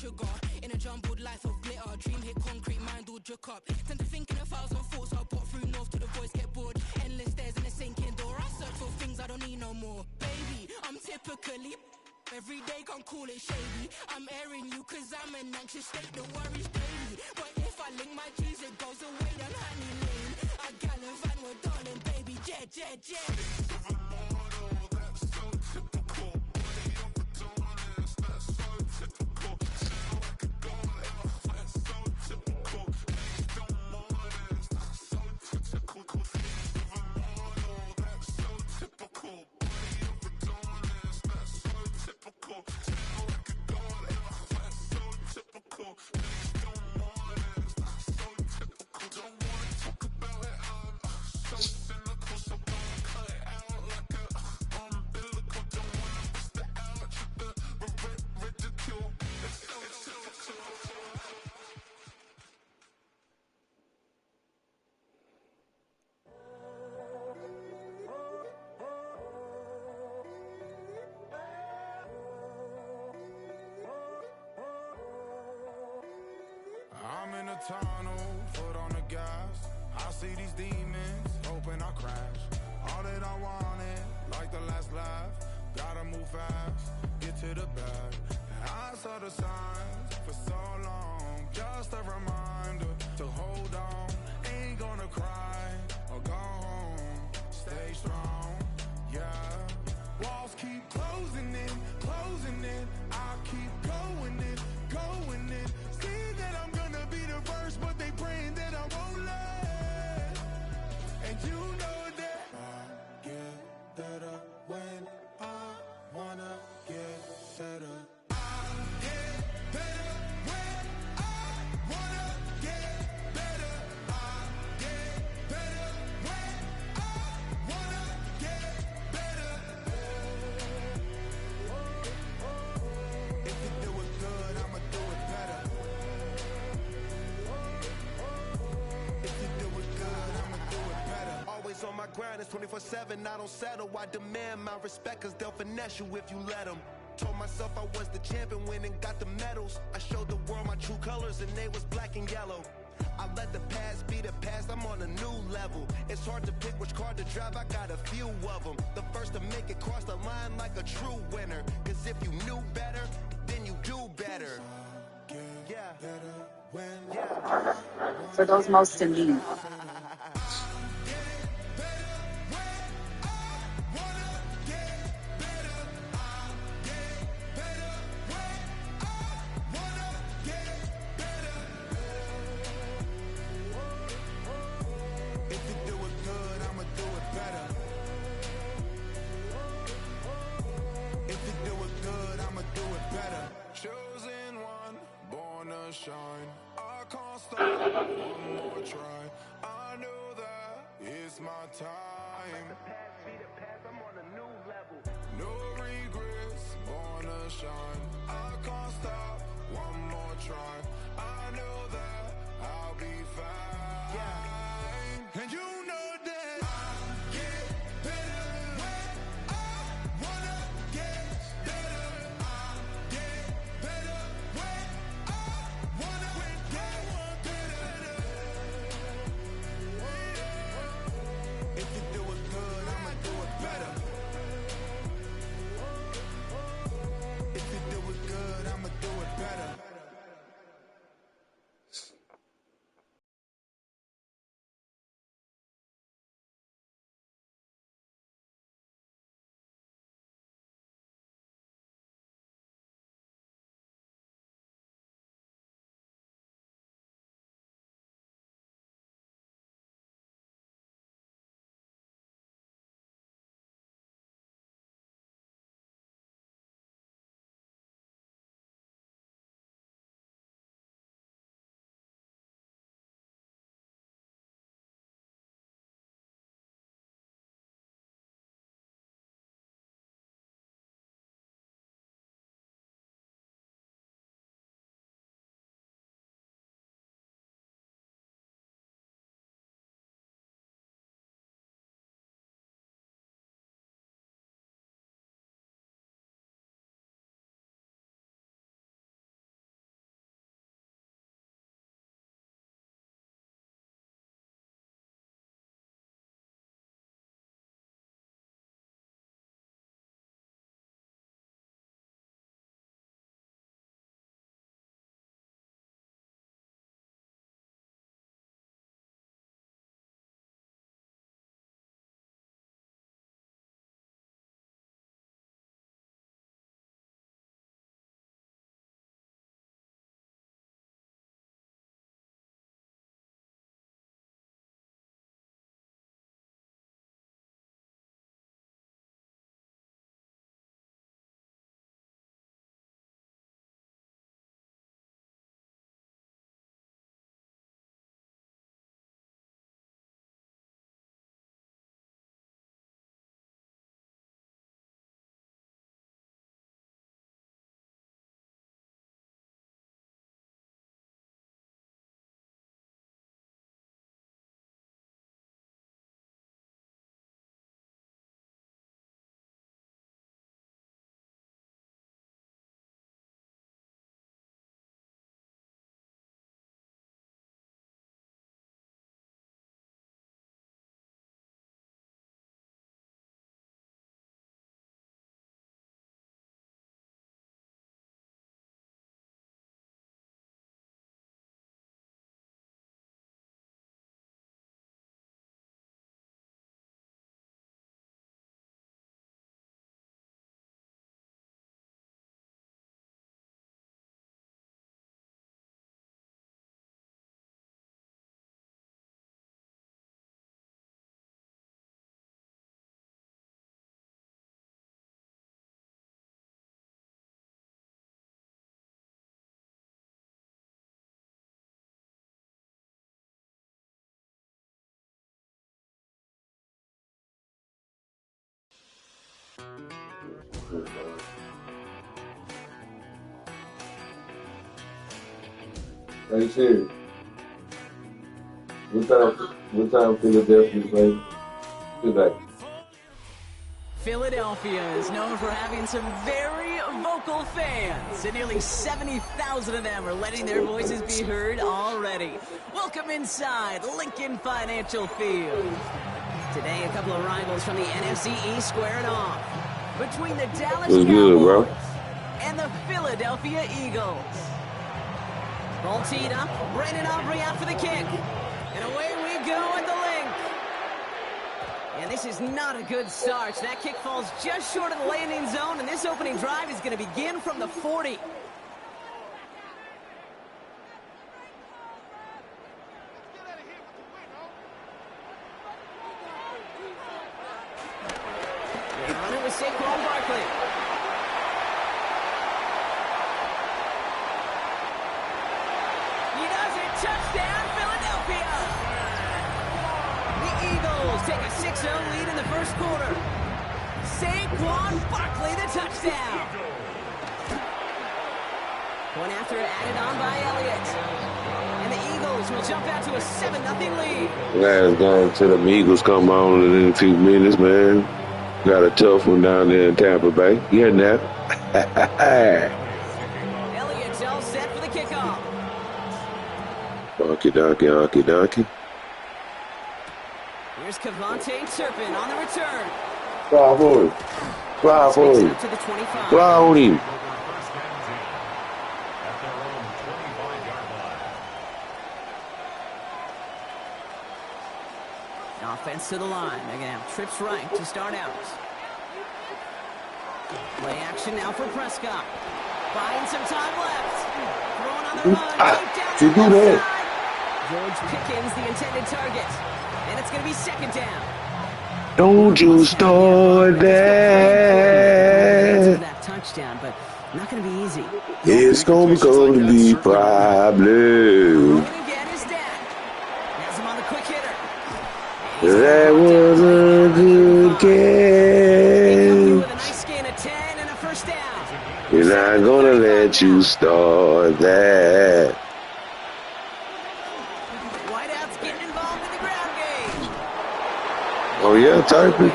sugar. In a jumbled life of glitter, dream hit concrete, mind all juk up. Tend to think in 1,000 thoughts, I pop through north till the boys get bored. Endless stairs in a sinking door, I search for things I don't need no more. Baby, I'm typically every day can't call it shady. I'm airing you cause I'm an anxious state, the worries daily. But if I link my G's, it goes away down Honey Lane. I gallivant with darling, baby, jet, jet, jet. That's so typical. Body of a Adonis, that's so typical. Sound like a god, that's so typical. Please don't mind this, that's so typical. Face of a model, that's so typical. Body of Adonis, that's so typical. Sound like a god, that's so typical. Please don't mind this, that's so typical. Don't wanna talk about it, I'm so cynical, so don't cut it out like a umbilical. Don't wanna bust it out, the ridicule. It's so typical. I'm in a tunnel, foot on the gas. I see these demons, hoping I crash. All that I wanted, like the last laugh. Gotta move fast, get to the bag. I saw the signs for so long. Just a reminder to hold on. Ain't gonna cry or go home. Stay strong, yeah. Walls keep closing in, closing in. I keep going in, going in. See that I'm gonna be the first, but they praying that I won't let. And you know that I get better when I wanna get better. I get better when I wanna get better. I get better when I wanna get better. If you do it good, I'ma do it better. If you do it good, I'ma do it better. Always on my grind, it's 24/7, I don't settle. I demand my respect, cause they'll finesse you if you let them. Told myself I was the champion, went and got the medals. I showed the world my true colors and they was black and yellow. I let the past be the past, I'm on a new level. It's hard to pick which car to drive, I got a few of them. The first to make it cross the line like a true winner. Cause if you knew better, then you do better. Yeah. For those most in need. If you do it good, I'ma do it better. If you do it good, I'ma do it better. Chosen one, born to shine. I can't stop, one more try. I know that it's my time. Let the past be the past, I'm on a new level. No regrets, born to shine. I can't stop, one more try. I know that I'll be fine. Yeah. And you know that I get better when I wanna get better. I get better when I wanna get better. If you do it good, I'ma do it better. If you do it good, I'ma do it better. Hey, shit. What time Philadelphia play today? Philadelphia is known for having some very vocal fans, and nearly 70,000 of them are letting their voices be heard already. Welcome inside Lincoln Financial Field. Today, a couple of rivals from the NFC East squaring off between the Dallas Cowboys and the Philadelphia Eagles. Ball teed up, Brandon Aubrey out for the kick, and away we go at the link. And this is not a good start. That kick falls just short of the landing zone, and this opening drive is going to begin from the 40. They run it with Saquon Barkley. He does it. Touchdown, Philadelphia. The Eagles take a 6-0 lead in the first quarter. Saquon Barkley, the touchdown. One after added on by Elliott. And the Eagles will jump out to a 7-0 lead. Last game to the Eagles come on in a few minutes, man. Got a tough one down there in Tampa Bay. Yeah, now. Elliott's all set for the kickoff. Donkey, donkey, donkey, donkey. Here's Kevontae Turpin on the return. Fly for him. Fly for him. To the 25. Fly on him. Offense to the line. They're going to have trips right to start out. Play action now for Prescott. Buying some time left. Throwing on the run. Deep down the left side. George Pickens, the intended target. And it's going to be second down. Don't you start that. That touchdown, but not going to be easy. It's going to be problem. Again is dead. Has him on the quick hitter. That was a good game. With a nice gain of 10 and a first down. We're not gonna let you start that. Whiteout's getting involved in the ground game. Oh yeah, Turpy.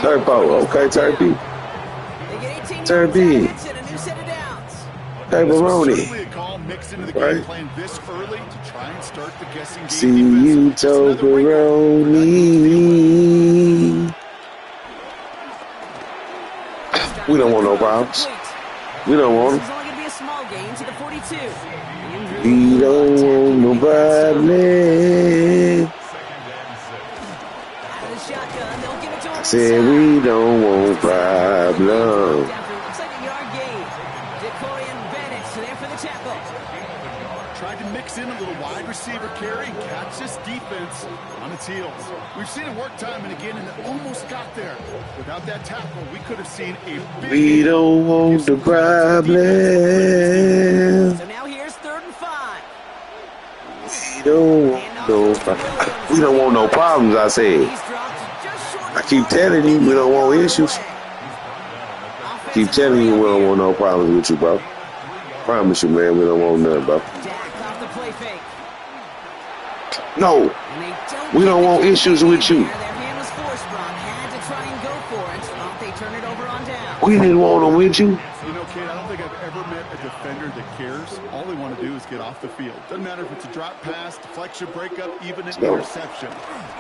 Turbo, okay, Turpy. They get 18 Turpy. yards and a new set of downs. Turbaroni. Mixed into the Right. game plan this early to try and start the guessing game. See you, Turbaroni. We don't want no problems. We don't want This them. is only going to be a small gain to the 42. We don't want no problem. Out of the shotgun, they'll give it to him. Said we don't want problem. Looks like a yard gain. DeCorian Bennett there for the tackle. Tried to mix in a little wide receiver carry and catch this defense on its heels. We've seen it work time and again, and it almost got there. Without that tackle, we could have seen a big... We don't want the problem. So now here's 3rd and 5. We don't want no problems. We don't want no problems, I said. He's dropped just short of I keep telling you, we don't want issues. Keep telling you, we don't want no problems with you, bro. Promise you, man, we don't want nothing, bro. Dak off the play fake. No, And they don't we don't get want the issues with you. Their hand was forced, Brock. Had to try and go for it. They turn it over on down. We didn't want them with you. You know, kid, I don't think I've ever met a defender that cares. All they want to do is get off the field. Doesn't matter if it's a drop pass, deflection, breakup, even an interception.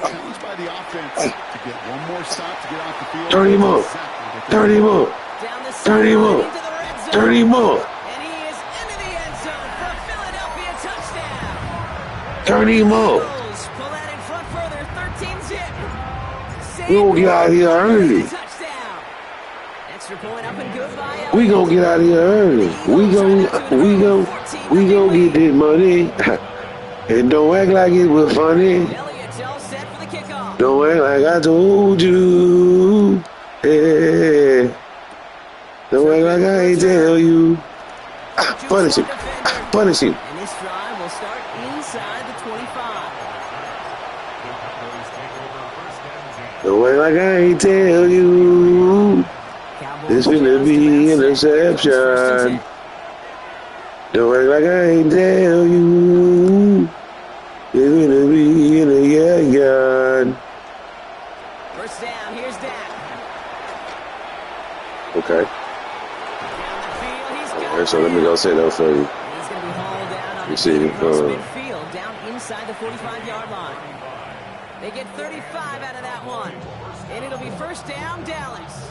Challenged by the offense to get one more stop to get off the field. Turn him up. Turn him up. Down the Turn him sideline up. into the red zone. Turn him up. And he is into the end zone for a Philadelphia touchdown. Turn him up. Eagles pull that in front further, 13-zip. We gonna get out of here early. Touchdown. Extra point up and good by We gonna get out of here early. We gonna get this money. And don't act like it was funny. Elliott's all set for the kickoff. Don't act like I told you. Yeah. Don't act like I ain't tell you. Punish him. Punish him. And this drive will start inside the 25. Don't act like I ain't tell you. It's gonna be interception. Don't act like I ain't tell you. You're gonna be in a yard. First down, here's Dak. Okay. Down the field, he's got Alright, so let me go set up for you. He's going to be hauled down on You the see game him across come. midfield, down inside the 45-yard line. They get 35 out of that one. And it'll be first down, Dallas.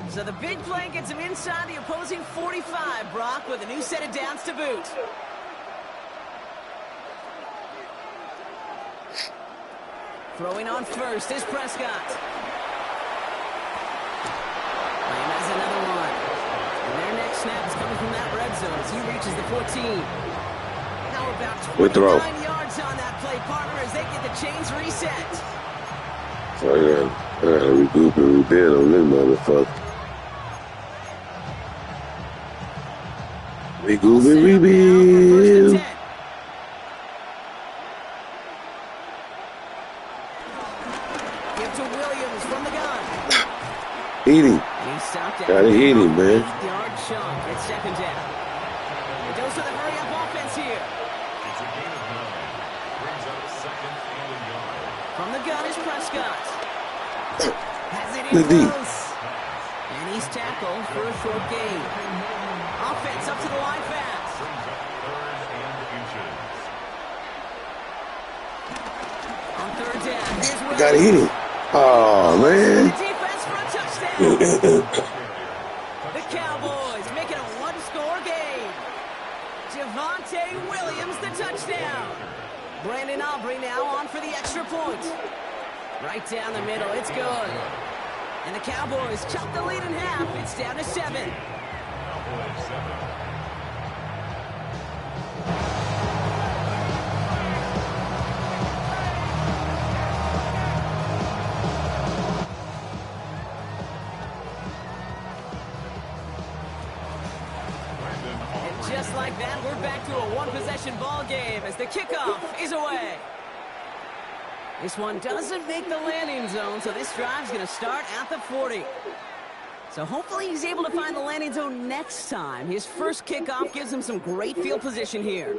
So the big play gets him inside the opposing 45, Brock, with a new set of downs to boot. Throwing on first is Prescott. And that's another one. And their next snap is coming from that red zone as he reaches the 14. How about 29 yards on that play, partner, as they get the chains reset. So I gotta regroup and rebuild on this motherfucker. Regroup and rebuild. Give to Williams from the gun. Hit him. Gotta hit him, man. 8-yard chunk at second down. It goes to the hurry-up offense here. From the gun is Prescott. Has it in close. And he's tackled for a short gain. Offense up to the line fast. On third down, here's Williams. Gotta hit him. Oh, man. The defense for a touchdown. The Cowboys make it a one-score game. Javonte Williams, the touchdown. Brandon Aubrey now on for the extra point. Right down the middle, it's good. And the Cowboys chop the lead in half. It's down to 7. And just like that, we're back to a one-possession ball game as the kickoff is away. This one doesn't make the landing zone, so this drive's going to start at the 40. So hopefully he's able to find the landing zone next time. His first kickoff gives him some great field position here.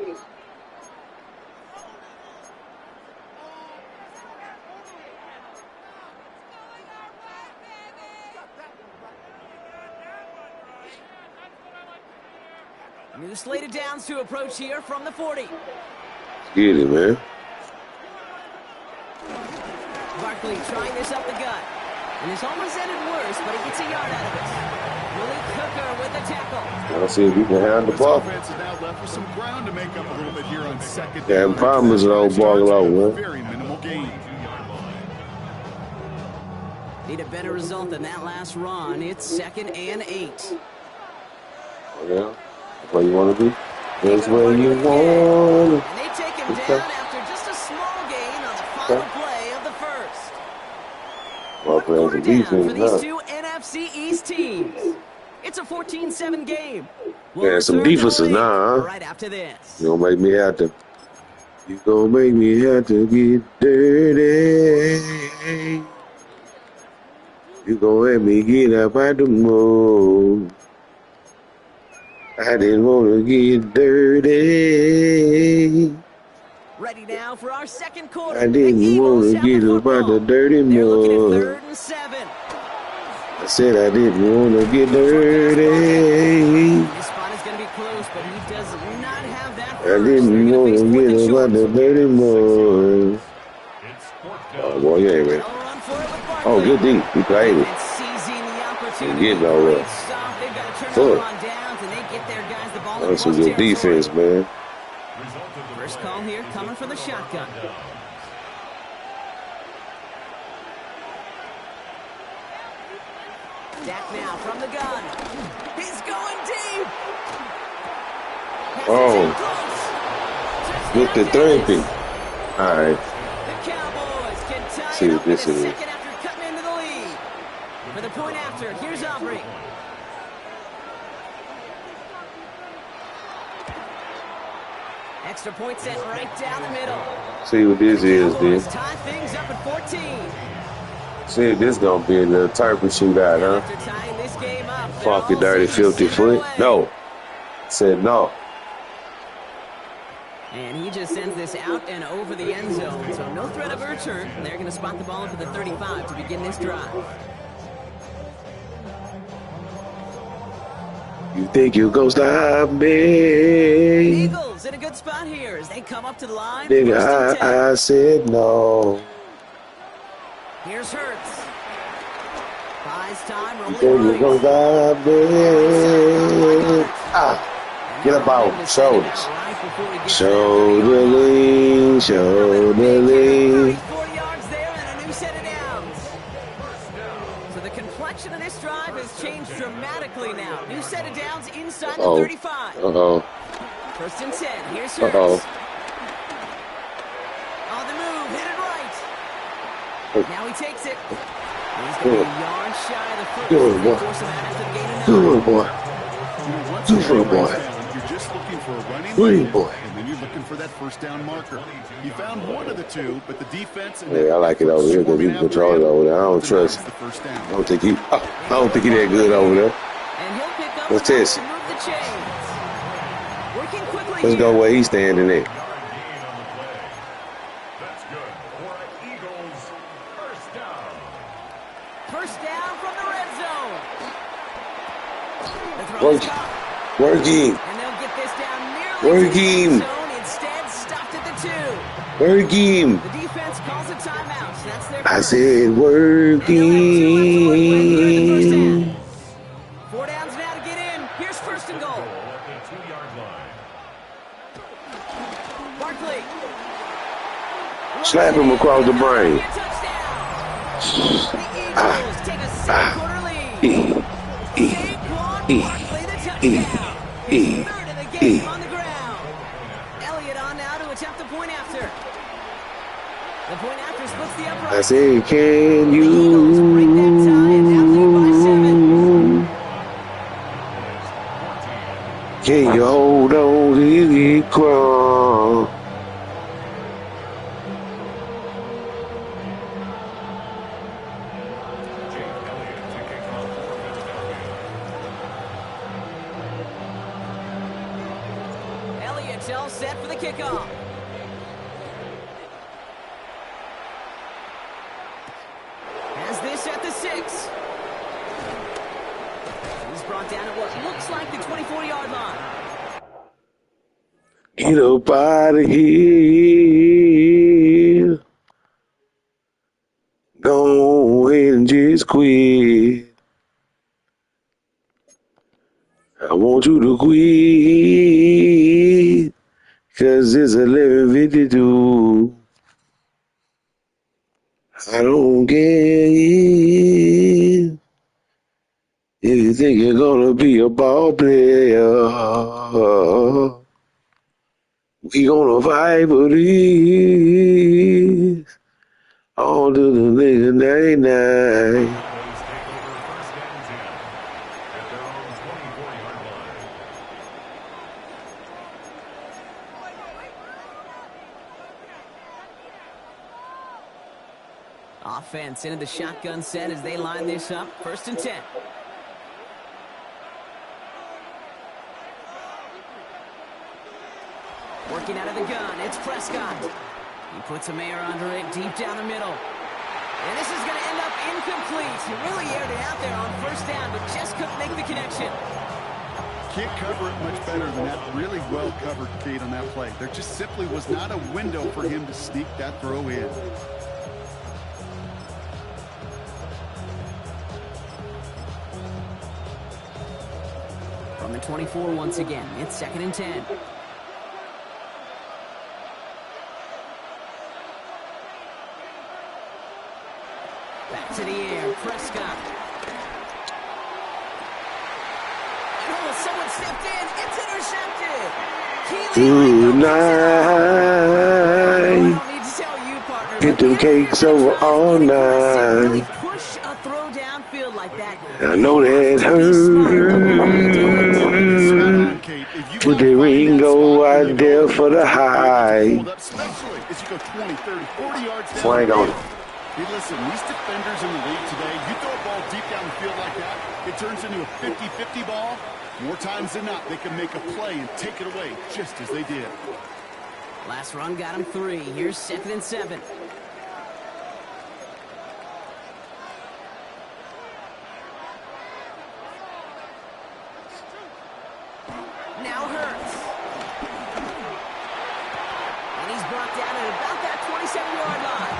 New slated downs to approach here from the 40. Get it, man. Barkley trying this up the gut. And it's almost ended worse, but he gets a yard out of it. Willie Cooker with the tackle. I'll see if we can handle the ball. Offense is now left with some ground to make up a little bit here on second Yeah, down. the problem is the old ball out, man. Very minimal gain. Need a better result than that last run. It's 2nd and 8. Yeah, that's where you want to be. That's where you want And they take him down after just a small gain on the final play of the first. Well, One quarter down defense, for these huh? two NFC East teams. It's a 14-7 game. Yeah, some return to the defenses league now, huh? right after this. You gonna make me have to. You gonna make me have to get dirty. You gonna let me get up out the mold. I didn't wanna get dirty. Ready now for our second quarter. I didn't wanna get up out the dirty They're looking at mud. 3rd and 7. I said I didn't wanna get dirty. This spot is going to be close, but he does not have that I first. didn't They're wanna gonna face get fourth up out and the short. dirty mud. Oh boy, yeah, man. They'll run for it with Barkley. Oh, good D. He played it. And seizing the opportunity. Getting all Great that. stop. They've got to turn Full. it on downs, and they get their guys the ball in That's some close good defense, territory. man. First call here coming from the shotgun. Dak now from the gun. He's going deep. Oh, with the therapy. All right. The Cowboys can tie See it what up in a this is. second after cutting into the lead. For the point after, here's Aubrey. Extra point set right down the middle. See what this is, dude. Tie things up at 14. See if this gonna be a little turkey shootout, huh? After tying this game up, Fuck it, dirty 50 foot. No. Said no. And he just sends this out and over the end zone. So no threat of a return. They're going to spot the ball up at the 35 to begin this drive. You think you gon' stop me? Eagles in a good spot here as they come up to the line. Nigga, I said no. Here's Hurts. Buys time, You think you gon' stop me? Ah, get up out, shoulders. Shoulder lean, shoulder lean. 4 yards there and a new set of downs. So the complexion of this drive has changed dramatically now. New set of downs inside the 35. Uh-oh. First and 10. Here's Hurts. On the move, hit it right. Now he takes it. He's going to be a yard shy of the first. Good boy. Good boy. Good boy. You're just looking for a running Good boy. and then you're looking for that first down marker. You found one of the two, but the defense. And Yeah, I like it over here because you can control it over there. I don't trust. I don't think he. I don't think he that good over there. And he'll pick up What's this? to move the chains. Working quickly. Let's go where he's standing at. First down from the red zone. Working. And they'll get this down nearly Working. to the red zone. Instead, stopped at the 2. Working. The defense calls a timeout. So that's their I first. said working. 4 downs now to get in. Here's first and goal. Barkley. Slap him across the brain. The Eagles take a 7-quarter lead. Saquon Barkley, the touchdown. His third of the game on the ground. Elliott on now to attempt the point after. The point after splits the upright. I said, can The Eagles break that tie and now lead by 7. Can you hold on to the crown? Elliott's all set for the kickoff. Has this at the 6. He's brought down at what looks like the 24-yard line. Get up out of here. Go ahead and just quit. I want you to quit. Cause it's 11:52. I don't care if you think you're gonna be a ball player. We gonna fight for this all to the nigga night. Offense into the shotgun set as they line this up. First and 10. Working out of the gun, it's Prescott. He puts a Mayer under it deep down the middle. And this is going to end up incomplete. He really aired it out there on first down, but just couldn't make the connection. Can't cover it much better than that. Really well covered, Kate, on that play. There just simply was not a window for him to sneak that throw in. From the 24 once again, it's second and 10. Back to the air, Prescott. Oh, someone stepped in. It's intercepted. Tonight, get them cakes over all night. Push a throw downfield like that. I know that hurt. Kate, if you With the Ringo out there for the high. Especially as you go 20, 30, 40 yards down. Flag on it. Hey, listen, these defenders in the league today, you throw a ball deep down the field like that, it turns into a 50-50 ball. More times than not, they can make a play and take it away just as they did. Last run got him 3. Here's 2nd and 7. Now Hurts. And he's brought down at about that 27-yard line.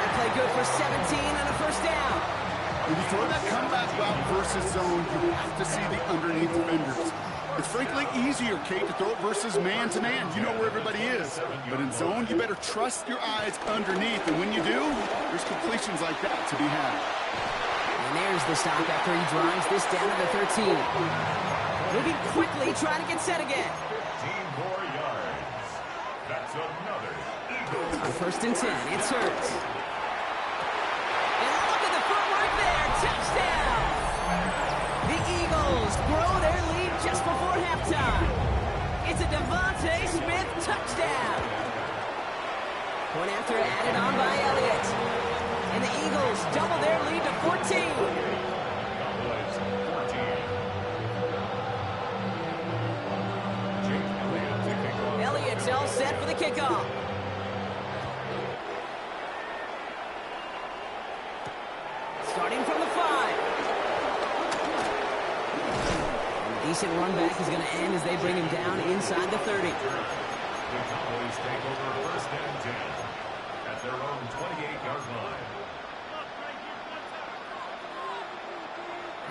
That play good for 17 and a first down. When you throw that comeback route versus zone, you have to see the underneath defenders. It's frankly easier, Kate, to throw it versus man-to-man. You know where everybody is. But in zone, you better trust your eyes underneath. And when you do, there's completions like that to be had. And there's the stop after he drives this down to the 13. Moving quickly, trying to get set again. 15 more yards. That's another Eagle. On 1st and 10, it's Hurts. And look at the footwork there. Touchdown! The Eagles grow their lead just before halftime. It's a Devontae Smith touchdown. Point after added on by Elliott. And the Eagles double their lead to 14. Elliott's all set for the kickoff. Starting from the 5. A decent run back is going to end as they bring him down inside the 30. The Cowboys take over 1st and 10 at their own 28-yard line.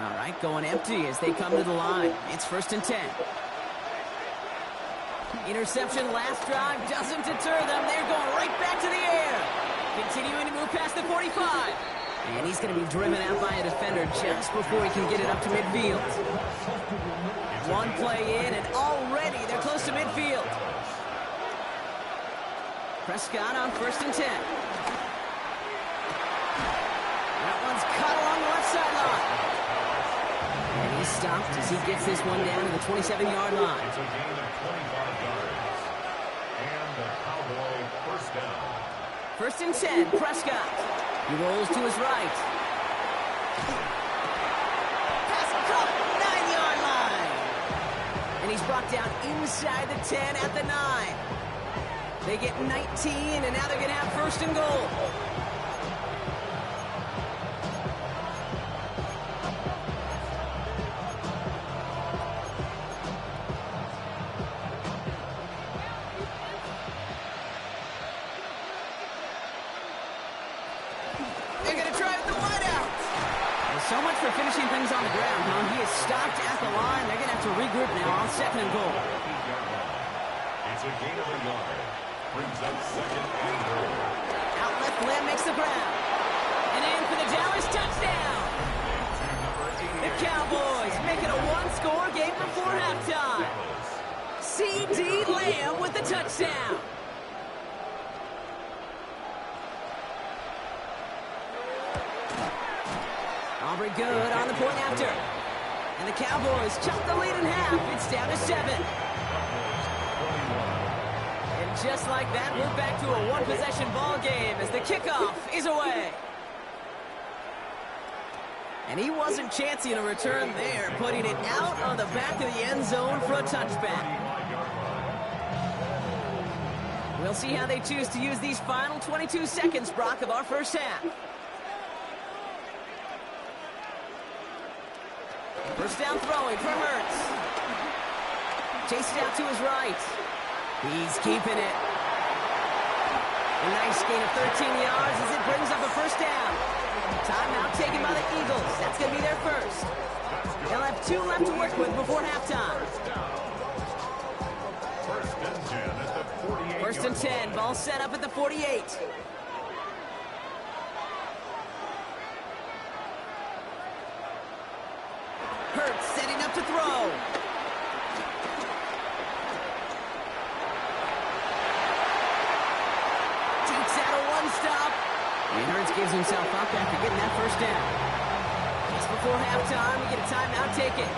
All right, going empty as they come to the line. It's 1st and 10. Interception last drive doesn't deter them. They're going right back to the air. Continuing to move past the 45. And he's going to be driven out by a defender just before he can get it up to midfield. One play in, and already they're close to midfield. Prescott on 1st and 10. That one's cut along the left sideline. And he's stopped as he gets this one down to the 27-yard line. It's a gain of 25 yards. And the Cowboy first down. 1st and 10, Prescott. He rolls to his right. Pass caught, 9-yard line. And he's brought down inside the 10 at the 9. They get 19, and now they're going to have 1st and goal. So much for finishing things on the ground, huh? He is stopped at the line. They're going to have to regroup now on 2nd and goal. It's a gain of a yard. Brings up 2nd and goal. Out left, Lamb makes the ground. And in for the Dallas touchdown. The Cowboys make it a one-score game before halftime. C.D. Lamb with the touchdown. Aubrey good on the point after. And the Cowboys chop the lead in half. It's down to 7. And just like that, we're back to a one-possession ball game as the kickoff is away. And he wasn't chancing a return there, putting it out on the back of the end zone for a touchback. We'll see how they choose to use these final 22 seconds, Brock, of our first half. First down throwing from Hurts. Chased out to his right. He's keeping it. A nice gain of 13 yards as it brings up a first down. Timeout taken by the Eagles. That's going to be their first. They'll have 2 left to work with before halftime. 1st and 10 at the 48. 1st and 10. Ball set up at the 48. Hurts setting up to throw. Takes out a one-stop. And Hurts gives himself up after getting that first down. Just before halftime, we get a timeout taken.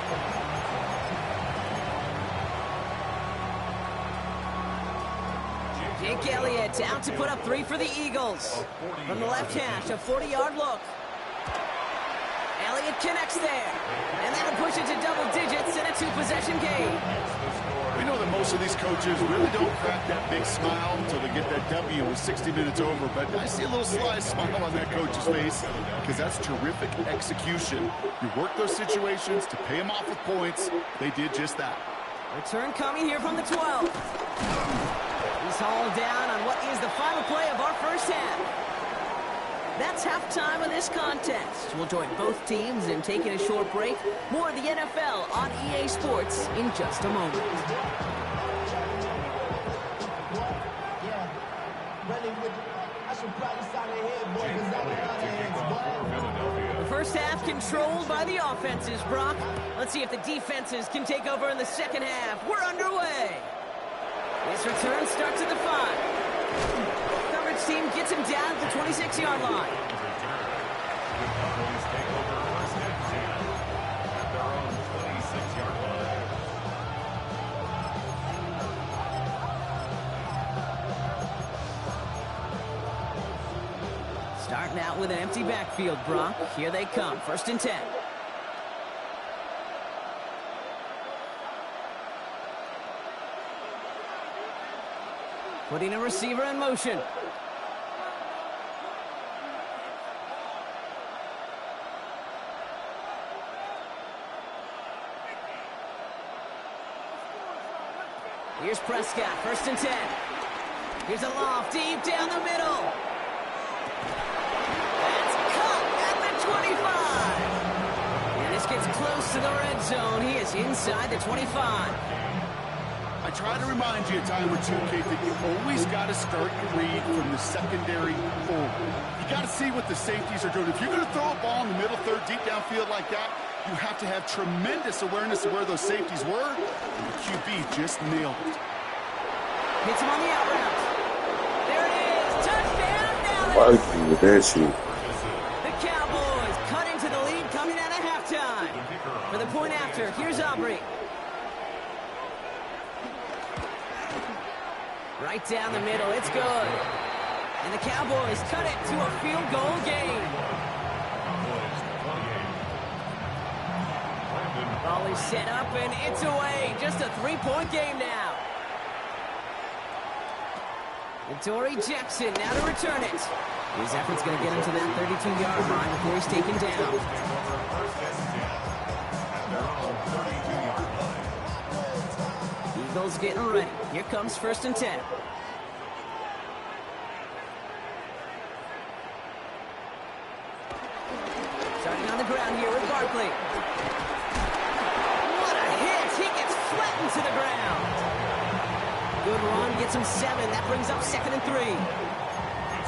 Jake Elliott out to put up 3 for the Eagles. From the left hash, a 40-yard look. Elliott connects there. And that'll push it to double digits in a 2-possession game. We know that most of these coaches really don't crack that big smile until they get that W with 60 minutes over. But I see a little sly smile on that coach's face because that's terrific execution. You work those situations to pay them off with points. They did just that. Return coming here from the 12. He's hauled down on what is the final play of our first half. That's halftime of this contest. We'll join both teams in taking a short break. More of the NFL on EA Sports in just a moment. The first half controlled by the offenses, Brock. Let's see if the defenses can take over in the second half. We're underway. This return starts at the 5. Coverage team gets him down at the 26-yard line. Starting out with an empty backfield, Brock. Here they come, 1st and 10. Putting a receiver in motion. Here's Prescott, 1st and 10. Here's a loft deep down the middle. That's caught at the 25. And this gets close to the red zone. He is inside the 25. I try to remind you a time or two, Kate, that you always got to start your read from the secondary forward. You got to see what the safeties are doing. If you're going to throw a ball in the middle third, deep downfield like that, you have to have tremendous awareness of where those safeties were, and the QB just nailed it. Hits him on the out route. There it is. Touchdown, Dallas. Argue with that shit. The Cowboys cut into the lead coming out of halftime. For the point after, here's Aubrey. Right down the middle, it's good. And the Cowboys cut it to a field goal game. Ball is set up and it's away. Just a 3-point game now. Dory Jackson now to return it. His effort's going to get him to that 32-yard line before he's taken down. Eagles getting ready. Here comes 1st and 10. Starting on the ground here with Barkley. What a hit! He gets flattened to the ground. Good run, gets him 7. That brings up 2nd and 3.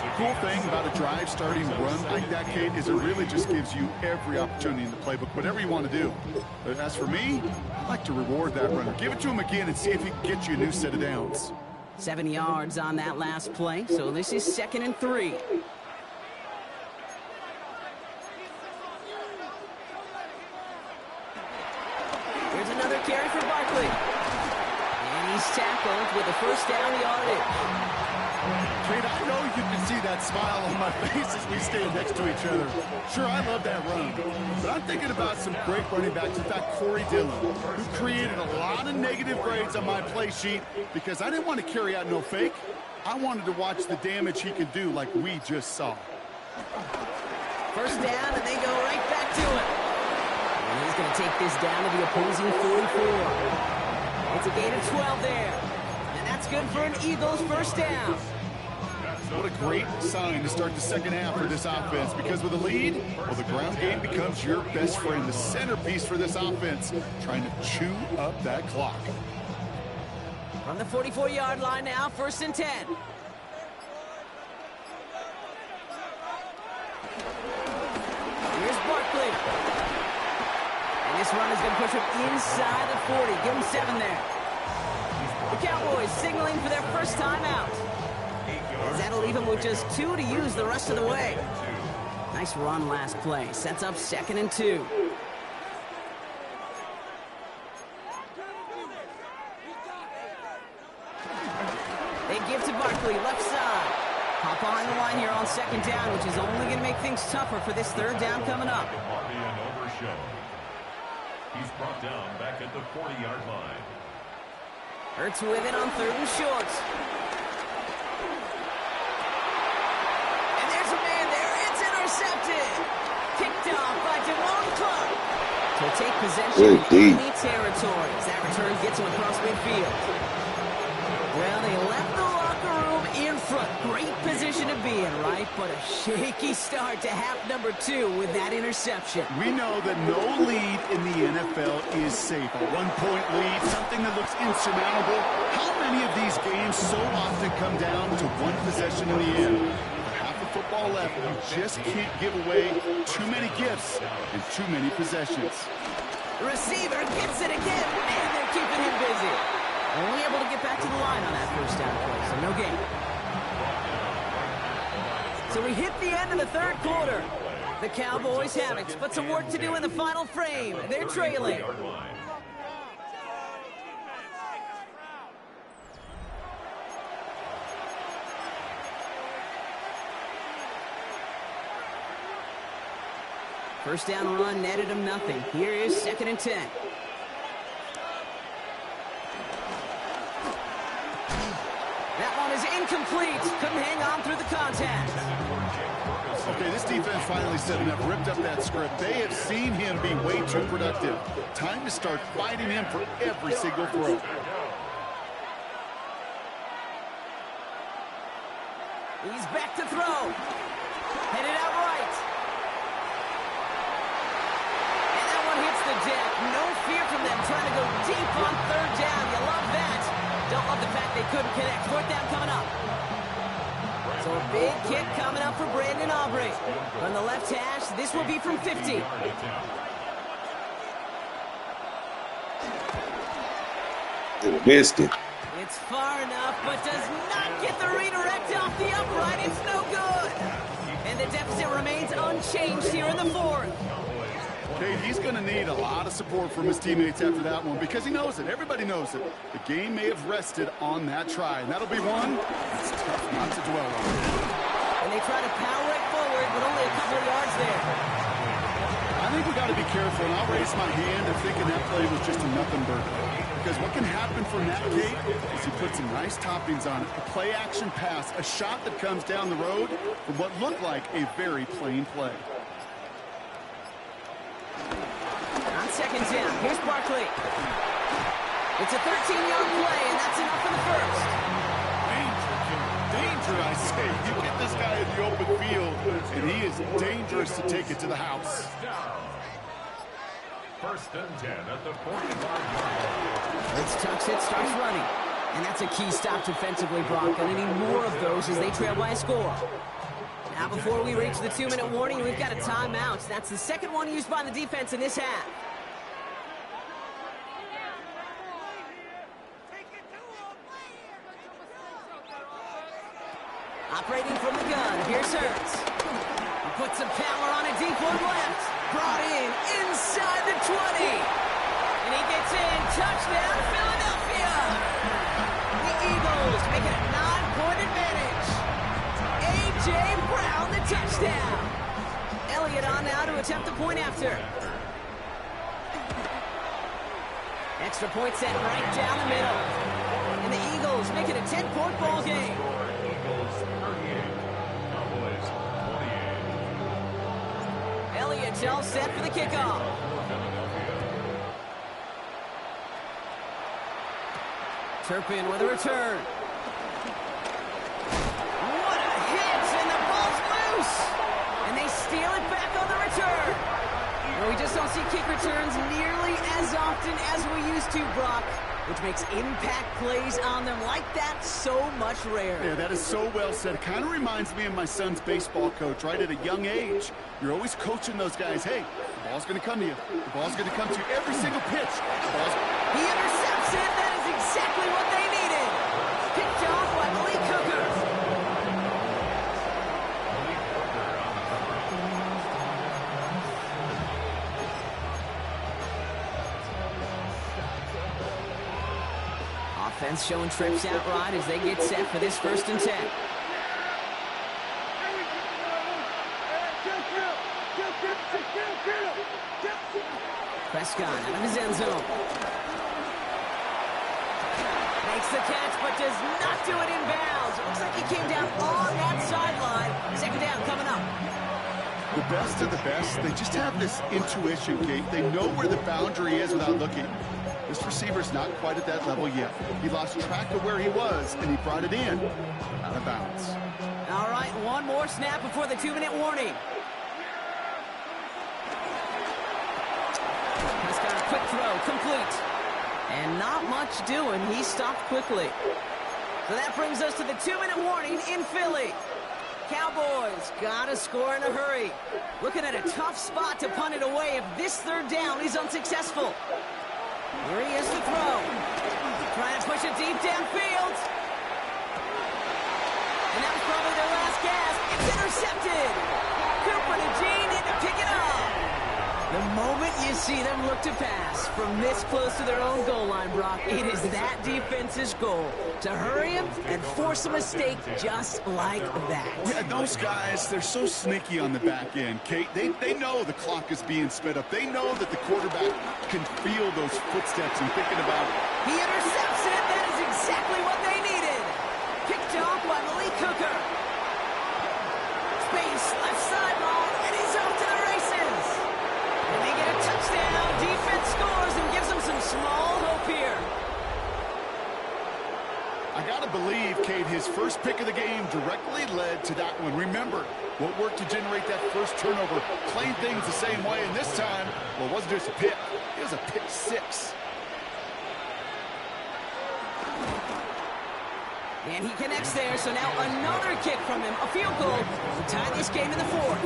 The cool thing about a drive starting run like that, Kate, is it really just gives you every opportunity in the playbook, whatever you want to do. But as for me, I like to reward that runner. Give it to him again and see if he can get you a new set of downs. 7 yards on that last play, so this is 2nd and 3. Here's another carry for Barkley. And he's tackled with the 1st down yardage. Kate, I know you can see that smile on my face as we stand next to each other. Sure, I love that run. But I'm thinking about some great running backs. In fact, Corey Dillon, who created a lot of negative grades on my play sheet because I didn't want to carry out no fake. I wanted to watch the damage he could do like we just saw. 1st down, and they go right back to it. And he's going to take this down to the opposing 44. It's a gain of 12 there. And that's good for an Eagles 1st down. What a great sign to start the second half for this offense, because with a lead, well, the ground game becomes your best friend, the centerpiece for this offense, trying to chew up that clock. From the 44-yard line now, 1st and 10. Here's Barkley. And this run is going to push him inside the 40. Give him 7 there. The Cowboys signaling for their first time out. As that'll leave him with just 2 to use the rest of the way. Nice run last play. Sets up 2nd and 2. They give to Barkley. Barkley, left side. Hop behind the line here on second down, which is only going to make things tougher for this third down coming up. He's brought down back at the 40-yard line. Hurts with it on third and short. And there's a man there. It's intercepted. Picked off by Devon Clark. To take possession in enemy territory as that return gets him across midfield. Well, they left the locker room in front. Great position to be in, right? But a shaky start to half number 2 with that interception. We know that no lead in the NFL is safe. A one-point lead, something that looks insurmountable. How many of these games so often come down to one possession in the end? With half a football left, you just can't give away too many gifts and too many possessions. The receiver gets it again, and they're keeping him busy. Only able to get back to the line on that first down play, so no gain. So we hit the end of the third quarter. The Cowboys have it, but some work to do in the final frame. They're trailing. First down run netted him nothing. Here is 2nd and 10. That one is incomplete. Couldn't hang on through the contact. Okay, this defense finally setting up, ripped up that script. They have seen him be way too productive. Time to start fighting him for every single throw. He's back to throw. Headed out right. And that one hits the deck. No fear from them trying to go deep on third down. You love that. Don't love the fact they couldn't connect. Fourth down coming up. So a big kick coming up for Brandon Aubrey. From the left hash, this will be from 50. Missed it. It's far enough, but does not get the redirect off the upright. It's no good. And the deficit remains unchanged here in the fourth. Okay, he's going to need a lot of support from his teammates after that one because he knows it. Everybody knows it. The game may have rested on that try, and that'll be one it's tough not to dwell on. And they try to power it forward, but only a couple of yards there. I think we got to be careful, and I'll raise my hand of thinking that play was just a nothing burger. Because what can happen from that gate is he puts some nice toppings on it. A play-action pass, a shot that comes down the road from what looked like a very plain play. On second down, here's Barkley. It's a 13-yard play, and that's enough for the first. Danger, I say. You get this guy in the open field, and he is dangerous to take it to the house. First and 10 at the 45-yard line. Let's tucks it, starts running. And that's a key stop defensively, Brock. Gonna need more of those as they trail by a score. Now before we reach the 2-minute warning, we've got a timeout. That's the second one used by the defense in this half. Operating from the gun, here's Hurts. Put some power on a deep one left. Brought in inside the 20. And he gets in. Touchdown, Philadelphia. The Eagles make it a 9-point advantage. A.J. Brown, the touchdown. Elliott on now to attempt the point after. Extra point set right down the middle. And the Eagles make it a 10-point ball game. Eagles 38, Cowboys 28. Elliott all set for the kickoff. Turpin with a return. What a hit, and the ball's loose. And they steal it back on the return. No, we just don't see kick returns nearly as often as we used to, Brock, which makes impact plays on them like that so much rarer. Yeah, that is so well said. Kind of reminds me of my son's baseball coach, right? At a young age, you're always coaching those guys. Hey, the ball's going to come to you. The ball's going to come to you every single pitch. He intercepts it. That is exactly what they needed. Picked off by Malik Hooker. Offense showing trips out right as they get set for this 1st and 10. Prescott out of his end zone. Makes the catch, but does not do it in bounds. It looks like he came down on that sideline. 2nd down coming up. The best of the best, they just have this intuition, Kate. They know where the boundary is without looking. This receiver's not quite at that level yet. He lost track of where he was, and he brought it in. Out of bounds. All right, one more snap before the 2-minute warning. Prescott, a quick throw, complete. And not much doing. He stopped quickly. So that brings us to the 2-minute warning in Philly. Cowboys got to score in a hurry. Looking at a tough spot to punt it away if this 3rd down is unsuccessful. Here he is to throw. Trying to push it deep downfield. And that was probably their last gasp. It's intercepted. Cooper to Gene in to pick it up. The moment you see them look to pass from this close to their own goal line, Brock, it is that defense's goal to hurry him and force a mistake just like that. Yeah, those guys, they're so sneaky on the back end, Kate. They know the clock is being sped up. They know that the quarterback can feel those footsteps and thinking about it. He intercepts it. That is exactly what they needed. Picked off by Malik Hooker. Space, left sideline, and he's off to the races. And they get a touchdown. Defense scores and gives them some small hope here. I got to believe, Kate, his first pick of the game directly led to that one. Remember, what worked to generate that first turnover, playing things the same way, and this time, well, it wasn't just a pick. It was a pick 6. And he connects there, so now another kick from him, a field goal to tie this game in the 4th.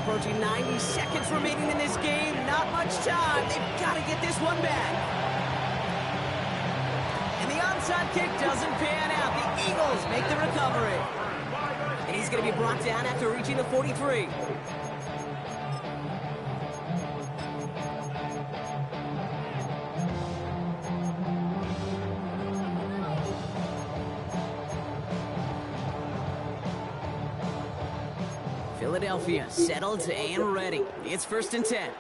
Approaching 90 seconds remaining in this game, not much time. They've got to get this one back. And the onside kick doesn't pan out. The Eagles make the recovery. And he's going to be brought down after reaching the 43. Philadelphia settled and ready. It's 1st and 10.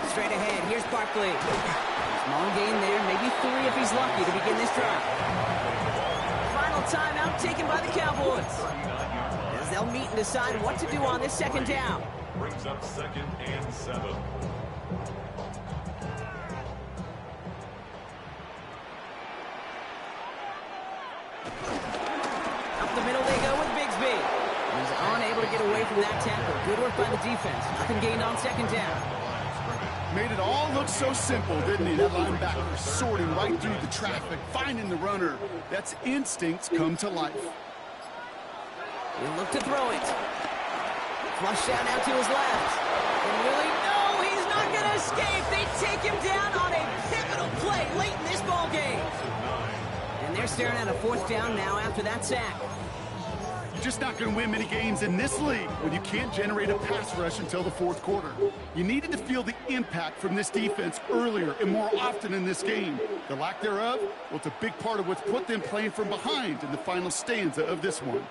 Straight ahead, here's Barkley. Small gain there, maybe 3 if he's lucky to begin this drive. Final timeout taken by the Cowboys, as they'll meet and decide what to do on this 2nd down. Brings up 2nd and 7. Up the middle they go with Bigsby. He's unable to get away from that tackle. Good work by the defense. Nothing gained on 2nd down. Made it all look so simple, didn't he? That linebacker sorting right through the traffic, finding the runner. That's instincts come to life. He'll look to throw it. Flush down now to his left. And really, no, he's not going to escape. They take him down on a pivotal play late in this ball game. And they're staring at a 4th down now after that sack. You're just not going to win many games in this league when you can't generate a pass rush until the 4th quarter. You needed to feel the impact from this defense earlier and more often in this game. The lack thereof, well, it's a big part of what's put them playing from behind in the final stanza of this one.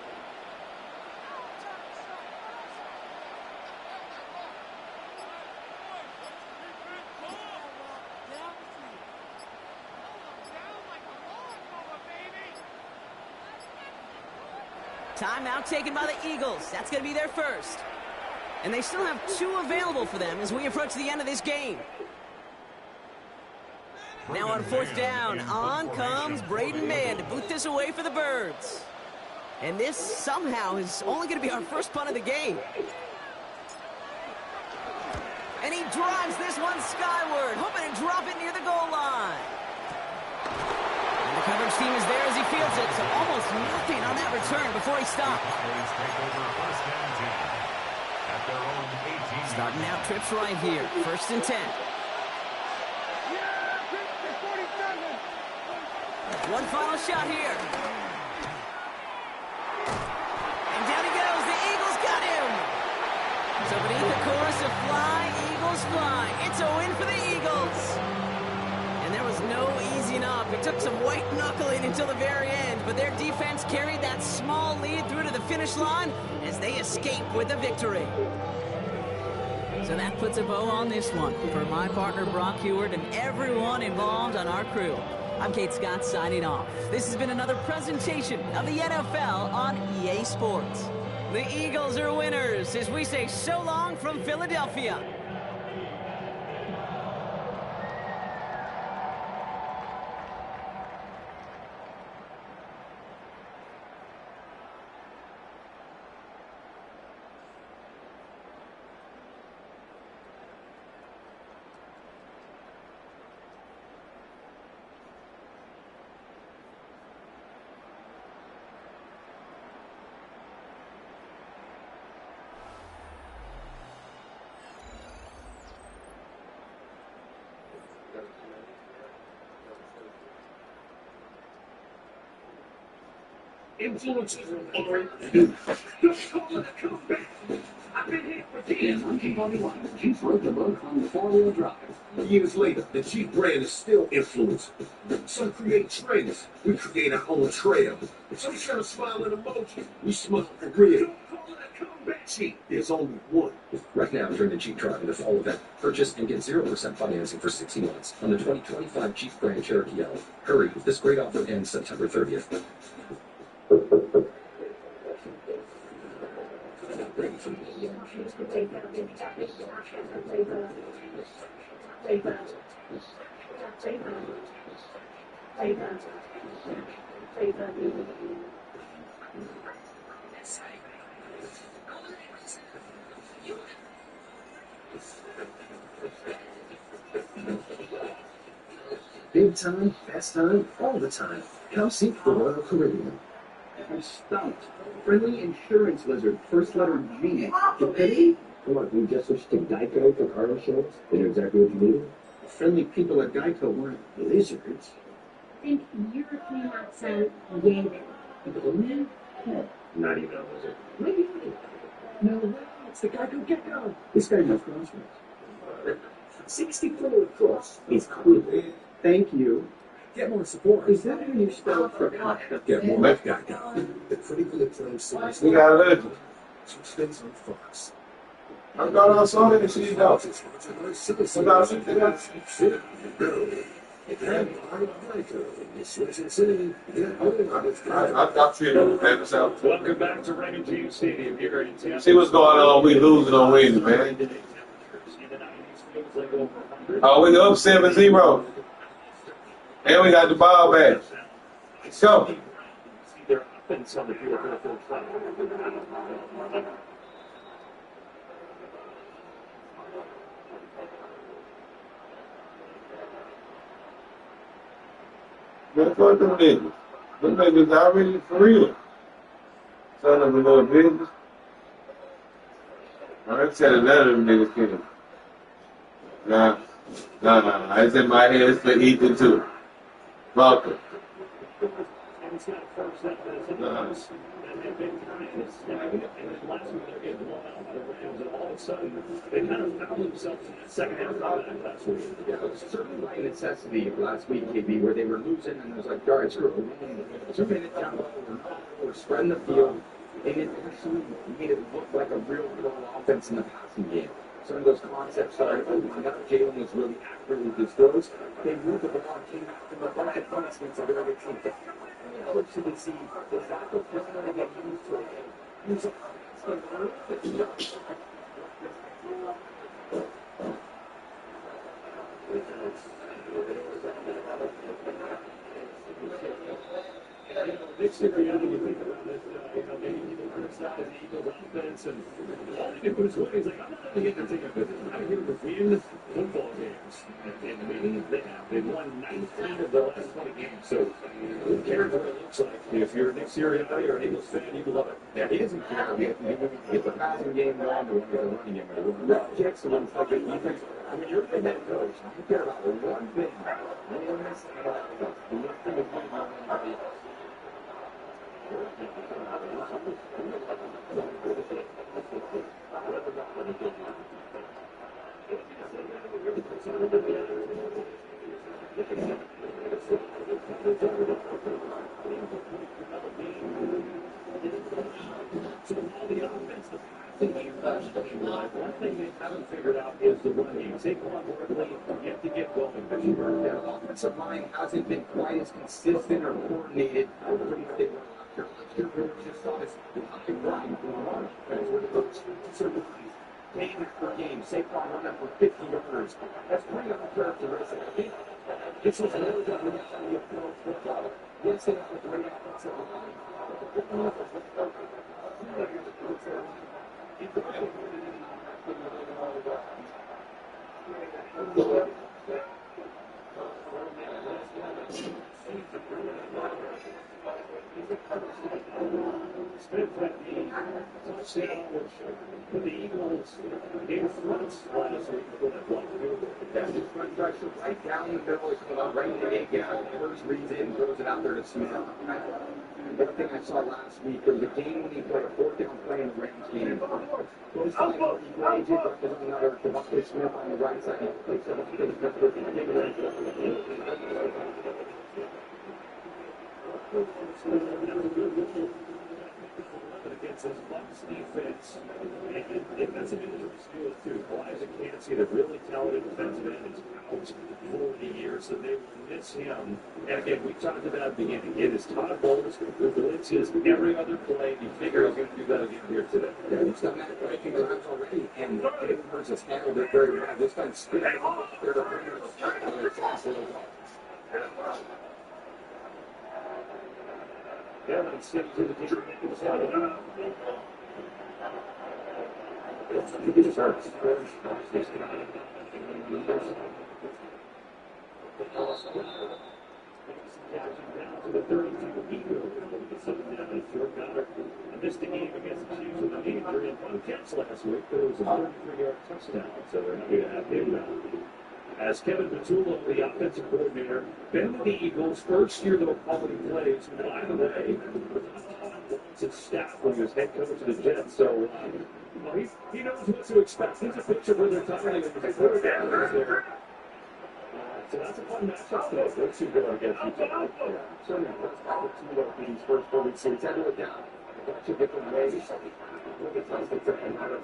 Timeout taken by the Eagles. That's going to be their first. And they still have 2 available for them as we approach the end of this game. Now on 4th down, on comes Braden Mann to boot this away for the Birds. And this somehow is only going to be our first punt of the game. And he drives this one skyward, hoping to drop it near the goal line. And the coverage team is there as he fields it, so almost nothing on that return before he stopped. Starting out trips right here, 1st and 10. One final shot here. And down he goes. The Eagles got So beneath the chorus of Fly, Eagles Fly, it's a win for the Eagles. And there was no easing up. It took some white knuckling until the very end, but their defense carried that small lead through to the finish line as they escape with a victory. So that puts a bow on this one. For my partner Brock Heward and everyone involved on our crew, I'm Kate Scott signing off. This has been another presentation of the NFL on EA Sports. The Eagles are winners as we say so long from Philadelphia. Influences are I've been here for years on G41. Jeep wrote the book on the four-wheel drive. Years later, the Jeep brand is still influenced. Some create trends. We create our own trail. Some share a smile and emoji. We smile for real. Jeep, there's only one. Right now, during the Jeep Drive in the fall event, purchase and get 0% financing for 60 months on the 2025 Jeep Grand Cherokee L. Hurry, this great offer ends September 30th. Big time, best time, all the time. Come seek the Royal Caribbean. I'm stumped. Friendly Insurance Lizard, first letter G. Stupidity? Come on, you just switched to Geico for car insurance? They know exactly what you needed? Friendly people at Geico weren't lizards. Think European accent, Yankee. Man? Not even a lizard. Maybe. No, it's the Geico Gecko. This guy knows crosswords. 64 across is cool. Thank you. Get more support. Is that how you spell for get more left Geico? They're pretty good at playing serious. We got a legend. Some spins on Fox. I'm going on Sunday and see you go. I'll treat it with that. Welcome back to Raymond James Stadium here in Tampa. See what's going on. We losing on wins, man. Oh, we up 7-0. And we got the ball back. Let's go. Their offense on the field for the first time. Let's go to them niggas. Them niggas already for real. Son of a little business. I'm telling none of them niggas kidding. Nah. It's in my head. It's for Ethan too. Welcome. All of a sudden, they kind of found themselves in the second half of that last week. Yeah, it was certainly like a necessity last week, KB, where they were losing and it was like, all right, screw it. We're minutes down the road, we're spreading the field, and it actually made it look like a real offense in the passing game. Some of those concepts started opening up. Jalen was really accurately with his throws. They moved the ball and came back from a bunch of points against a very good team. I would actually see the fact of playing going to get used to it. Use a Next year, you think about it, maybe people criticize the Eagles offense, and all they do is he's like, I'm not going to get to take a business. I'm here to win football games. And maybe they've won 19 of the last 20 games. So who cares what it looks like? If you're next year, you're an Eagles fan, you love it. Yeah, he doesn't care. Get the passing game going, or the running game going. The kicks, and it's like a defense. I mean, you're the head coach. You care about one thing. One this and that. The one thing is winning on the One thing they haven't figured out is the run game. Saquon Barkley yet to get going this year. Their offensive line hasn't been quite as consistent or coordinated as they were last year. Last year, we just saw this high line from March. That's where the game after game, Saquon run up for 50 yards. That's pretty uncharacteristic. I think this is really good when you approach football. Yes, they have a great offensive line. Smith had the touchdown, which put the Eagles in front last week for that block. That's just run pressure right down the middle. It's going right in the A gap. First reads in, throws it out there to Smith. The thing I saw last week, there was a game when he played a fourth down play in the Rams game. Those times where he plays it, there's another Devontae Smith on the right side. He plays Devontae Smith with the against this Bucs defense, and defensive injuries do it too. Elijah Cansey, the really talented defensive end, is out for the year, so they will miss him. And again, we talked about at the beginning, it is Todd Bowles who blitzes every other play. You figure he's going to do that again here today. Yeah, he's done that breaking drives already, and David Hurts has handled it very well. This time, spit out their defenders. Evans sends to the team. Down to the 32. I missed the game against the Chiefs with an injury and one catch last week, but it was a 33-yard touchdown, so they're happy to have him now. As Kevin Patullo, the offensive coordinator, been with the Eagles, first year though quality plays. By the way, his staff when he was head coach of the Jets, so he knows what to expect. Here's a picture where they're talking and they put it down there. So that's a fun matchup today. Those two go against each other. Yeah, certainly impressed by Patullo for these first 4 weeks. So he's had to look down. That's a different way. Look at those things that come out of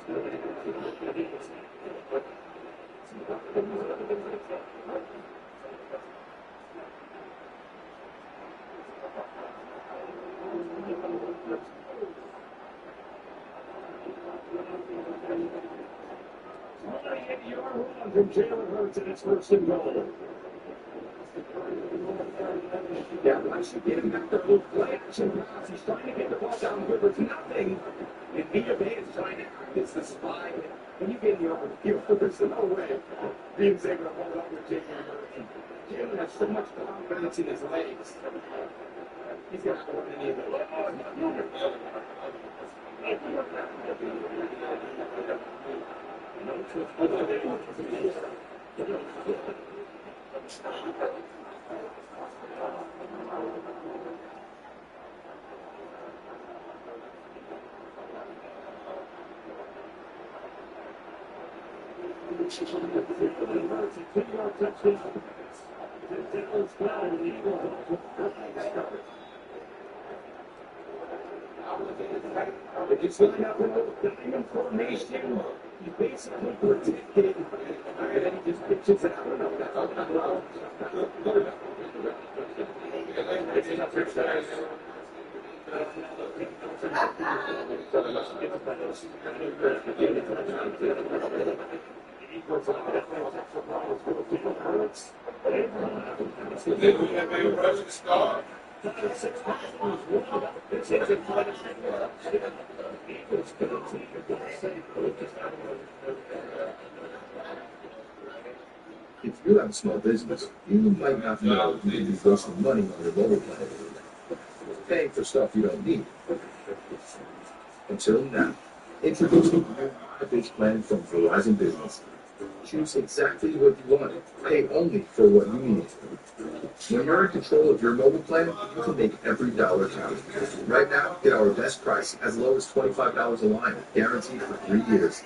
from Jalen Hurts and it's first and goal. Yeah, once you get him back there, little play action pass, he's trying to get the ball down good for nothing. And Vita Bay is trying to it's the spy. When you get in the open field, there's no way Bean's able to hold up with Jalen Hurts. Jalen has so much confidence in his legs. He's got to win any of it. If you sign up in the diamond formation, you basically protected, and then he just pitches it out. If you have a small business, you might not know you can be wasting money on your mobile plan, paying for stuff you don't need. Until now, introducing the package plan from Verizon Business. Choose exactly what you want, pay only for what you need. When you're in control of your mobile plan, you can make every dollar count. Right now, get our best price as low as $25 a line, guaranteed for 3 years.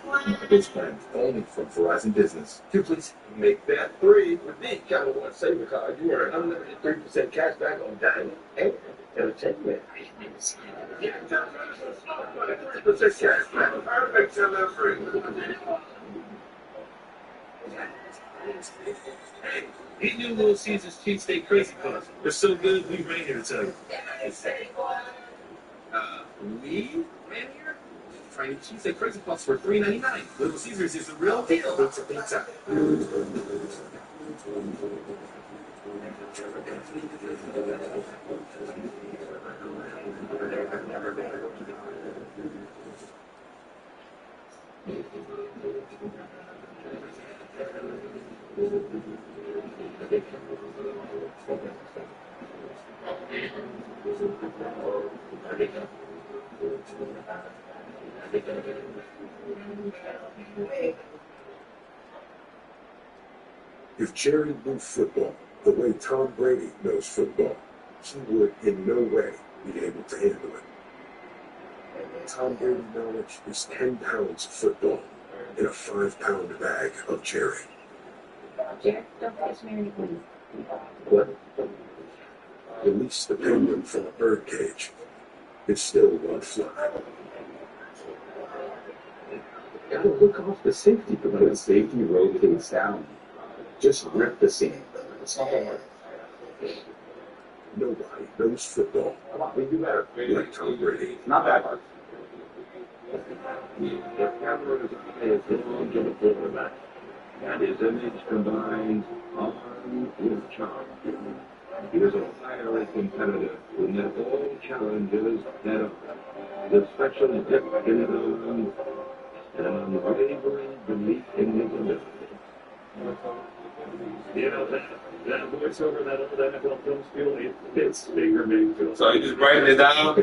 This plan only from Verizon Business. 2, please. Make that 3 with the Capital One Saver Card. You earn unlimited 3% cash back on dining and entertainment. Get that 3% cash back. Perfect delivery. Hey, eat new Little Caesars cheesesteak crazy puffs. They're so good, we ran here to tell you. We ran here? Trying cheesesteak crazy puffs for $3.99. Little Caesars is the real deal. Pizza, pizza. If Jerry knew football the way Tom Brady knows football, he would in no way be able to handle it. Tom Brady knowledge is 10 pounds of football in a 5-pound bag of Jerry. Jack, don't pass me anything. What? Release the penguin from a birdcage. It still won't fly. Gotta look off the safety, but when the safety rotates down, just rip the seam. It's not hard. Nobody knows football Come on, we do better. like Tom Brady. Not that hard. The camera is belong to the quarterback, and his image combines arm with charm. He was a highly competitive who met all challenges head on. The special dip in his own and an unwavering belief in his ability. You know, that voiceover, that old NFL film spiel, it fits Baker Mayfield. So you just writing it down?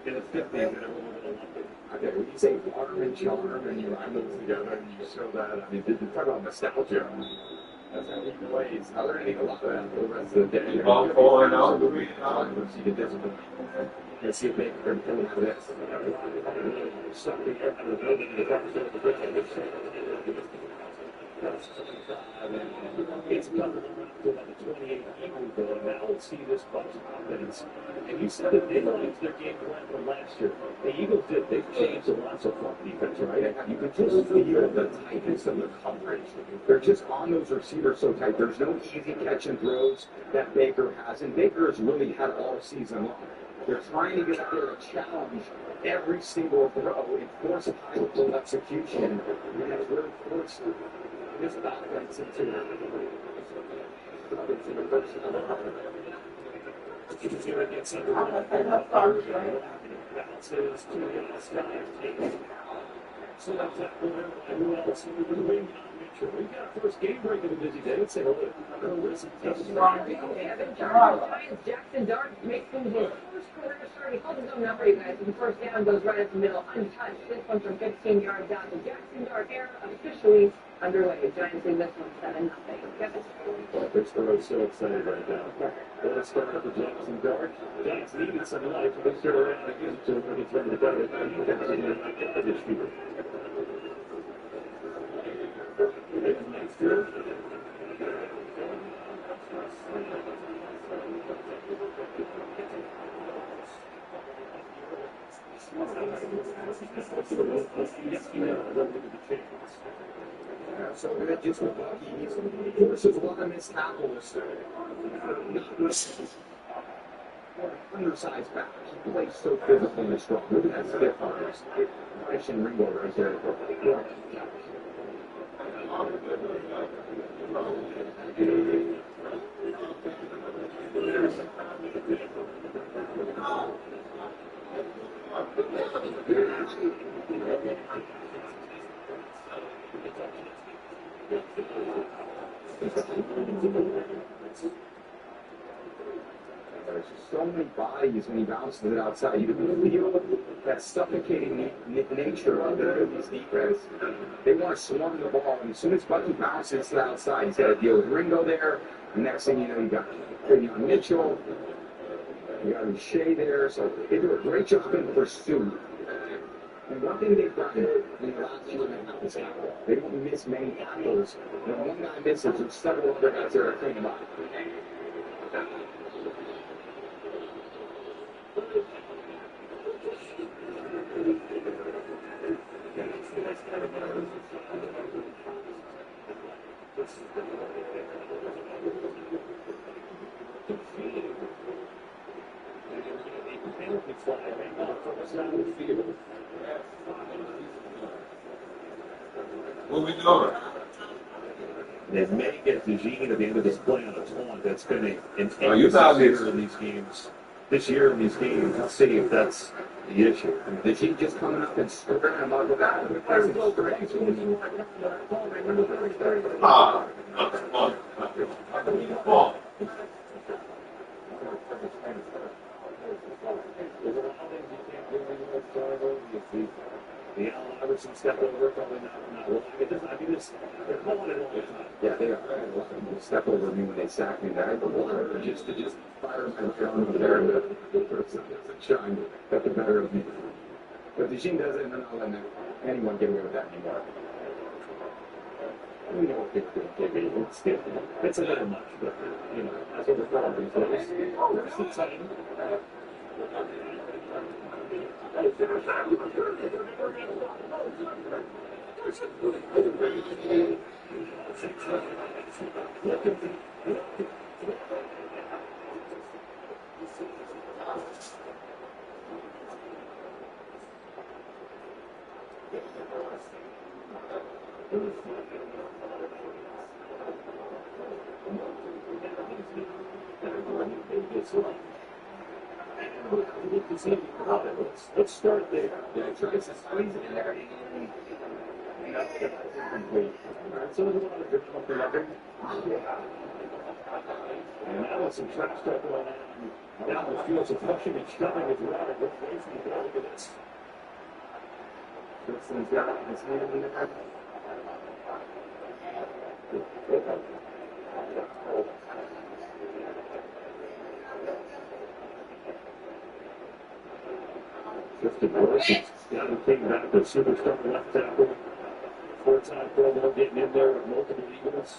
In a 50s, and everyone would have loved it. Okay, when you say arm and charm and you line those together and you show that, I mean, did you talk about nostalgia? That's how he plays. I learned a lot of that for the rest of the day. Ball falling out. See the discipline. And see if Baker can pull out this. Something out of the building, the representative of the it's coming around to about the 28 Eagles going. Now let's see this bunch of confidence. And you said that they don't use their game plan from last year. The Eagles did. They've changed a lot so far defense, right? You can just feel the tightness of the coverage. They're just on those receivers so tight. There's no easy catch and throws that Baker has. And Baker has really had all season long. They're trying to get up there and challenge every single throw and force high level execution. And it's really forced this offense into so that's that. Who else? We got a first game break of a busy day. Let's say hello to Listen. Jackson Dart makes things look. First quarter starting, holds his own number, you guys. The first down goes right up the middle, untouched. This one from 15 yards out. The Jackson Dart era officially underway. Giants lead this one 7-0. Pittsburgh's so excited right now. Well, let's start up with Jackson Dart. Giants needed some life, but they started around and used it to when he threw the dart. You guys are going to this fever. Next year. so that just with Bucky, he forces a lot of missed tackles. Undersized back. He plays so physically and strong. Look at that stiff arms. Rice and Ringo right there. There's just so many bodies when he bounces it outside. You can feel that suffocating nature of this defense. They want to swarm the ball, and as soon as Bucky bounces to the outside, he's got to deal with Ringo there. And next thing you know, you got Mitchell, you got Shea there. So they do a great job in pursuit. And one thing they've done in the last year and a half is they don't miss many tackles. When one guy misses, there's several other guys there to clean him up. What we doing? They may get Eugene at the end of this play on a taunt. That's been an you thought year in these games. This year in these games, let's see if that's the issue. Eugene just coming up and stirring him up with that. The Allen Iverson step over, probably not looking at this. I mean, they're calling it all the time. Yeah, they are. Step over me when they sack me. That just to fire my gun over there and the person doesn't shine. Got the better of me. But Eugene does it, and then I'll let anyone get away with that anymore. We know what people do. It's a little much, but, you know, that's what we're calling these days. There's the time. Let's start there. Try to squeeze it in there. So there's a lot of different level. And now with some trap stuff going on, now the field's flushing and shoving as well. Look away from the ball. Look at this. Kristen's got his hand in there. Justin Wilson came back with superstar left tackle. Four-time Pro Bowl getting in there with multiple Eagles.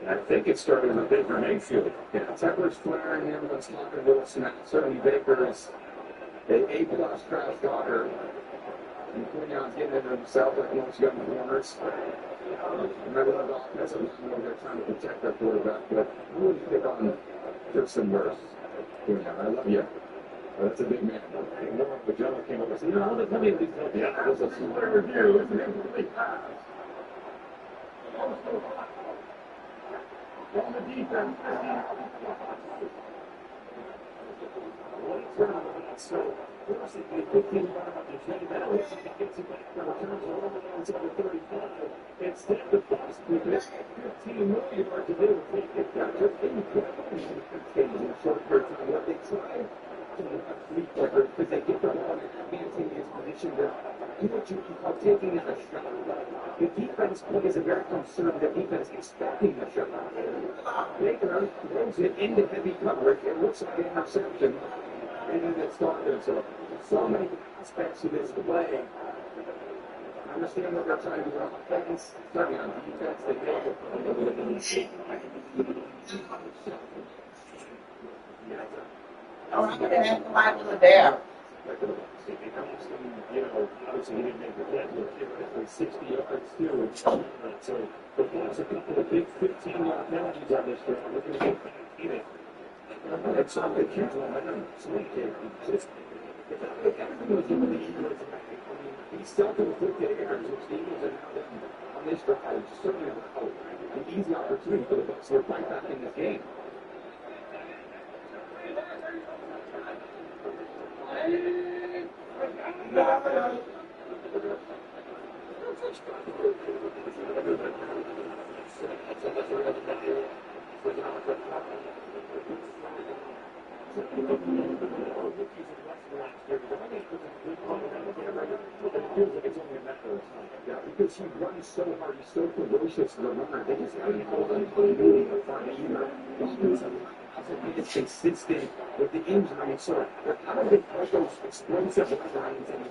I think it started with Baker Mayfield. Yeah, Tucker's flaring, everyone's talking Wilson. Certainly Baker is an A-plus trash talker. And Quignon's getting into himself like most young corners. Remember that offensive line, they're trying to protect their quarterback, but who would you pick on Kirsten Burst? I love you. That's a big man. Warren Magellan came over and said, you know, let me at least help you out. There's a similar review. It's an incomplete pass. On the defense, so first it be 15 yard up to Kenny Bell. He gets it back for returns all the way inside the 35. Instead, the Bucs with it 15 more yards to do. Take it down to 8 in a short period of time. What they try to lead Tucker because they get the ball and maintain his position to do what you call taking a shot. The defense plays a very conservative defense, expecting the shot. Baker throws it into heavy coverage. It looks like an interception. And then it's started. So many aspects of this play. I understand what they're trying to do on offense, starting on defense. They make it. Oh, I'm going to have to lie with there. You know, obviously he didn't make the catch, but theoretically 60 yards too. So the Bucs a couple of big 15-yard penalties on this drive. We're going to get back in it. It's not a huge momentum. Everything was given the Eagles. He still could have put the errors, which the Eagles have now done on this drive. It's certainly an easy opportunity for the Bucs to fight back in this game. Because he runs so hard, he's so ferocious as a runner. They just haven't hold on continuity in the front either. The offensive line hasn't been as consistent with the injury, so how do they push those explosive lines and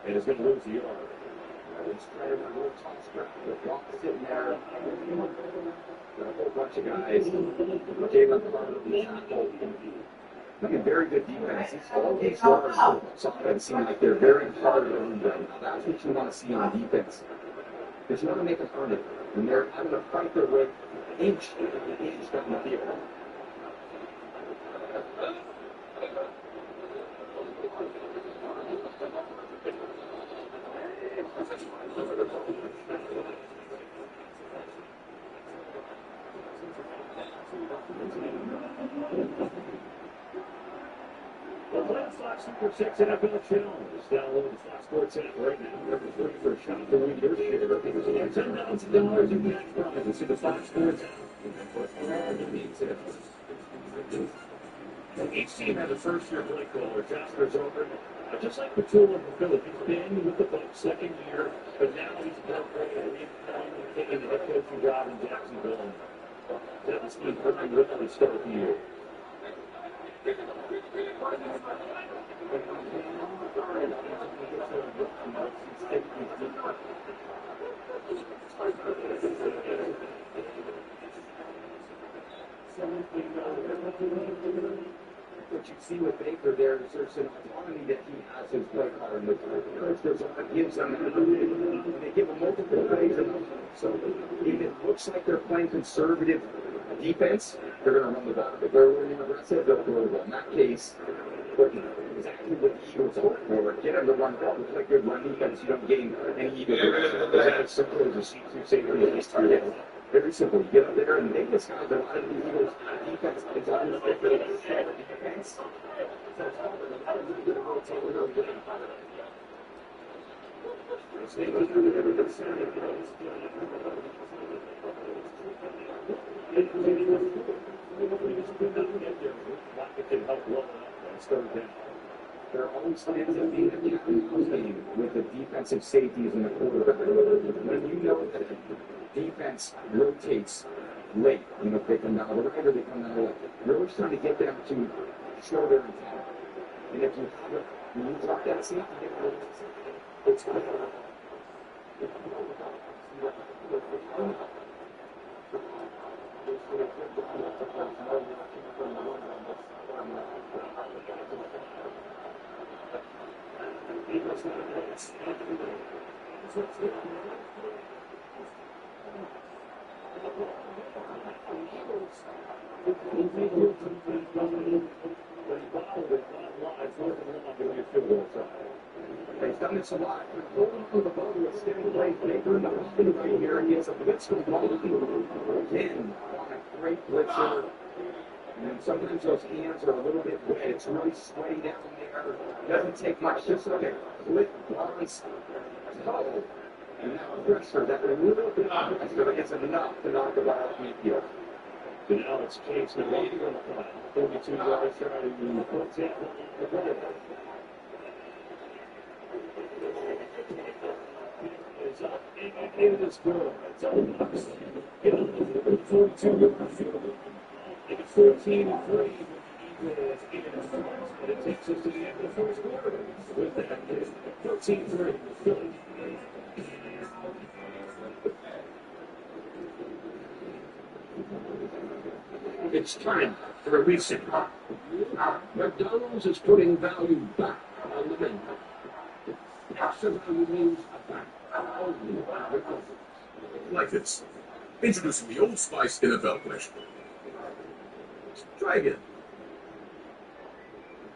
and is going to lose the yard. Let's try to run a little toss back. The block sitting there. Got a whole bunch of guys. Jalen Carter, playing very good defense. All these yards on offense seem like they're very hard to earn right now. That's what you want to see on defense. Because you want to make them earn it. And they're having to fight their way inch down the field. Super 6 NFL Challenge. Download the Fox Sports app right now. Number 3 for a shot to win your share of $10,000 in cash prizes to the Fox Sports app. Each team has a first-year play caller. Jasper's over. Just like Petula and Philip, he's been with the Bucs second year, but now he's taking the head coaching job in Jacksonville. 17 really start the year. What you see with Baker there is there's an autonomy that he has as play caller. And the coach goes on and gives them, and they give him multiple plays. So if it looks like they're playing conservative defense, they're going to run the ball. If they're running aggressive, they'll throw the ball. In that case, exactly what the Eagles hope for. Get them to run the ball. It's like good run defense. You don't gain any Eagles. It's as simple as a C2 safety at least 3 days. Very simple. You get up there and they just have a lot of the Eagles defense is on the defense. So it's hard to rotate really good. There always stands up being a game with the defensive safeties and the quarterback. When you know that the defense rotates late, if they come down the right or they come down the left, you're always trying to get them to show their intent. And if you have it, when you drop that safety, it's good. He's done this a lot. Holding on the ball to a steady play. Baker right here against a blitzer ball. Again, on a great blitzer. And sometimes those hands are a little bit wet. It's really sweaty down there. Doesn't take much. Just look at clip, balance, toe. And that pressure, that little bit of pressure is enough to knock the ball off midfield. So now it's Case McGee on the play. 32 yards trying to put it on the play. It's up. It is good. It's on the box. Get on the 42-yard field. It's 14-3. Eagles in front, but it takes us to the end of the first quarter. With that, 14-3. Philly. It's time for a reset. McDonald's is putting value back on the menu. Extra value means back. Like this. Introducing the Old Spice NFL Collection. Try again.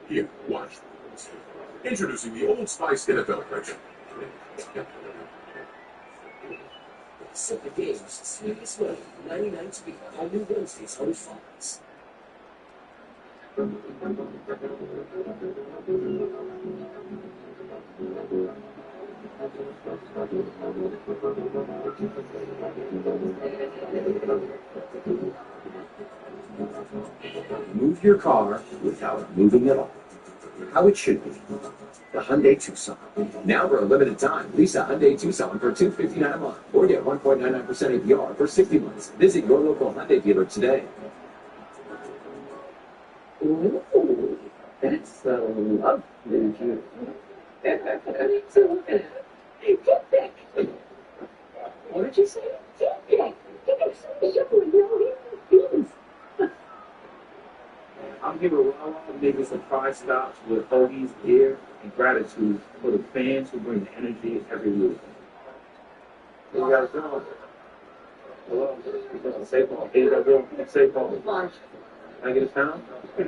Here, watch. Introducing the Old Spice NFL Collection. Set the game's sweetest way. 99 speed. All new Wednesdays on Fox. Move your car without moving at all. How it should be. The Hyundai Tucson. Now for a limited time, lease a Hyundai Tucson for $259 a month or get 1.99% APR for 60 months. Visit your local Hyundai dealer today. Ooh, that's so lovely. That's so lovely. Tip pick. What did you say? Tip pick. Tip pick's so short, no beans. I'm here with Wawa, making surprise stops with hoagies, beer, and gratitude for the fans who bring the energy every week. What you guys doing? Hello, safe home. Hey, you guys doing? Safe home. Can I get a pound? You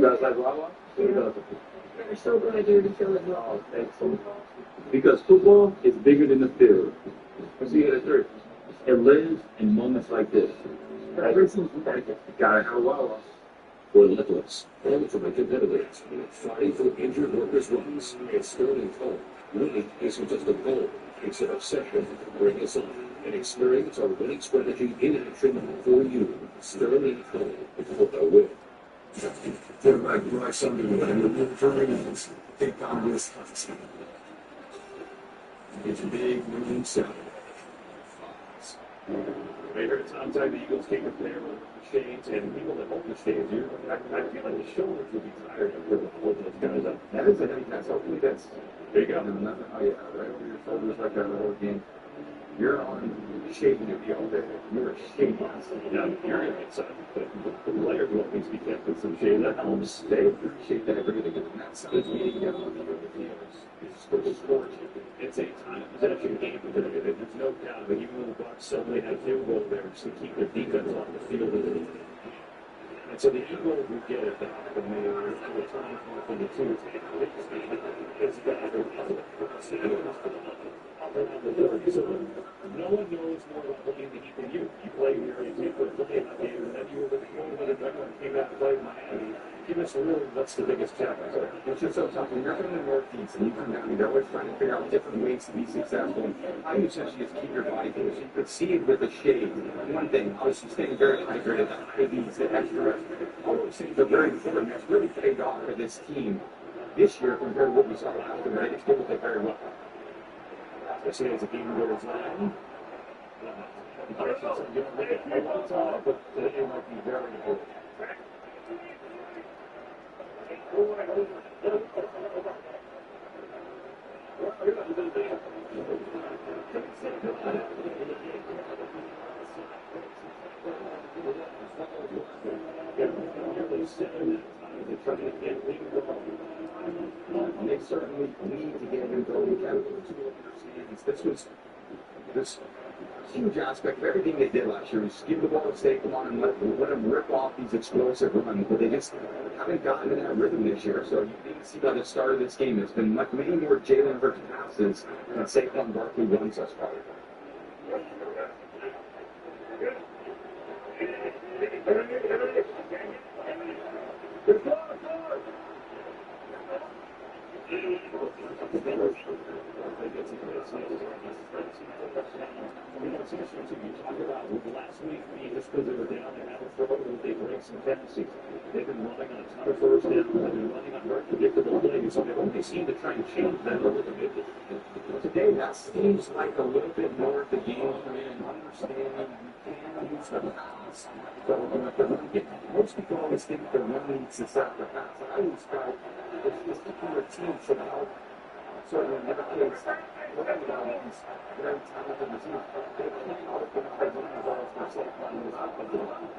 guys like Wawa? We're so glad you're to show as well. Thanks so much. Because football is bigger than the field. Let's see the three. It lives in moments like this. Gotta have a Wawa. Relentless, ultimate competitors, fighting for injured workers' rights. It's Sterling Cole. Winning isn't just a goal, it's an obsession. Bring us on and experience our winning strategy in action for you. Sterling Cole for the win. They're like dry something when you're looking for rings. Take on this hunt. It's big moving sound. Right here, Tom Tide, the Eagles came up there with the shades and people that hold the shades here. I feel like the shoulders would be tired after holding those guys up. That is a heavy pass. Hopefully that's there you go. Nothing. Oh yeah, right over your shoulders like that the whole game. You're on shading your deal there. You're shading. Yeah, you're inside. But the player who always be kept with some shade, that helps. They appreciate that everything in that side. It's meeting down on the other field. It's for the sport. It's a time possession game. There's no doubt. But even when the Bucs suddenly had field goal there just to keep their defense on the field. And so the Eagles would get it back when they were returning from the two. It's bad. So no one knows more about playing the Heat than you. You played here, you played that game, and then you were the coordinator and came out and played Miami. Give us really what's the biggest challenge there? It's just so tough. When you're from the Northeast and you come down, you're always trying to figure out different ways to be successful. How you essentially just keep your body conditioned. You could see it with the shade. One thing, obviously staying very hydrated, the IVs, the extra rest. All those things are very important. That's really paid off for this team this year compared to what we saw last year. It's going to play very well. Especially as a game goes on. The directions are going to make it a lot of time, but it might be very important. They certainly need to get him going. This huge aspect of everything they did last year was give the ball to Saquon and let him rip off these explosive runs, but they just haven't gotten in that rhythm this year. So you need to see by the start of this game, it's been many more Jalen Hurts passes than Saquon Barkley runs thus far. Last week, just because they were down, they had a throw, they break some tendencies. They've been running on a ton of first downs, they've been running on very predictable plays, so they only seem to try and change that a little bit. Today, that seems like a little bit more of the game plan, understanding you can use the pass. Most people always think the run needs to set the pass. I always felt this particular team should help. Certainly in every case, looking at these very talented teams, they can't all put up the balls for Saquon and his offensive line.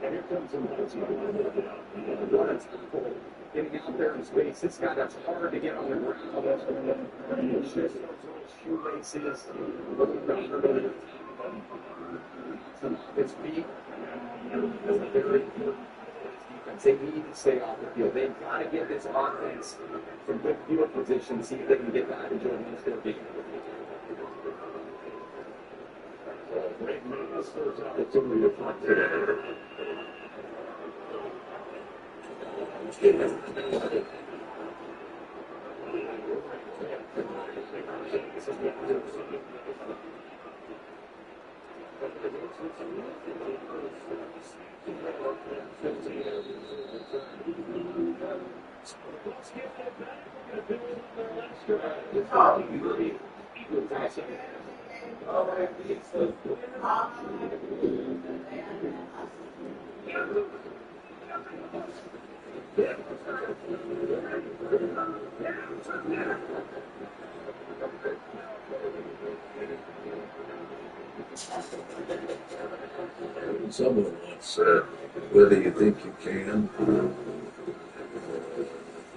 And here comes some getting out there in space. This guy, that's hard to get on the ground. Just those shoelaces, looking down his feet. That's very important. They need to stay off the field. They've got to get this offense from good field position, see if they can get back into a win-score game. Great man's first opportunity to front today. Someone once said, whether you think you can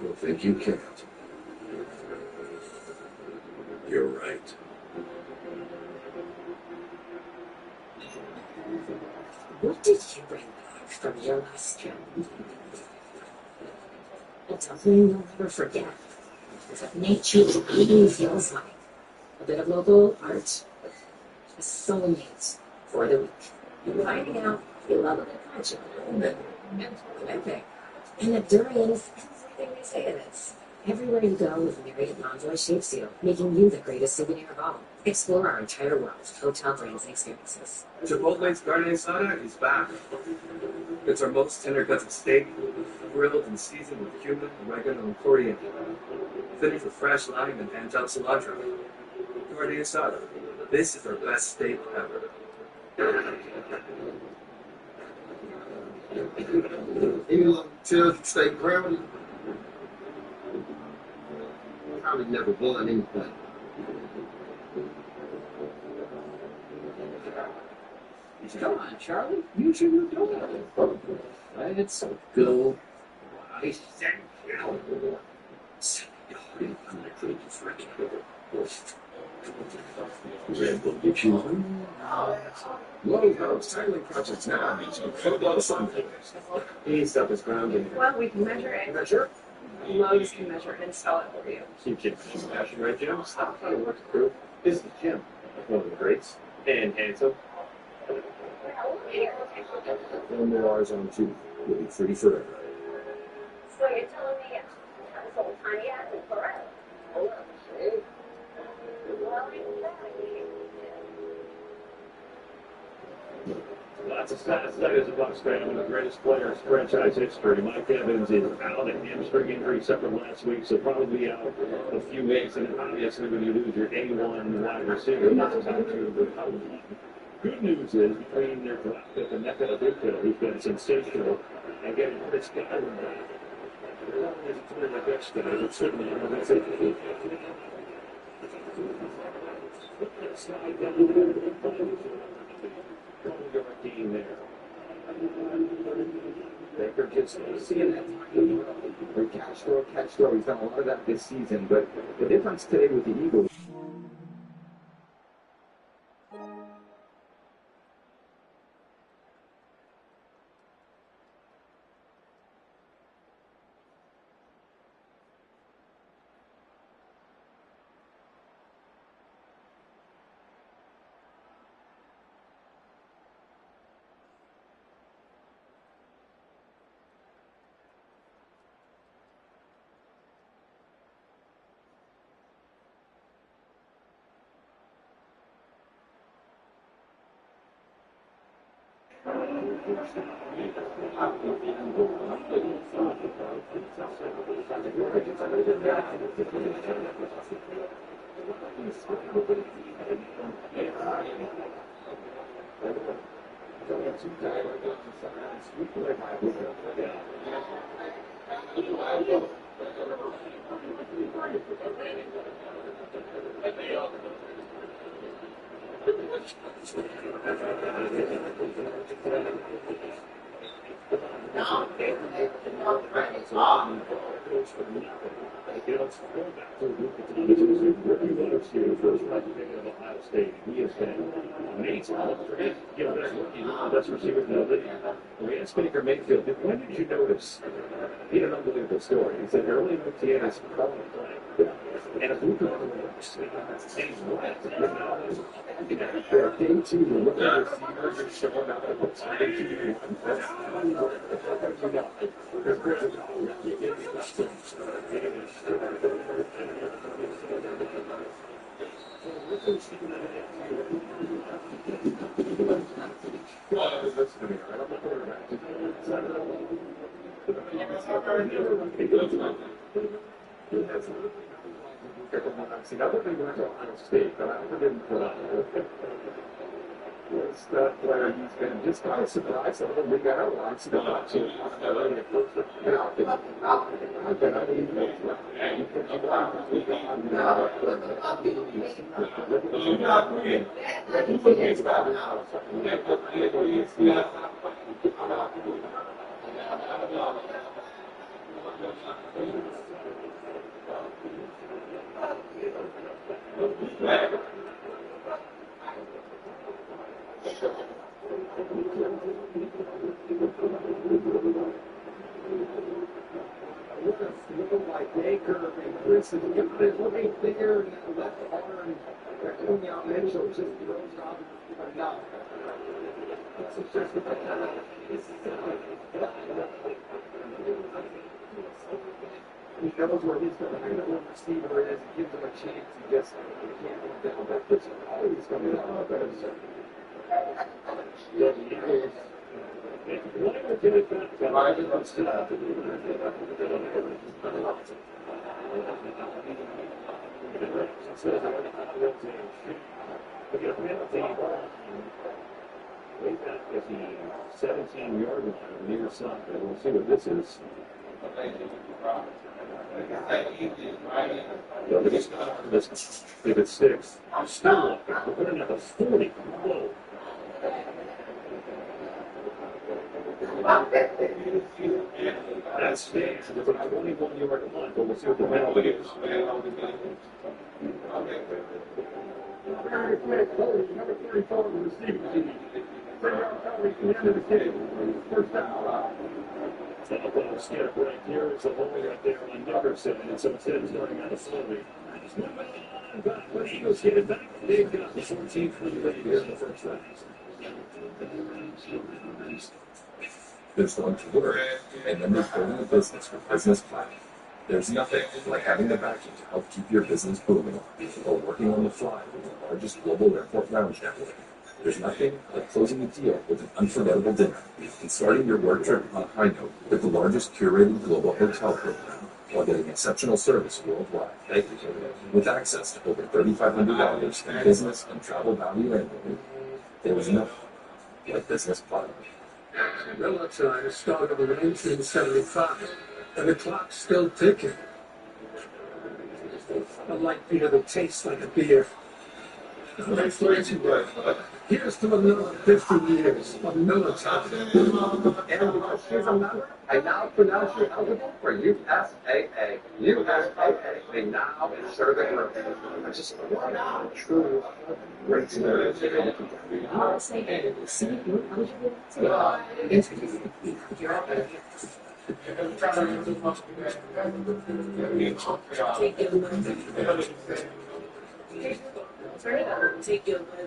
or think you can't, you're right. What did you bring back from your last trip? Something you'll never forget. What nature really feels like. A bit of local art. A soulmate for the week. You're finding out you love a bit of magic. And epic. And the durian is everything they say it is. Everywhere you go with Myriad Monjoy shapes you, making you the greatest souvenir of all. Explore our entire world of hotel brands and experiences. Chipotle's carne asada is back. It's our most tender cuts of steak, grilled and seasoned with cumin, oregano, and coriander. Finished with fresh lime and pan-chopped cilantro. Carne asada. This is our best steak ever. Any little chills you stay grounded? Probably never won anything. Come on, Charlie. You should have done it. Let's go. I said no. I'm not going to freak Red Bull get you on. Lowe's titling projects now means you football Sunday. He stuff is grounding. Well, we can measure it. Measure? Lowe's can measure and install it for you. You can smash it right, Jim. Stop trying to work through. This is Jim, one of the greats, and handsome. No more eyes on two. You'll be free forever. So you're telling me this whole time you haven't forever? Well, Lots of stats. That is a Bucs fan, one of the greatest players in franchise history. Mike Evans is out, a hamstring injury suffered last week, so probably out a few weeks. And obviously, when you lose your A1 wide receiver, that's time to recover. Good news is, between their draft pick and Neka Aduka, who's been sensational, and getting Chris Godwin back, not only is it clear the best guy, but certainly on the safety. Slide down a little bit. Game there. Baker just seeing that or catch throw. He's done a lot of that this season, but the difference today with the Eagles. goes for nothing. You know, it's going back to Luka Doncic, rookie letter student, first round pick of Ohio State. He has been amazing. You know, that rookie, the best receiver in the league. We asked Baker Mayfield, when did you notice? He had an unbelievable story. He said early in the TNS calling play. And if Luka works, and he's right. Day two, the rookie receiver just showing up at the day two. See, I don't think he went to Ohio State, but I didn't put on was that player he's been just kind of surprised that the league airlines to watch him. Like Baker and Chris and looking bigger and that left arm that coming out Mitchell just throws off enough. It's just he knows where he's going to find the receiver is, he gives him a chance, he just can't get down. But it's always coming out better. Way back at the 17-yard line near side. We'll see what this is. If it sticks, still walking. We're going to have a 40. Whoa. That stands. It's a 21-yard line, but we'll see what the penalty is. Number 34 on the receiving team. 3-yard coverage at the end of the game. First down. That skip right here is a hole right there on Nickerson, and so instead of starting out of slowly, but the Eagles get it back. They've got the 14th for the lead here in the first half. There's going to work, and then there's building a business with business planning. There's nothing like having the backing to help keep your business booming or working on the fly with the largest global airport lounge network. There's nothing like closing a deal with an unforgettable dinner and starting your work trip on a high note with the largest curated global hotel program while getting exceptional service worldwide. With access to over $3,500 in business and travel value annually, there is nothing like business planning. Military started in 1975, and the clock's still ticking. A light beer that tastes like a beer. That's way too late. Here's to another 50 years of military. And because she's a member, I now pronounce you eligible for USAA. USAA may now insure the group. I just true great spirit. USAA, see you eligible take your money.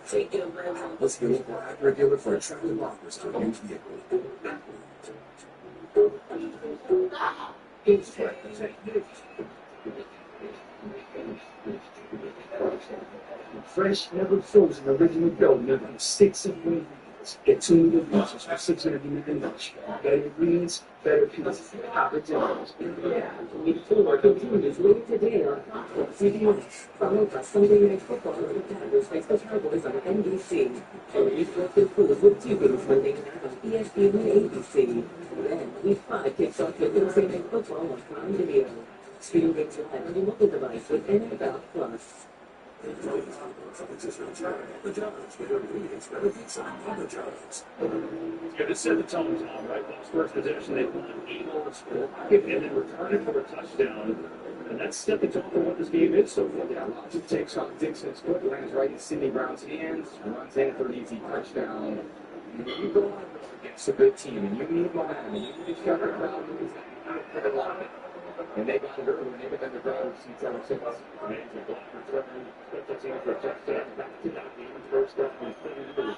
Take your words on Let's get a black regular for attractive offers to a new vehicle. Fresh, never frozen, original dough made from 6 ingredients. Get 2 meal pieces for $600 million. Better greens, better pieces, hotter dinners. Yeah, we told our continues later today on CBS. Followed by Sunday Night Football with the Packers face the Cowboys on NBC. And Week 4 concludes with 2 games Monday night on ESPN and ABC. Then Week 5 kicks off with Thursday Night Football on Prime Video. Stream games will have on your mobile device with NFL Plus. Yeah, this set the tone, Tom, right? Those first possession, they won Eagles, and then returned it for a touchdown. And that's set the tone for what this game is so far. Yeah, Lodge takes off Dixon's foot, lands right in Sidney Brown's hands, runs in for an easy touchdown. You go on against a good team, and you need momentum, and you need to cover crowd for a lot. And they got it early, and they've been in the driver's seats ever since. Amazing. Return, special team for a touchdown. Back to that game. First up and 3 years.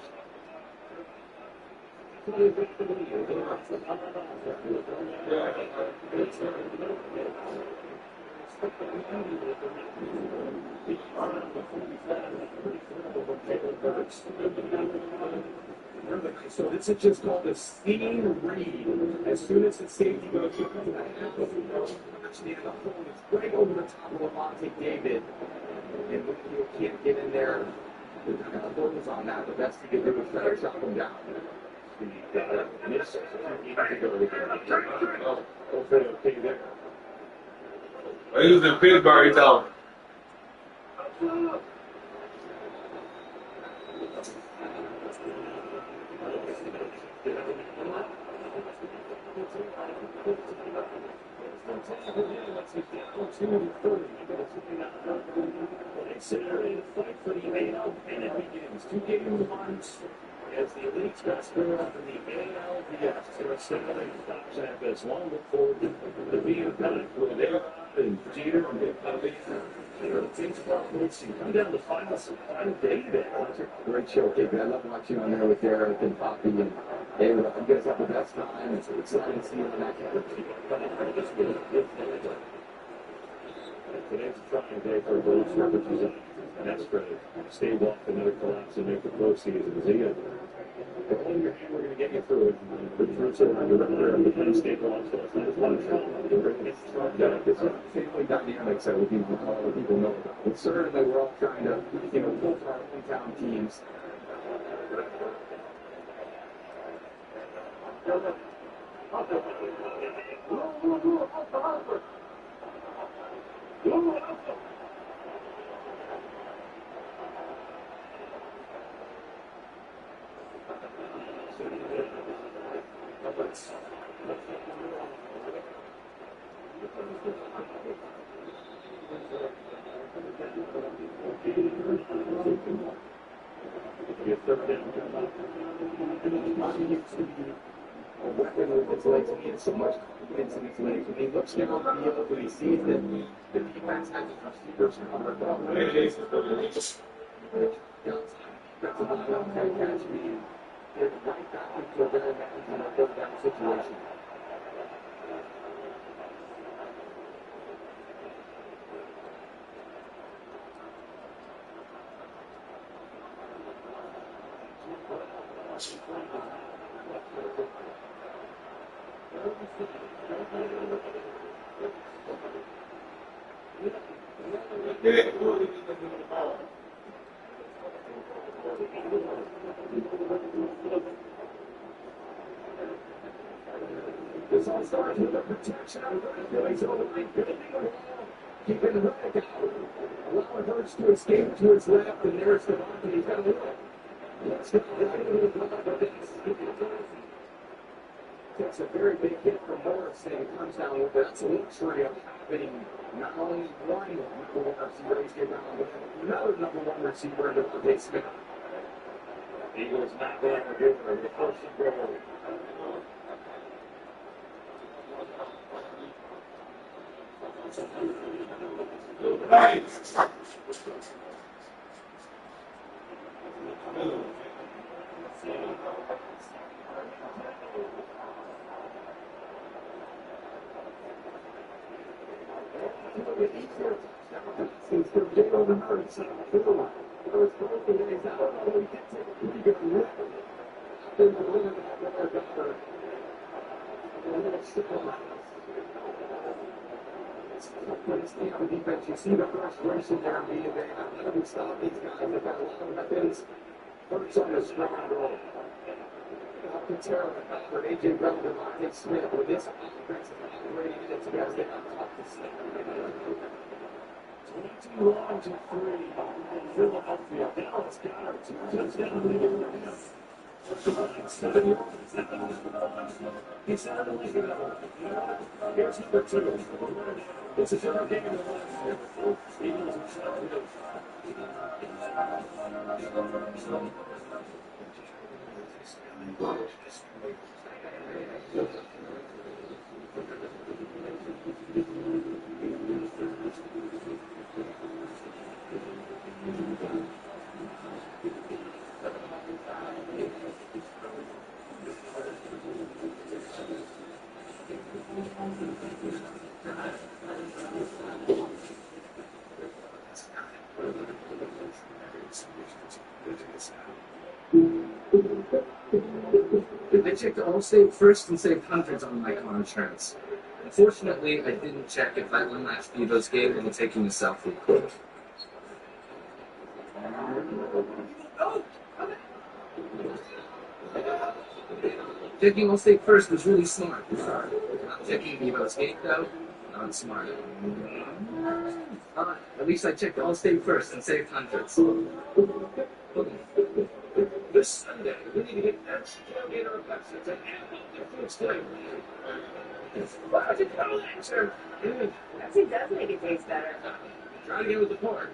So this is just called a steam read. As soon as the safety goes into the half of the hole, it's right over the top of Lavonte David. And you can't get in there. The holes on that. The best you can do is try to chop them down. He was in Pittsburgh, he told me. Accelerated fight for the AL, and it begins. 2 game ones as the elites got squared up in the ALDS. So it's Saturday stops at this. Long look forward to being back with Aaron and Jeter and Big Bobby. Things come down to final day there. Great show, Kate. I love watching on there with Derek and Poppy and A-Rod. You guys have the best time. It's exciting to see you in that Today's a trying day for those representatives. And that's credit. Stave off another collapse and make the postseason. See ya. Hold your hand, we're going to get you through it. The troops are under record of the Penn State launch last night. It's one It's a family dynamics that people know about. But certainly we're all trying to, pull for our hometown teams. So much confidence in his legs. When he looks down the field, when he sees that the defense has his receivers covered up, catch me, get right back into a very bad down situation. This all starts with the protection of the Phillies over the line. Keeping the back out. Allowing Hurts to escape to his left, and there's Devontae. He's got a little. Let's go. Takes a very big hit from Morris, and it comes down with that luxury of having not only one number 1 receiver, he's getting down with another number 1 receiver in Devontae Smith. Eagles not going to give her the first and goal. Since the big over Hurts, Hurts both the days out, although he did take a pretty good rip. Then the winner of that rubber a little still. When it's the other defense, you see the frustration there being there. How do we stop these guys? They've got a lot of weapons. Hurts on the strong roll. Patera, for A.J. Brown, Devontae Smith, with this offensive operating in its best, they have tough to stay. 20 long to 3. Philadelphia. Dallas got it. Touchdown. He sounded like here's number 2. It's a third game in the last. Eagles are shot. I checked Allstate first and saved hundreds on my car insurance. Unfortunately, I didn't check if that one last Beavos gave while taking a selfie. Checking Allstate first was really smart. Not checking Beavos gate though, not smart. At least I checked Allstate first and saved hundreds. This Sunday, we need to get extra tailgater effects to amp up their food flavor. Why'd you call that, sir? Pepsi does make it taste better. Try to get with the pork.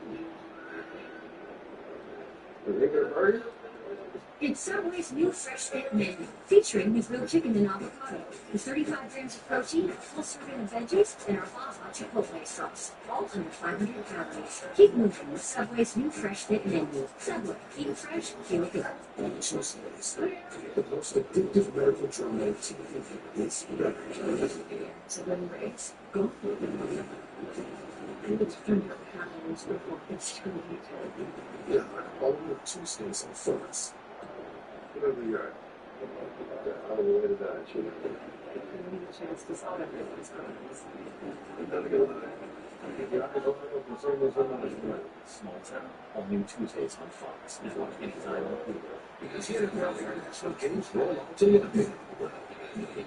The regular burger? It's Subway's new Fresh Fit menu, featuring his grilled chicken and avocado, with 35 grams of protein, a full serving of veggies, and our Wawa Chipotle sauce, all under 500 calories. Keep moving with Subway's new Fresh Fit menu. Subway, eat it fresh, feel it good. Trust me, the most addictive medical drama on TV is better. Subway breaks, go. And it's from your calories before it's too late. Yeah, all the Tuesdays on Fox. Whatever you are. Out of the way to that, you know. I need a chance to solve everyone's problems. Never gonna lie. Your eyes open up and say there's another small town. All new Tuesdays on Fox. You watch anytime on Hulu. Because here in Raleigh, national games roll on to the other.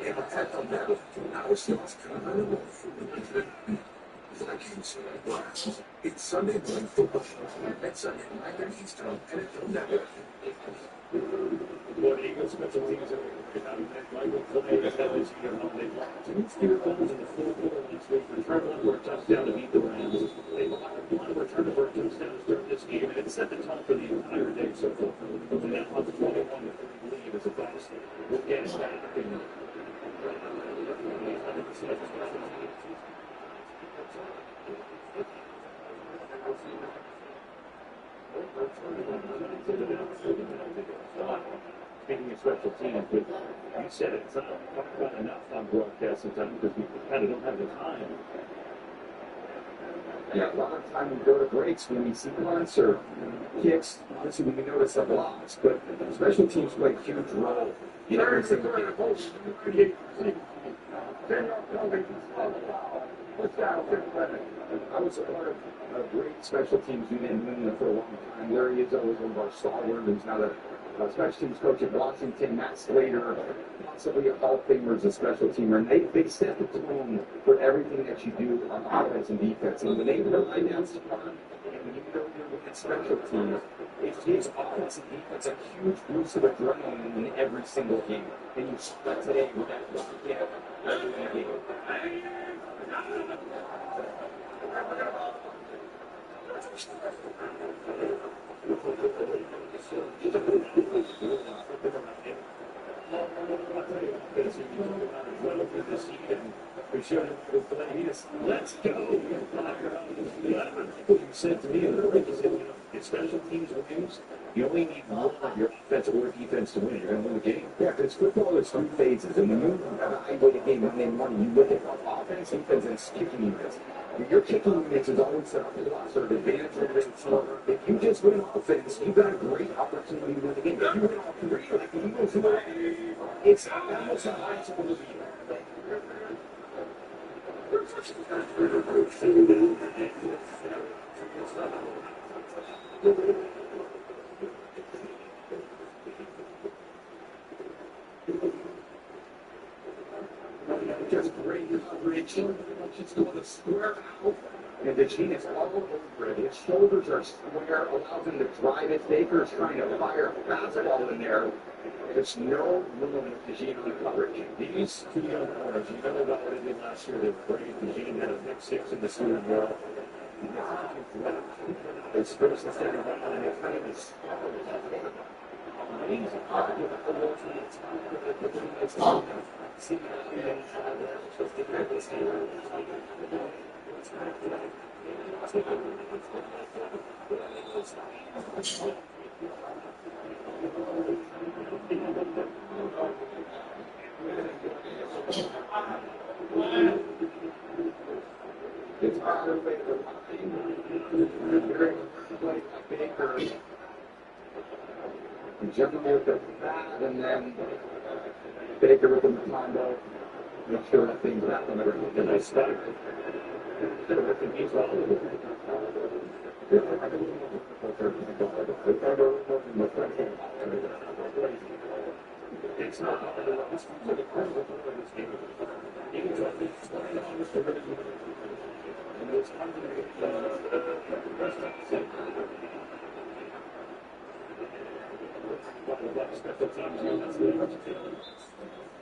Yeah, but that don't matter. Our stars come out of the Vikings blast. It's Sunday Night Football. That's Sunday 9:30 Eastern, NFL Network. What Eagles special teams are Michael Clay has had this year all day long. 2 field goals in the fourth quarter last week, returned for a touchdown to beat the Rams. They blocked one return for a touchdown to start this game, and it set the tone for the entire day so far. And now on the 21-3 lead as a fast. We'll get it back. Speaking of special teams, but you said it's not talked about enough on broadcast sometimes because we kind of don't have the time. Yeah, a lot of time we go to breaks when we see punts or kicks. Obviously, we notice the blocks, but special teams play a huge role in every single game. I was a part of a great special teams unit in New England for a long time. Larry is always one of our stalwarts. He's now the special teams coach at Washington. Matt Slater, possibly a Hall of Famer as a special teamer. And they set the tone for everything that you do on offense and defense. And when they rely down strong, and when you know you're with the special teams, it gives offense and defense a huge boost of adrenaline in every single game. And you saw that today with that block. Yeah, every game. Let's go. What you said to me in the break is that, if special teams wins, you only need one of your offense or defense to win. You're going to win the game. Yeah, because football, there's 3 phases. And when you evaluate a game Monday morning, you look at offense, defense, and kicking units. And your kicking units is always set up a lot sort of advantage over the team. If you just win offense, you've got a great opportunity to win the game. If you win all 3, like the Eagles win, it's almost impossible to beat. Just great coverage. Just going to square out. And the gene is all over it. His shoulders are square, allows him to drive it. Baker's trying to fire a fastball in there. There's no room with the gene on the coverage. These two young players, you know about what they did last year. They were great. The gene had a pick six in the Super Bowl. It's first and second round, and it's kind of this amazing. It's hard to make the line. Baker jumping with the bat, and then Baker with the combo. Make sure that thing's not going to get a nice start. It's not hard to run. It's really incredible to play this game. You can drop it. And it's hard to make special teams units.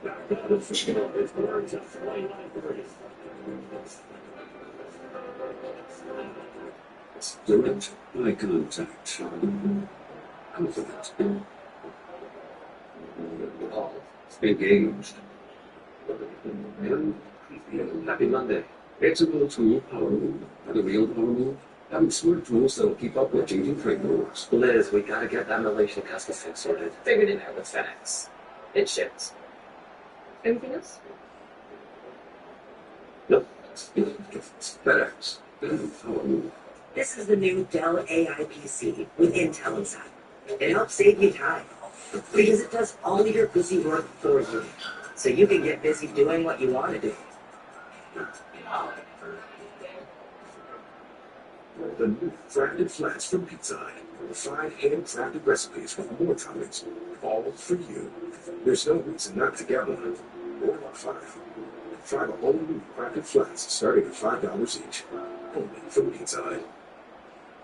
Back out of the field is Burns at 29-3. Direct eye contact. Confident. Engaged. And happy Monday. It's a little tool, power move. And a real power move. Having smart tools that'll keep up with changing trade rules. Liz, we gotta get that Malaysian customs thing sorted. Figured it out with FedEx. It ships. Anything else? Nope. FedEx. And power move. This is the new Dell AI PC with Intel inside. It helps save you time because it does all your busy work for you, so you can get busy doing what you want to do. The new branded flats from Pizza Hut. 5 hand-crafted recipes with more toppings, all for you. There's no reason not to get one. Or 5. Try the all new crafted flats starting at $5 each. Only from Pizza Hut.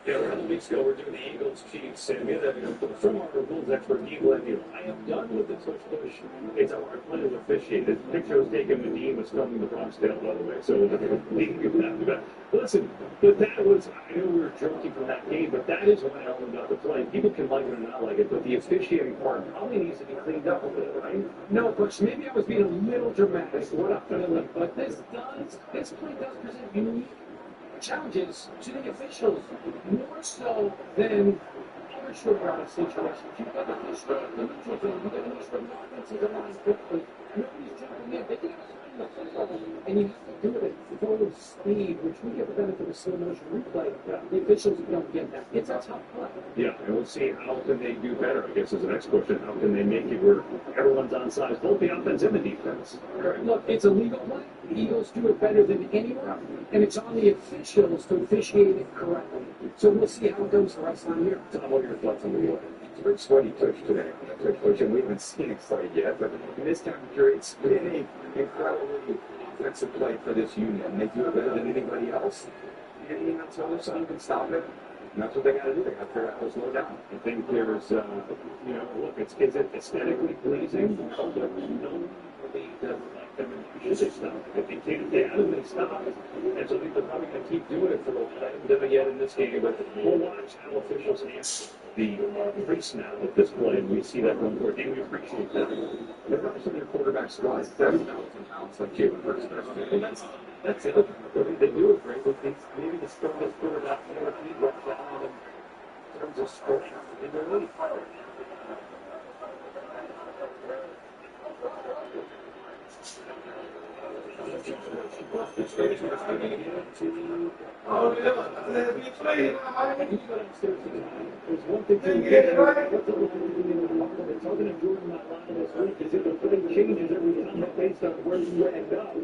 Yeah, a couple weeks ago, we're doing the Eagles Chiefs, and we had from our rules expert, Eagle, and I am done with this push. It's a hard play to officiate. The picture was taken when Dean was filming the Bronx Tale, by the way, so leaving you that. But listen, but that was, I know we were joking from that game, but that is why I only got the play. People can like it or not like it, but the officiating part probably needs to be cleaned up a bit, right? No, but maybe I was being a little dramatic. What I'm feeling, but this play does present unique challenges to the officials, more so than other short-run situations. You've got the neutral thing, you've got the neutral offensive line quickly. Nobody's jumping in. They can find the football, and you have to do it at full speed, which we get the benefit of slow motion replay. The officials don't get that. It's a tough play. Yeah, and we'll see how can they do better, I guess, is the next question. How can they make it where everyone's on sides, both the offense and the defense? Look, it's a legal play. The Eagles do it better than anyone, and it's on the officials to officiate it correctly. So we'll see how it goes the rest of the year. Tom, what are your thoughts on the game? It's a very sweaty touch today. And we haven't seen it quite yet, but in this temperature, it's been an incredibly offensive play for this unit, and they do it better than anybody else. And that's the other side can stop it. And that's what they got to do. They got to figure out how to slow down. I think there's, look, is it aesthetically pleasing? No, but no believe that them and should stop. If they can't get out of it, stop. And so I think they're probably going to keep doing it for a little bit. I haven't done it yet in this game, but we'll watch how officials handle the pre-snap at this play, and we see that going forward. And we appreciate that. They're probably some of their quarterbacks squad 7,000 pounds like Jalen Hurts does. And that's it. They do it great, but maybe the strongest quarterback in the league right now in terms of strength in the league. Oh, yeah. We played. There's one thing talking to Jordan that line this week is if the play changes every time based on where you end up.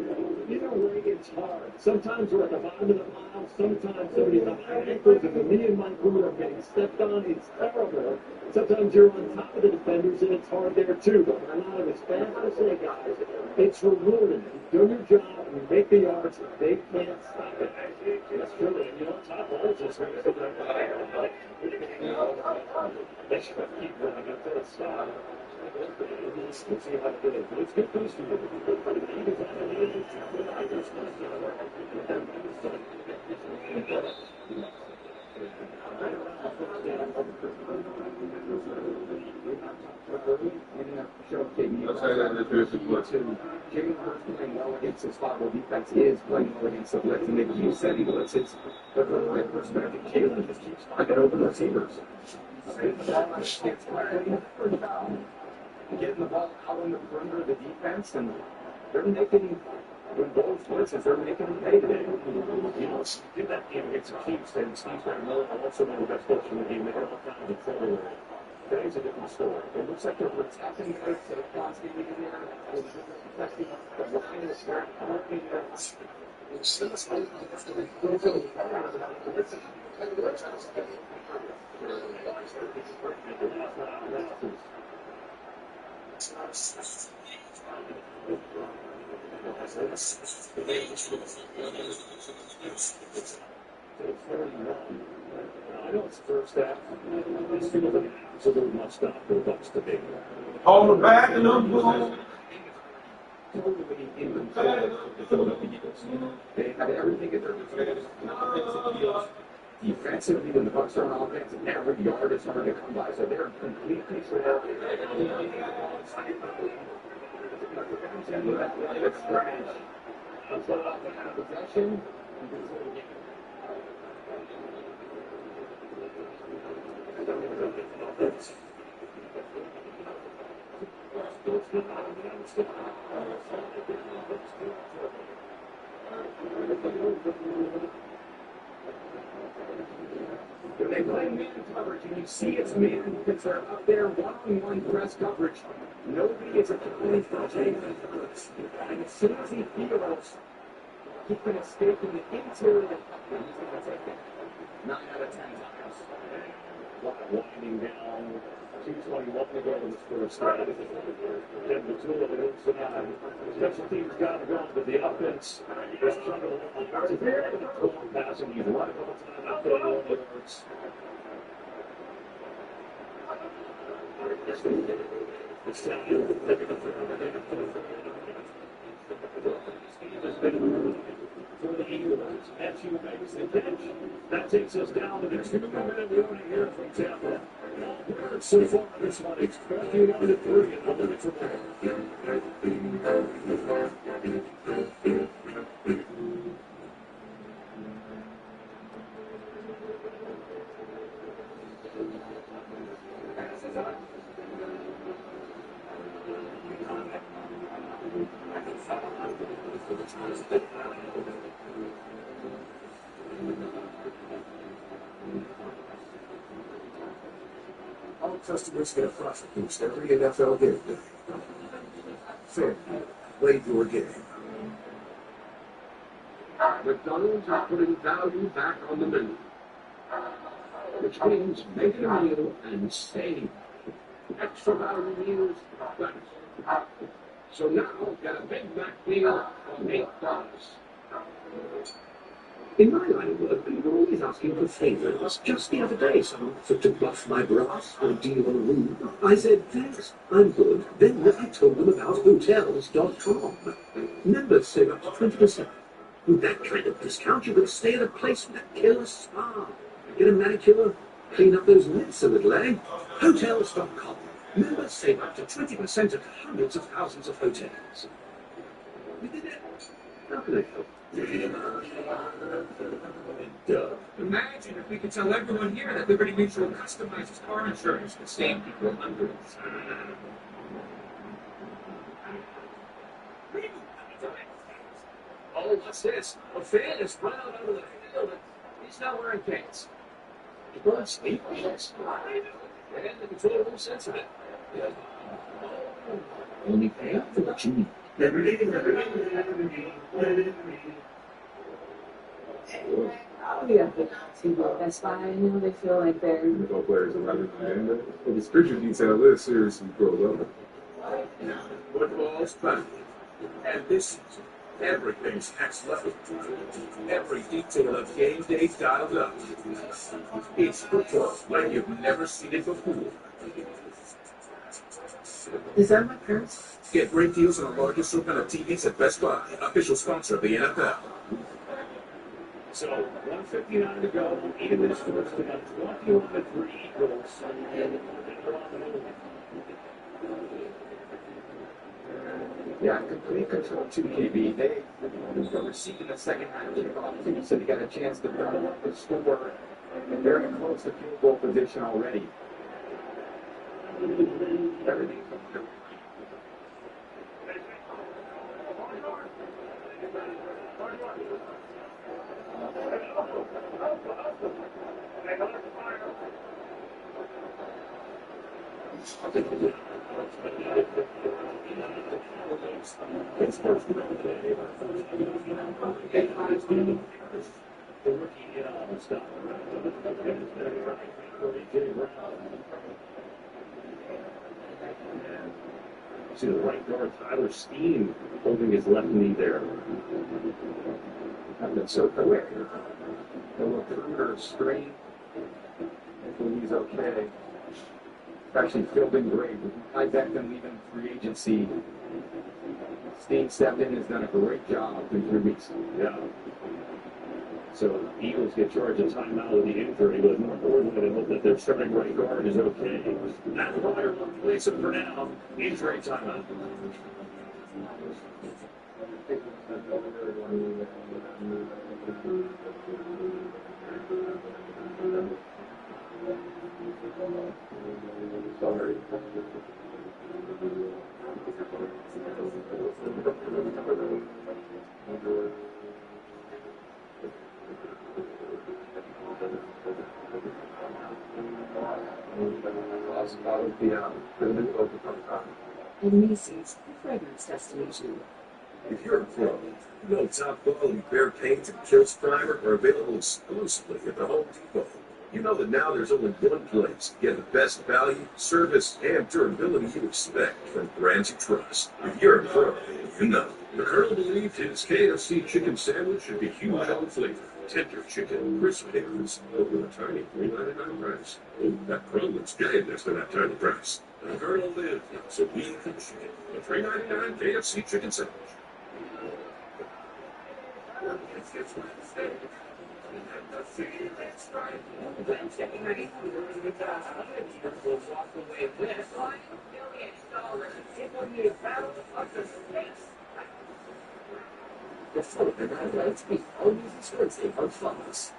Either way, it's hard. Sometimes we're at the bottom of the pile, sometimes somebody's behind ankles, and me and my crew are getting stepped on. It's terrible. Sometimes you're on top of the defense. defenders, and it's hard there too. But I'm not as fast as they guys. It's rewarding. You do your job, and you make the yards, and they can't stop it. That's true. And you know, top lines is going to they should keep running up that stop. Let's see how good it is. It's good news for Against his spot where defense is playing well against the blitz, and maybe you said he blitzes, but from my perspective, Jalen just keeps finding open receivers. Getting the ball out on the perimeter of the defense, and they're making, with those blitzes, they're making them pay today. You know, do that game against the Chiefs, and Steve's going to also know the best coach in the game. They're all kind of control. Today's a different story. It looks like they're attacking the Saquon's getting in there. The line is very working there. I know it's the first half. These people are absolutely must not for the Bucks to be. Hold it back and look good. Totally in control of the Philadelphia Eagles. They have everything at their disposal. Defensively, when the Bucks are on offense, every yard is hard to come by. So they're completely spread. Possession. They play man coverage, and you see it's man because they're up there one-on-one press coverage. Nobody is accounting for Jalen Hurts. And as soon as he feels he can escape in the interior of the coverage, he's going to take it 9 out of 10 times. Winding down. 2:21 to go in this first half. Then the two of them inside. Special teams got to go, but the offense is trying to pass, and he's right all the time out there on the yards. It's down for the Eagles. Matthew makes the catch. That takes us down to the 2-minute warning here from Tampa. So far, this one is 21-3, and nothing from there. All customers get a profit boost every NFL game day. Fair. Play your game. McDonald's is putting value back on the menu, which means make it a meal and save. Extra value meals, thanks. So now get a Big Mac meal for $8. In my line of work, people are always asking for favors. Just the other day, someone offered to buff my brass for a deal on a room. I said, thanks, I'm good. Then I told them about Hotels.com. Members save up to 20%. With that kind of discount, you could stay at a place with a killer spa. Get a manicure, clean up those mitts a little, eh? Hotels.com. Members save up to 20% at hundreds of thousands of hotels. We did it. How can I help? Imagine if we could tell everyone here that Liberty Mutual customizes car insurance to save people hundreds. Oh, what's this? A fan is run out onto the field, and he's not wearing pants. The bird sleep pants. And the control room sensitive. Only pay for what you need. Oh, yeah, the TV at Best Buy, you know, they feel like they're... Football players are running behind them. The scripture detail this series you grow up. Football's back. And this season, everything's next level. Every detail of game day dialed up. It's football like you've never seen it before. Is that my parents? Get great deals on the largest assortment of TVs at Best Buy, official sponsor of the NFL. So 1:59 to go in this first half. 21-3 Eagles. Yeah, complete control to KB. They were receiving the second half kickoff too, so they got a chance to run up the score. And very close to field goal position already. Everything. See the right guard, Tyler Steen, holding his left knee there. I've been so quick. A little recruiter straight. Hopefully he's okay. Actually fielding great. I back them leaving free agency. Steen stepped in and has done a great job through 3 weeks. Yeah. So Eagles get charged a timeout with the injury, but more importantly, they hope that their starting right guard is okay. Matt Pryor will place him for now. Injury timeout. Sorry. And Macy's, the fragrance destination. If you're a pro, you know top quality Bear paint and Kills primer are available exclusively at the Home Depot. You know that now there's only one place to get the best value, service, and durability you expect from brands you trust. If you're a pro, you know. The Colonel believed his KFC chicken sandwich should be huge on flavor. Tender chicken, crisp pickles, over a tiny $3.99 price. Oh, that pro looks good next to that tiny price. The Colonel lived, so we can chicken. A $3.99 KFC chicken sandwich. Before the highlights, we always sports day on Fox.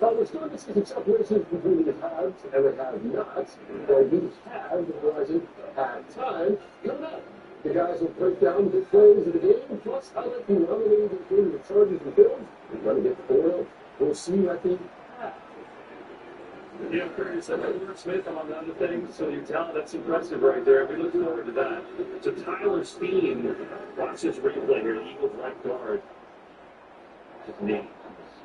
Well, the students in separations between the haves and the have-nots, or we have, otherwise it had time, coming up. The guys will break down the plays of the game, plus highlight the nominated between the Chargers and Bills. We're going to get foiled. We'll see you at the half. Yeah, Curtis, I know Will Smith among other things, so your talent, that's impressive right there. We look forward to that. So Tyler Steen, watch this replay here, Eagles right guard. Just name.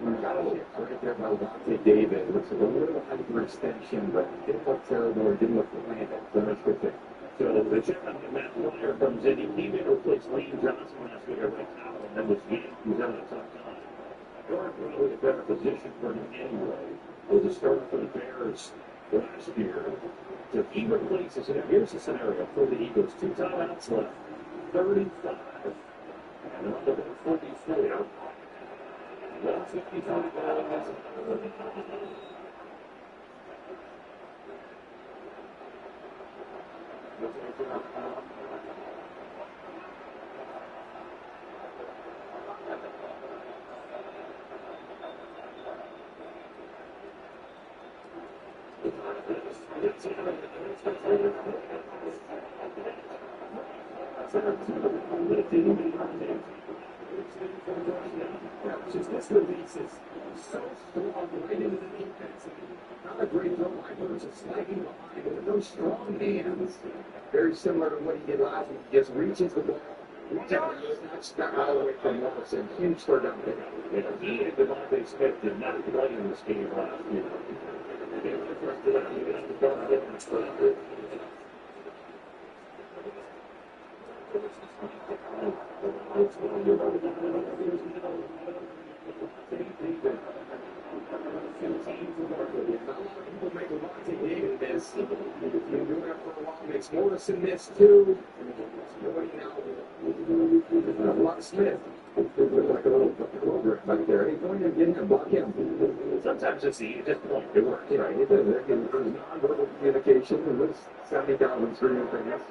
Right there by Dante David. It looks like a little hyperextension, but it didn't look terrible or didn't look planted. So that's good thing. So the chairman, Matt Pryor, comes in. He came in to replace Lane Johnson last week at right tackle, and then was yanked. He was out of tough time. Guard probably a better position for him anyway. Was a starter for the Bears last year. So if he replaces him, here's the scenario for the Eagles. 2 timeouts left. 35. And they're on the board 44. 155 balls. This release is so strong right into the defense. Not a great throw line, but it's just lagging behind with those strong hands. Very similar to what he did last week. He just reaches the ball Got all the way from Morrison. Huge third down pickup. He and Devontae Smith did not play in this game last year. They were the first to let you get the ball difference for them. Makes Morrison miss too. Mark Smith. Like a little back there. He's going to get him, block him. Sometimes it's the easiest point. It works. Yeah, he does. There's non-verbal communication and there's 70,000 screen things.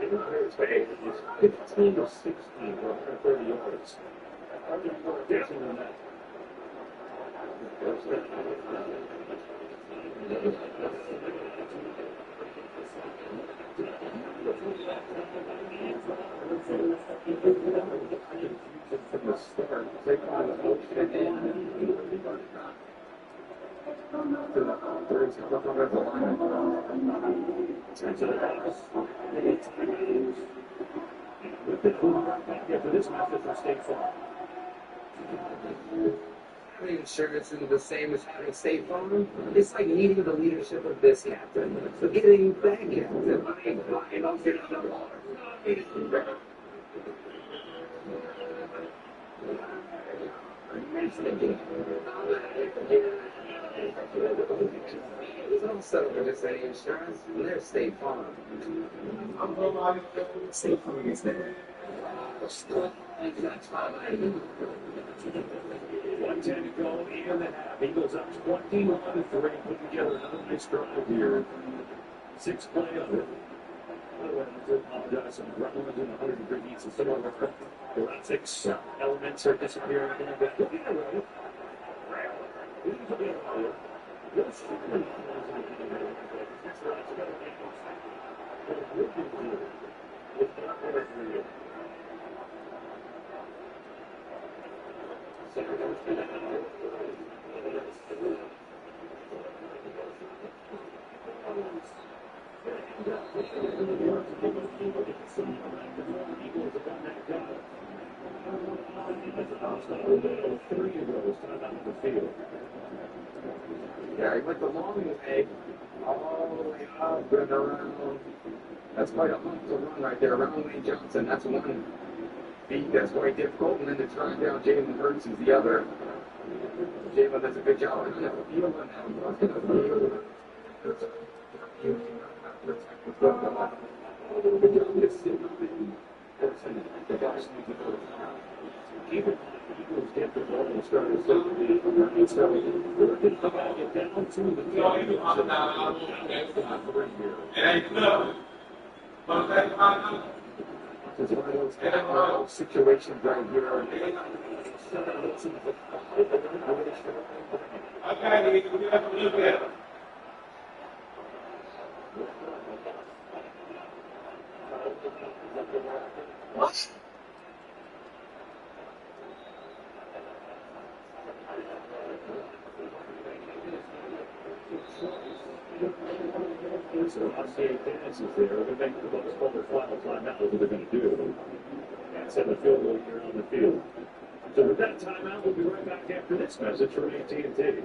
It's 15 to 16 for 130 yards. More guessing than that. From the start, take on the motion and Birds come up over the line. Turns to the house. With the for this method from State Farm. Having insurance is the same as having State Farm. It's like needing the leadership of this captain, but getting that captain. I don't get on the water. Don't settle for just any insurance. They're State Farm. State Farm is there. 1:10 to go in the half. Eagles up 21-3. Put together another nice drive here. 6 play of it. By the way, I have to apologize. Some gremlins in 100-degree heat. So some of the forensics elements are disappearing. Yeah, he went the long way, all the way up and around. That's quite a hump to run right there. Around Wayne Johnson, that's one beat that's quite difficult. And then to turn down Jalen Hurts is the other. Jalen does a good job of feeling Keep it. Eagles get the ball and start to slip the so working to get down to the This is one of those situations right here. What? So I'll see passes there. They're making the Bucs call their final timeout. What they're going to do. And send the field goal here on the field. So with that timeout, we'll be right back after this message from AT&T.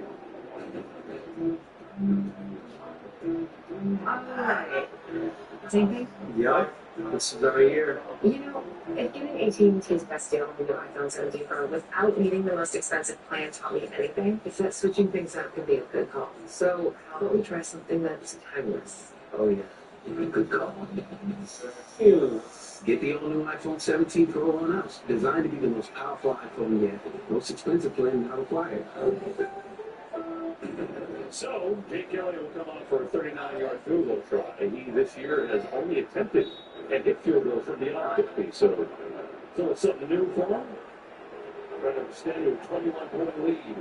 Alright. Same thing? Yeah, this is our year. You know, if getting AT&T's best deal on the new iPhone 17 Pro without needing the most expensive plan taught me anything, it's that switching things up can be a good call. So how about we try something that's timeless? Oh yeah, good call. Get the all-new iPhone 17 Pro on us. Designed to be the most powerful iPhone yet. Most expensive plan not required. So, Jake Kelly will come on for a 39-yard field goal try. He, this year, has only attempted and hit field goals from beyond 50. So it's something new for him. Trying to extend to a 21-point lead.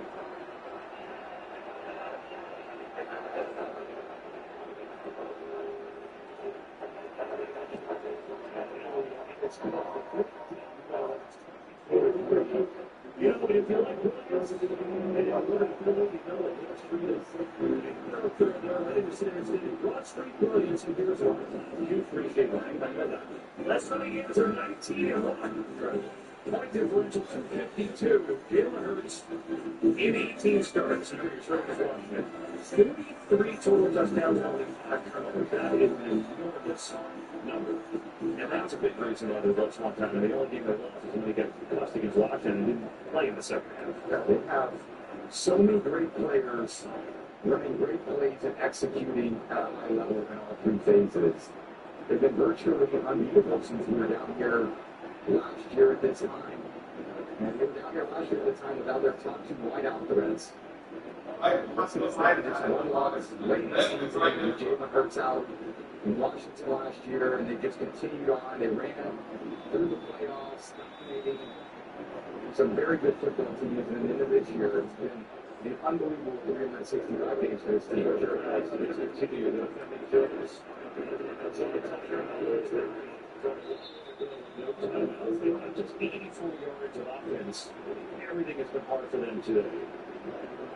You know, if you like Williams, and you go to Philly, you know that Broad Street is ready to sit in Broad Street Williams, and here's why. You appreciate that. Last time the answer 19-1. Point differential 252. Jalen Hurts in 18 starts. Here's Washington. 33 total touchdowns, only 5 turnovers. That is an enormous number. And that's a big reason why the Bucs one time. And the only game they lost is when they got lost against Washington and didn't play in the second half. They have so many great players running great plays and executing at a high level in all three phases. They've been virtually unbeatable since we were down here last year at this time. And they were down here last year at the time without their top two wideout threats. Listen, it's not just one loss late in the season with Jalen Hurts out in Washington last year, and they just continued on. They ran through the playoffs, dominating some very good football teams, and into this year, it's been an unbelievable 365 games for this team. Sure has. It's continued to focus. That's all the touchdown. Just 84 yards of offense. Everything has been hard for them today.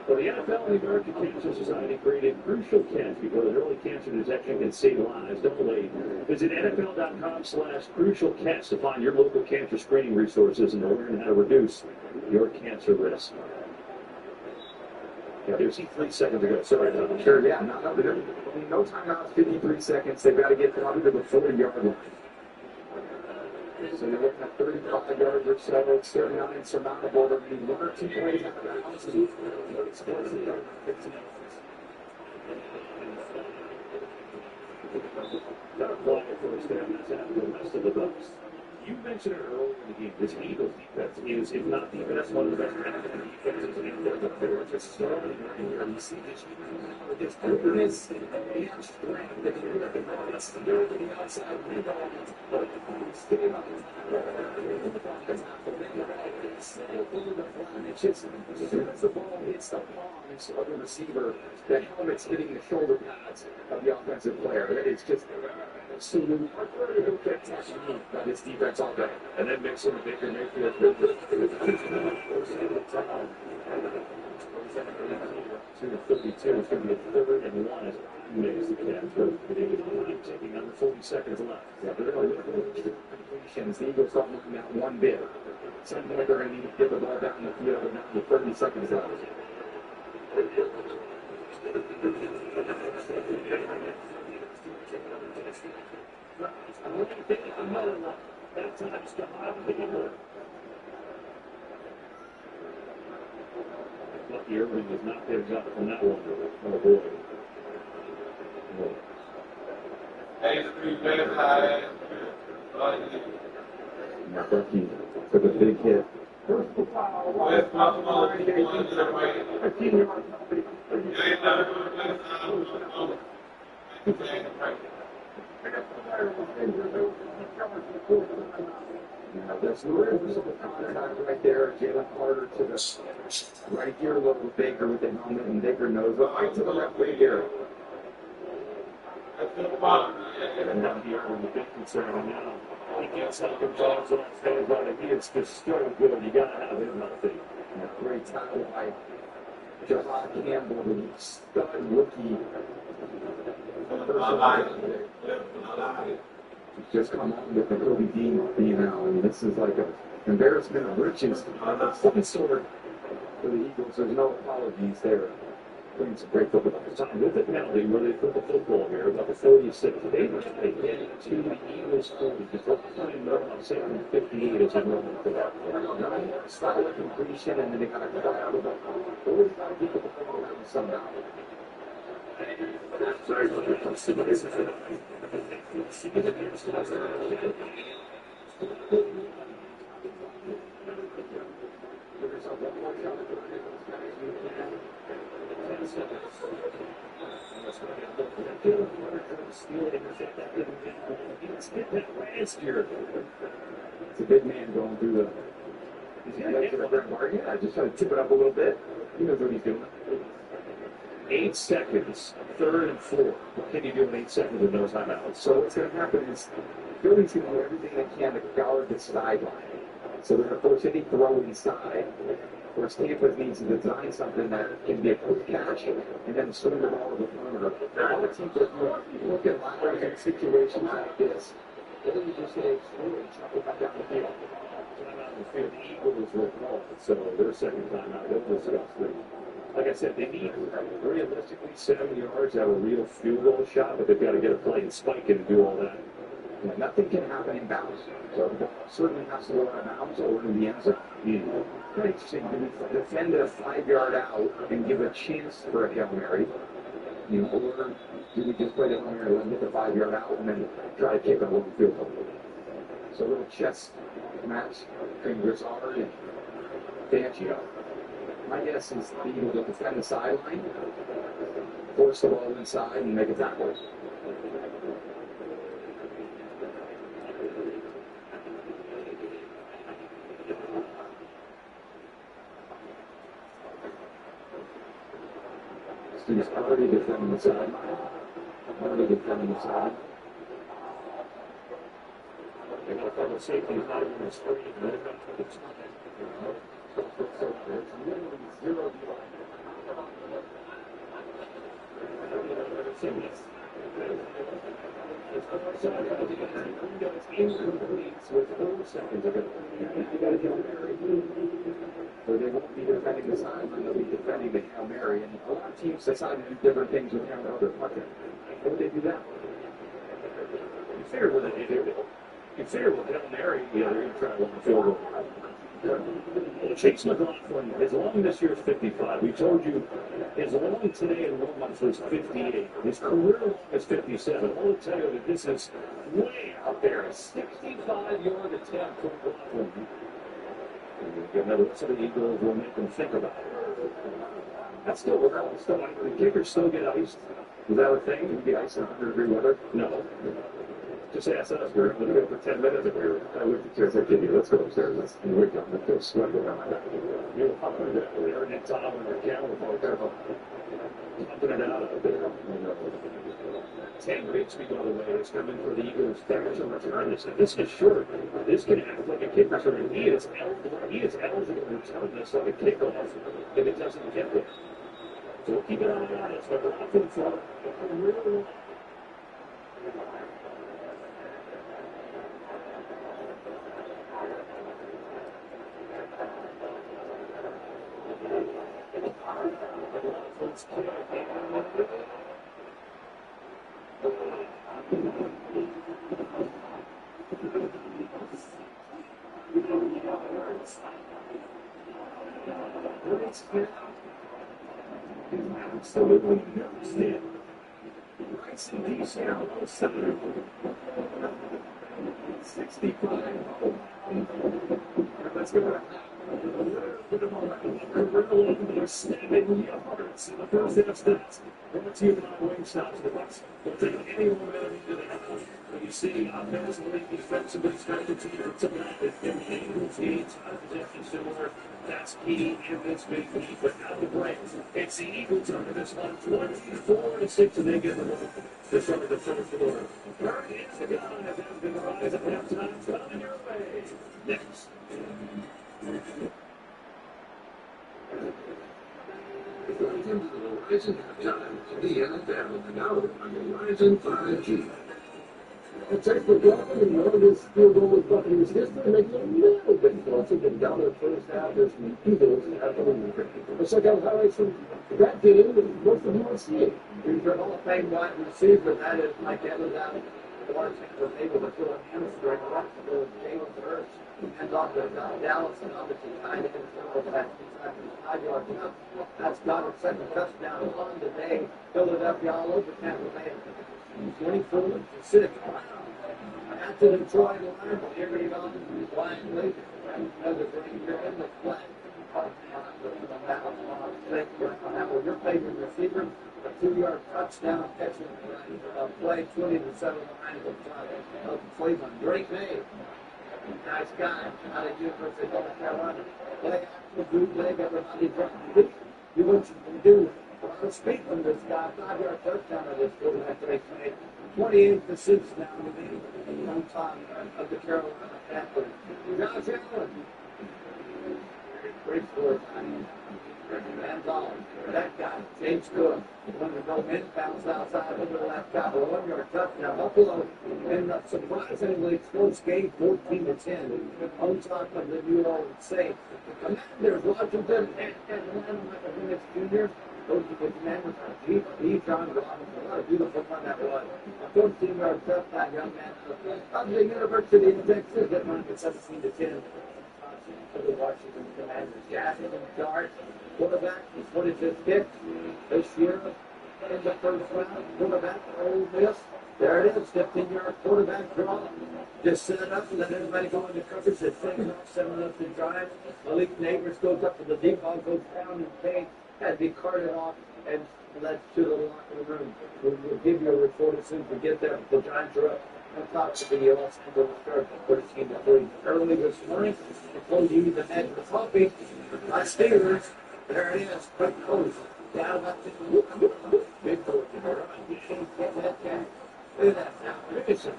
Well, the NFL and the American Cancer Society created Crucial Catch because early cancer detection can save lives. Don't wait. Visit NFL.com/Crucial Catch to find your local cancer screening resources and to learn how to reduce your cancer risk. Yeah, there's 3 seconds to go. Sorry, Sure, yeah. No timeouts, 53 seconds. They've got to get probably to the 40-yard line. So you're looking at 35 yards or so. It's certainly not insurmountable. They're going to need 1 or 2 plays out of the house and explosive yards. 15 Got a quiet first down. That's after the rest of the Bucs. You mentioned it earlier in the game. This Eagles defense is, if not the best, one of the best defenses in the league. They're just starting right here. You see this with this openness and strength that you're looking at. It's the outside rebound. Stay on it's just as soon as the ball hits the palms of the receiver, the helmet's hitting the shoulder pads of the offensive player. It's just absolute technique by this defense all day. And then mix in Baker Mayfield with the 32. It's going to be a 3rd and 1 as he makes the catch. Taking under 40 seconds left. Yeah, they're going to completions. The Eagles don't looking at one bit. Some point they're going to need to get the ball down the field and now with 30 seconds left. Lucky Irving was not there got from that one. Oh boy. Bucky took a big hit. There's no contact right there. Jalen Carter to the right here, look with Baker with the helmet, and Baker knows right to the left right here. And now here with the big concern, and now he gets out and jobs on his head, but he is just so good. You got to have him healthy. Great tackle by Jahad Campbell, the stud rookie. Just come on with the Kobe Dean being out. I mean, this is like an embarrassment of riches of some sort for the Eagles. There's no apologies there. Playing some great football. With the penalty, where they put the football here, about the 46. They get to the Eagles 40. Just left time on 2nd 58 is a moment for that. Style of completion, and then they got to cut out of the ball. Always got to keep the ball around somehow. Sorry for the It's a big man going through the. Yeah, just trying to tip it up a little bit. He knows what he's doing. 8 seconds, 3rd and 4. What can you do in 8 seconds with no timeouts? So what's going to happen is Philly's going to do everything they can to guard the sideline. So they're going to force any throw inside. Whereas Tampa needs to design something that can be a quick catch and then swing the ball to the perimeter. A lot of teams that look at ladders in situations like this, they just say, screw it, chuck it back down the field. The Eagles were called, so their second time out, they'll discuss them. Like I said, they need realistically 7 yards out of a real field goal shot, but they've got to get a play and spike it and do all that. Yeah, nothing can happen in bounds. So the ball certainly has to go out of bounds or in the end zone. Very interesting. Do we defend a 5-yard out and give a chance for a Hail Mary? Or do we just play the Hail Mary, let them get the 5-yard out, and then try to kick a long field goal? So a little chess match between Grizzard and Banchio. My guess is the Eagles will defend the sideline, force the ball inside, and make a tackle. He's already defending the sideline. Already defending the sideline. They're going to cover safety, not even a screen. They're going to cover the There's literally zero with 4 seconds. You got to Hail Mary. So they won't be defending the sideline, they'll be defending the Hail Mary. And a lot of teams decide to do different things with Hail Mary. How would they do that? You figure with it, you figure with Hail Mary, they're going to try to field goal. Chase McLaughlin, his long this year is 55. We told you his long today in Romans was 58. His career long is 57. I want to tell you that this is way out there. A 65-yard attempt for McLaughlin. Another some of the Eagles will make them think about it. That's still around. The kickers still get iced. Is that a thing? Can you get iced in 100-degree weather? No. Just ask us. We're going to go for 10 minutes if we were. I looked at chairs. I kid you. Let's go upstairs. And we come. Let's go sweat around my back. You're pumping it out there. And Tom and their camera folks are pumping it out there. Sam Rigsby, by the way, is coming for the Eagles' third return. This is short. This can act like a kick return. He is eligible to return this like a kickoff if it doesn't get there. So we'll keep an eye on it. But we're looking for a real. Absolutely no stand. Rights and peace here on the center. 65. Let's go. They're 7 yards in the first half stats. Brought to you by Wingstops. The Bucks will take any momentum into the half. You see, offensively, defensively, special teams tonight. Routines, possession similar. That's key in this big lead, but not the break. It's the Eagles under this one, 24-6, and they get the start of the third quarter. Third is the gun as has been the rise at halftime. It's coming your way. Next. Welcome to the Horizon Halftime of the NFL, now on the Horizon 5G. Take the Buccaneers, and know this field goal with Buccaneers history makes it a little bit closer than down their first half. There's the Eagles at the lead. Let's check out highlights from that game and most of you will see it. Here's your Hall of Fame wide receiver, that is Mike Evans out of Washington, was able to fill a hamstring right to Jalen Hurts. And off the Dallas, and obviously tied in for that 5-yard jump. That's Goddard's second touchdown on the day. Philadelphia all over Tampa Bay. 24-6. At the Detroit line, carried on quietly. Another great year in the play. Your favorite receiver, a 2-yard touchdown catching play, 20-7 line of Cleveland. Great name. Nice guy out of University of North Carolina. Play action, bootleg, everybody trying to do what you can do Speaking of this guy, 5-yard touchdown of this quarterback that they made. 28 pursuits now remaining on top of the Carolina Panthers. Josh Allen. Great score. Hands off. That guy, James Cook. Wanted to go in, bounce outside over the left tackle. 1-yard touchdown. Buffalo ended up surprisingly close game, 14-10, on top of the New Orleans Saints. Commanders, Washington, and Atlanta Michael Penix Jr. Those are the Commanders on John Robinson. What a beautiful run that was. A 14-yard touchdown, young man of the University of Texas that won it 17-10. For the Washington Commanders. Jackson and Dart, quarterback, is what it just picked this year in the first round. Quarterback for Ole Miss. There it is, 15-yard quarterback draw. Just set it up and let everybody go into coverage. They're taking off 7 minutes to drive. Malik Neighbors goes up to the deep ball, goes down in pain, had to be carted off and led to the locker room. We'll give you a report as soon as we get there. The Giants are up on top of the Los Angeles Chargers, 13-3. Early this morning, before you even had the coffee, my Steelers, there it is, quick coach. Down about the big coach. You can't get that guy. Look at that now. Look at some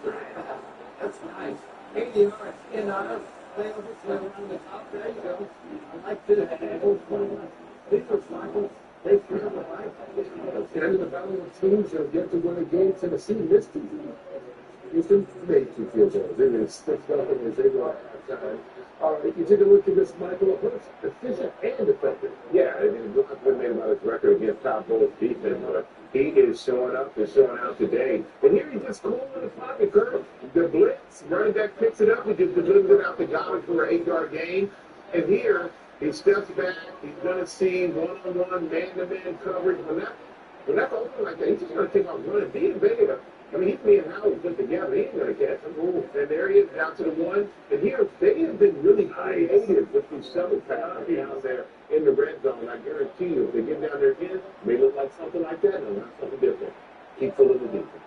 That's nice. 80 yards in on us. Play overthrow around the top. There you go. I like this. Those 21. These are cycles. They feel the right. And the battle of teams that get to win a game, Tennessee missed it. Houston made 2 field goals. It is 6-0 as they were at halftime. You take a look at this Michael approach, efficient and effective. Yeah, I mean, look at what made about his record against top bowl defense, but he is showing up and showing out today. And here he just cool in the pocket, Kurt. The blitz, running back picks it up, he just delivers it out to Goddard for an 8-yard gain. And here, he steps back, he's going to see one-on-one, man-to-man coverage. When that's open like that, he's just going to take off running. Being bigger. I mean, he and Howard put together. He ain't going to catch him. And there he is, down to the 1. And here, they have been really creative with these several passes out there in the red zone. I guarantee you, if they get down there again, it may look like something like that. No, not something different. Keep filling the defense.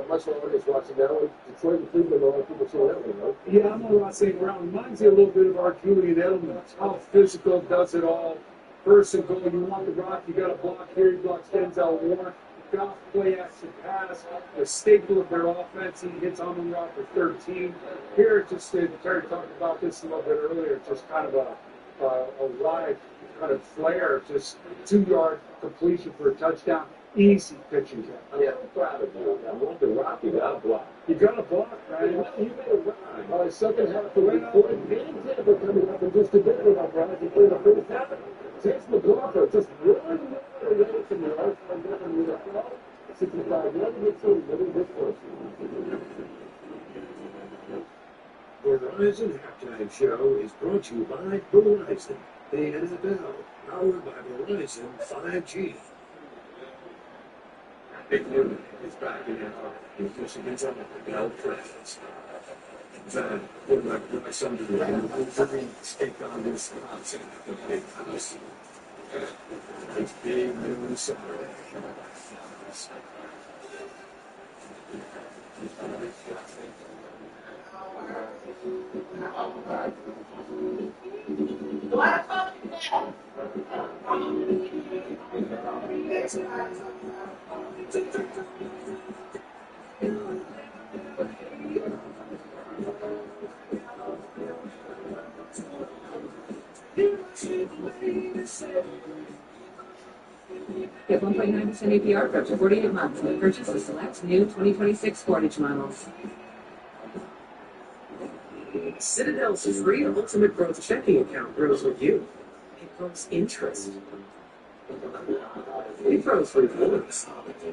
Much longer is watching now. Detroit and Cleveland, a lot of people saw that one, right? Yeah, I'm on saying around. Reminds you a little bit of our Julian Edelman. How physical, does it all. First and goal, you want the rock, you got to block here. He blocks Denzel Warren. Goff play action pass, the staple of their offense. He hits Amon Ra for 13. Here, just Terry talked about this a little bit earlier. Just kind of a wide kind of flare, just 2-yard completion for a touchdown. Easy pitching catch. I'm so proud of you. I want the rock. You got to block. You got to block, man. You made a run. Second half of the week, and Tampa coming up in just a bit with our Browns. He played the first half. Chase McLaughlin just running away from the arc and then with a throw. 65 1 hits a little bit closer. The Verizon Halftime Show is brought to you by Verizon, the NFL, powered by Verizon 5G. Big Newman is back in Michigan's on the Bell Press. Then, what my son do? Wolverine take on this Wisconsin at the big house. It's big news Saturday. Get 1.9% APR for up to 48 months when purchase of select new 2026 Sportage models. Citadel's free ultimate growth checking account grows with you. It grows interest. It grows rewards.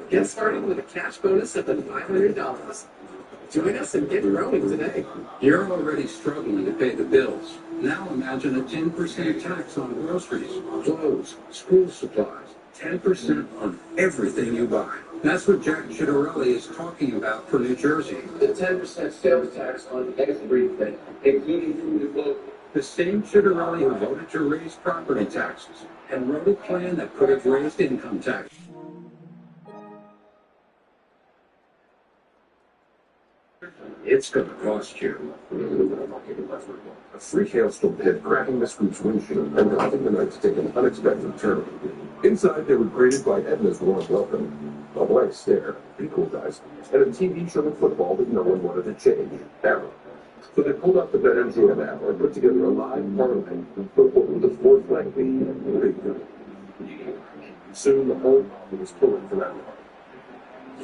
Get started with a cash bonus up to $500. Join us and get growing today. You're already struggling to pay the bills. Now imagine a 10% tax on groceries, clothes, school supplies, 10% on everything you buy. That's what Jack Chitterelli is talking about for New Jersey. The 10% sales tax on everything, including food and clothing. The same Chitterelli who voted to raise property taxes and wrote a plan that could have raised income tax. It's going to cost you. A freak hailstorm hit, cracking the Scoop's windshield and causing the Knights to take an unexpected turn. Inside, they were greeted by Edna's warm welcome, a blank stare, be cool guys, and a TV showing football that no one wanted to change, ever. So they pulled out the BetMGM app and put together a live parlay. But what would the fourth leg be? Soon the whole market was pulling for that one.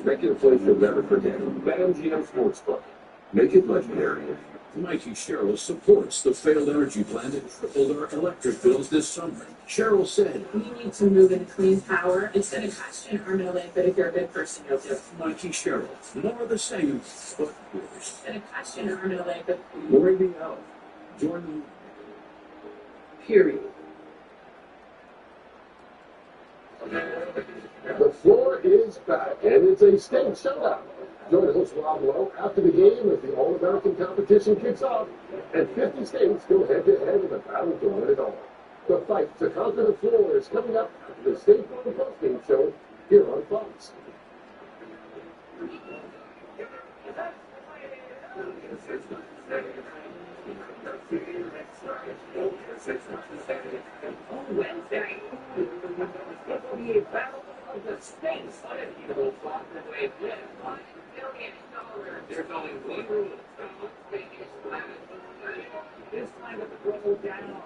Make it a place you'll never forget. BetMGM Sportsbook. Make it legendary. Mikey Cheryl supports the failed energy plant that tripled our electric bills this summer. Cheryl said, "We need to move into clean power. It's going to cost you an arm and a leg, but if you're a good person, you'll do it." Mikey Cheryl, more of the same, but worse. It's going to cost you an arm and a leg, but Lori B. Out. Jordan. period. The floor is back, and it's a state showdown. Join host Rob Lowe after the game as the All-American competition kicks off, and 50 states go head-to-head in a battle to win it all. The fight to conquer the floor is coming up after the State Farm postgame show here on Fox. On Wednesday, it will be a battle of the states. It will walk away with $1 billion. There's only one rule. This time it will roll down.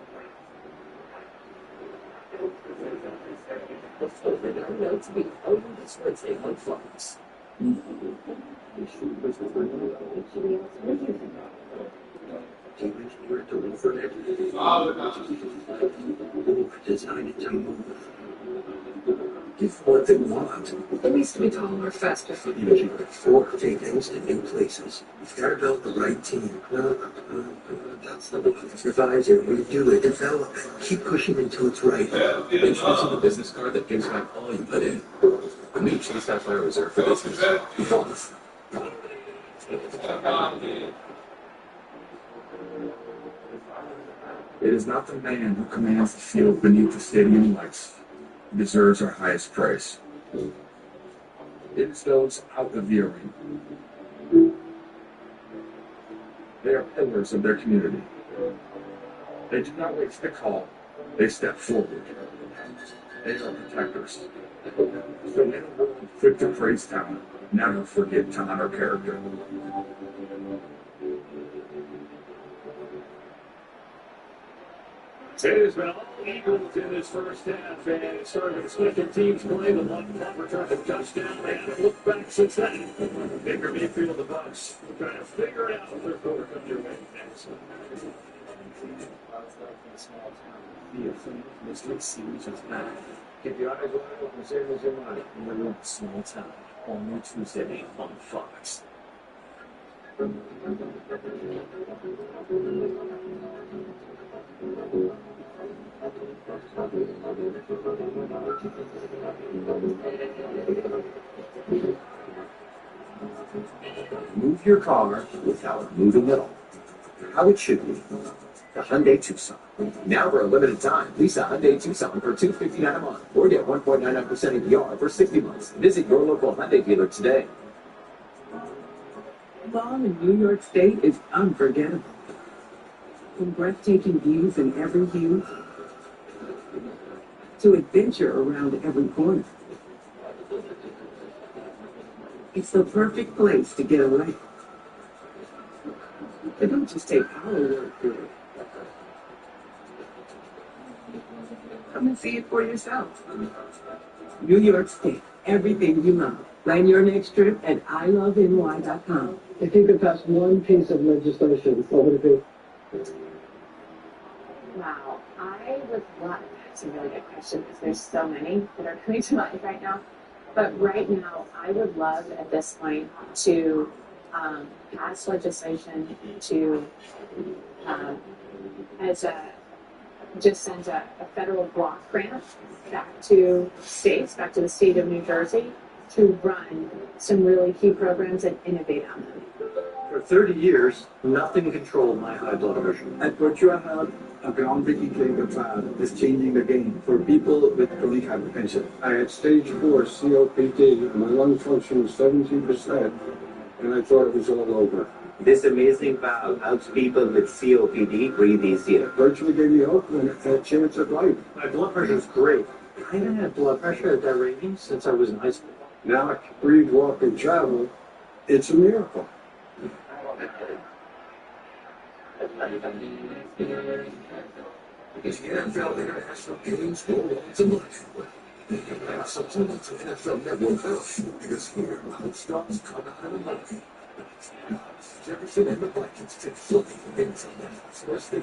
The floor now known to be only this Wednesday on Fox. Designed to move. Give what they want. It needs to be taller, faster. Four take things to new places. You've got to build the right team. That's the one. Revise it, redo it, develop it. Keep pushing until it's right. Introducing the business card that gives back all you put in. A new Chase Sapphire Reserve for business. Evolve. It is not the man who commands the field beneath the stadium lights who deserves our highest praise. It is those out of the arena. They are pillars of their community. They do not wait to call. They step forward. They are protectors. So in a world quick to praise talent, never forget to honor character. It has been all Eagles in this first half, and it started with special teams play. The one punt return to touchdown. They haven't looked back since then. Baker Mayfield, the Bucs, trying to figure it out. Third quarter comes your way next. Mystery series is back. Keep your eyes wide open, same as your mind. Remember, small town. Only Tuesday on Fox. Move your car without moving at all. How it should be. The Hyundai Tucson. Now for a limited time, lease a Hyundai Tucson for $259 a month, or get 1.99% APR for 60 months. Visit your local Hyundai dealer today. Fall in New York State is unforgettable. From breathtaking views in every hue to adventure around every corner. It's the perfect place to get away. But don't just take our word for it. Come and see it for yourself. New York State, everything you love. Plan your next trip at iloveny.com. If you could pass one piece of legislation, what would it be? Wow, I would love, that's a really good question because there's so many that are coming to mind right now. But right now, I would love at this point to pass legislation to, just send a federal block grant back to states, back to the state of New Jersey, to run some really key programs and innovate on them. For 30 years, nothing controlled my high blood pressure. At Virtua Health, a groundbreaking clinical trial is changing the game for people with chronic hypertension. I had stage 4 COPD, my lung function was 17%, and I thought it was all over. This amazing valve helps people with COPD breathe easier. Virtually gave me hope and a chance at life. My blood pressure is great. I haven't had blood pressure at that rating since I was in high school. Now I can breathe, walk, and travel. It's a miracle. It's the NFL International Games go on tonight. Subscribe to NFL Network now, because here our stars come out of the money. Jefferson and the Vikings take flight into the house where they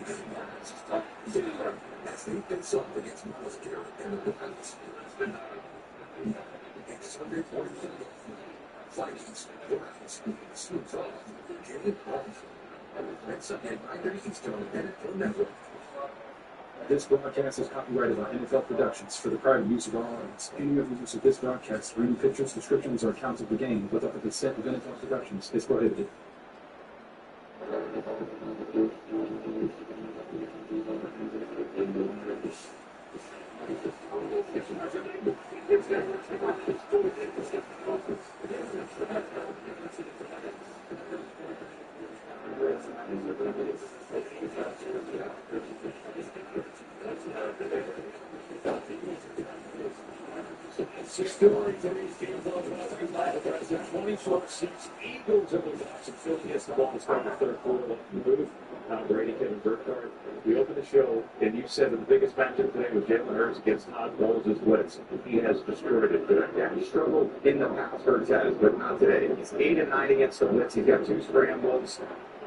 as they face off against Miles Garrett and the Lions. Next Sunday morning, Vikings, Browns, Snoop Dogg, Jalen Hurts, and Sunday night Eastern on NFL Network. This broadcast is copyrighted by NFL Productions for the private use of all audience. Any other use of this broadcast or any pictures, descriptions, or accounts of the game without the consent of NFL Productions is prohibited. Still today's game ball as a 24-6 Eagles over the Jackson Philly gets the ball to start the third quarter. Move. Brady, Kevin Burkhardt. We opened the show, and you said that the biggest matchup today was Jalen Hurts against Todd Bowles' blitz. He has destroyed it today. Yeah, he struggled in the past, Hurts has, but not today. He's 8-9 against the blitz. He's got 2 scrambles.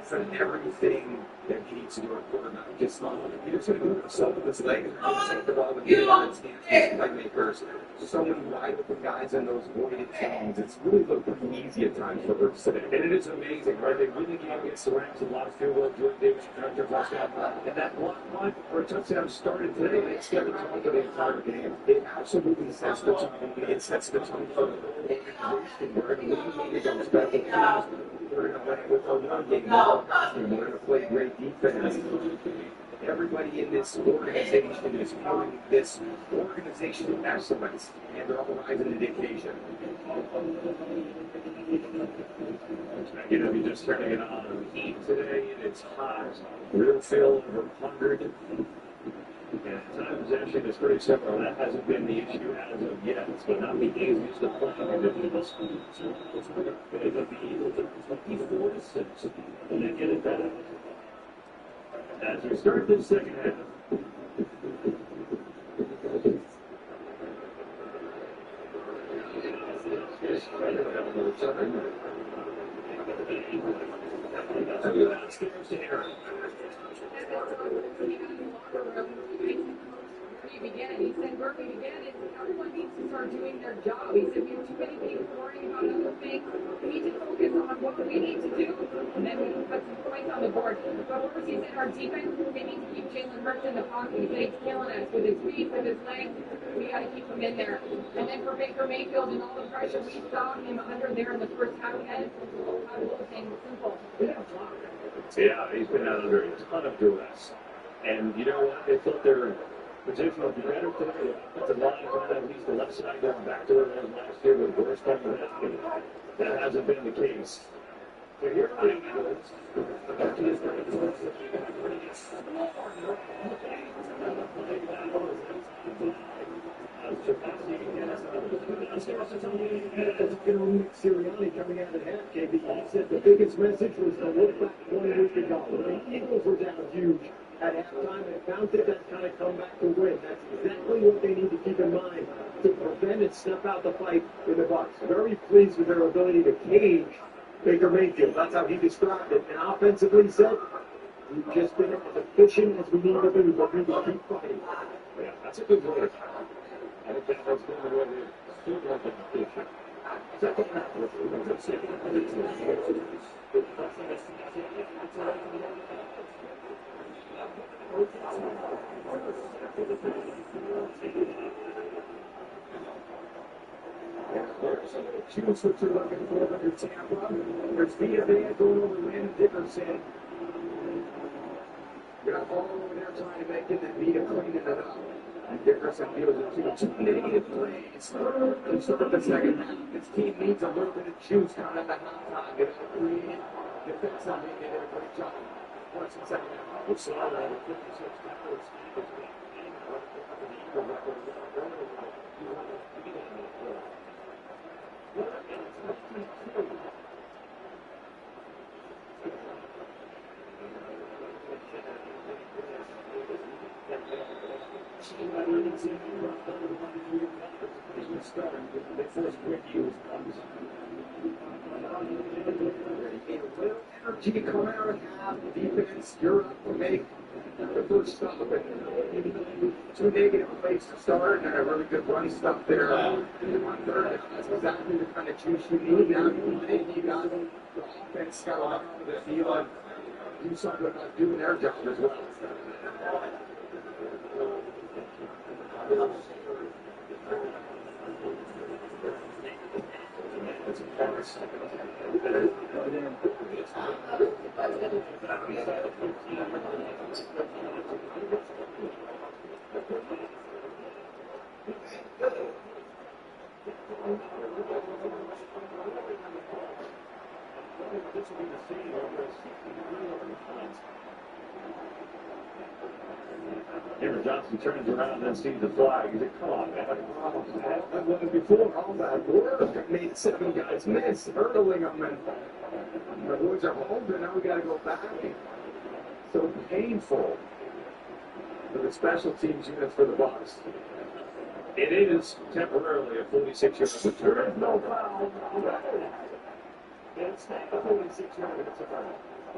For everything that he needs to do at quarterback, just not. He just going to move himself with his legs. Take the ball and get it on his hands. Playmakers. So many wide open guys in those voided zones. It's really looked pretty easy at times for Hurts today. And it is amazing, right? They win the game against the Rams with a lot of field goal. Jordan Davis returned their touchdown. And that block punt for a touchdown started today. It's got the tone for the entire game. It absolutely sets the tone. It sets the tone for the organization. We're going to lead on special teams. We're going to win with a one game. We're going to play great defense. Everybody in this organization is viewing this organization of excellence, and they're all rising to the occasion. You know, you're just turning it on heat today, and it's hot. Real feel over 100. And time possession is pretty simple. That hasn't been the issue as of yet. But not the easiest of playing conditions. It'll be either 4 to 6, and then get it back. As we start this second half. Downstairs to Aaron. He said working again, and everyone needs to start doing their job. He said we have too many people worrying about other things. We need to focus on what we need to do, and then we can put some points on the board. But first, he said our defense, they need to keep Jalen Hurts in the pocket. He said he's killing us with his feet, with his legs. We got to keep him in there. And then for Baker Mayfield and all the pressure we saw him under there in the first half, and simple. Yeah, he's been out under a ton of duress. And you know what? They thought their position would be better today. The line kind of at least the left side going back to where it was last year with Burst coming back. And that hasn't been the case. So here are the Eagles. Sirianni coming out of half, KB, he said the biggest message was to look back 1 week ago. The Eagles were down huge at halftime and counted that kind of come back to win. That's exactly what they need to keep in mind to prevent and snuff out the fight in the Bucs. Very pleased with their ability to cage Baker Mayfield. That's how he described it. And offensively, he said, we've just been as efficient as we need to be, but we need to keep fighting. Yeah, that's a good word. I think that's been the way they do like efficient. Second half. Shoots for 204 under Tampa. There's Villa going over Landon Dickerson. Got a ball over there trying to make it, and Villa cleaning it up. Dickerson deals with two negative plays. To start the second half, this team needs a little bit of juice coming at the halftime. Get a lead. Defensively, they did a great job. Once in second half, we saw that 56 tackles. Energy come out of half, defense, you're up to make the first stop. Two negative plays to start, and a really good run stop there on third. That's exactly the kind of juice you need. Now you got the offense got out of the field and do something about doing their job as well. Cameron Johnson turns around and then sees the flag. He's like, come on, man. I've done it before. All that work made 7 guys miss, hurdling them, and the boys are home, but now we got to go back. So painful for the special teams units for the Bucs. It is temporarily a 46-yard return. No foul. It's not a 46-yard return.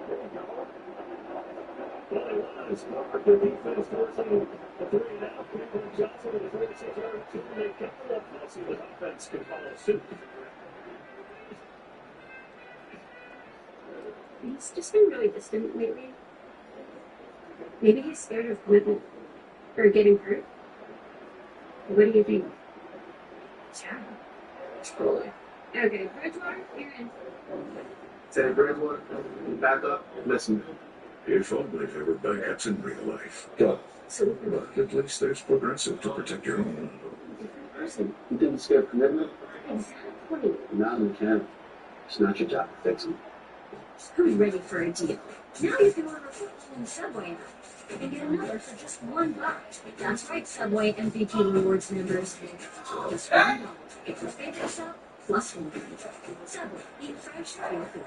There you go. Well, it was Mark, the defense forcing a 3.5. Cameron Johnson with a 46-yard return. They kept it up. Let's see what offense can follow suit. He's just been really distant lately. Maybe he's scared of commitment or getting hurt. What do you think? Yeah. Totally. Okay, Bridgewater, you're in. Teddy Bridgewater, back up. Listen, if only there were backups in real life. Go. But at least there's Progressive to protect your home. Person. You didn't scare commitment? Exactly. Now we can. It's not your job to fix them. Who's ready for a deal? Now you can order 14 Subway nights and get another for just $1. That's right, Subway MVP Rewards members. Just $1. Get your favorite sub plus one. Subway, eat fresh for your food.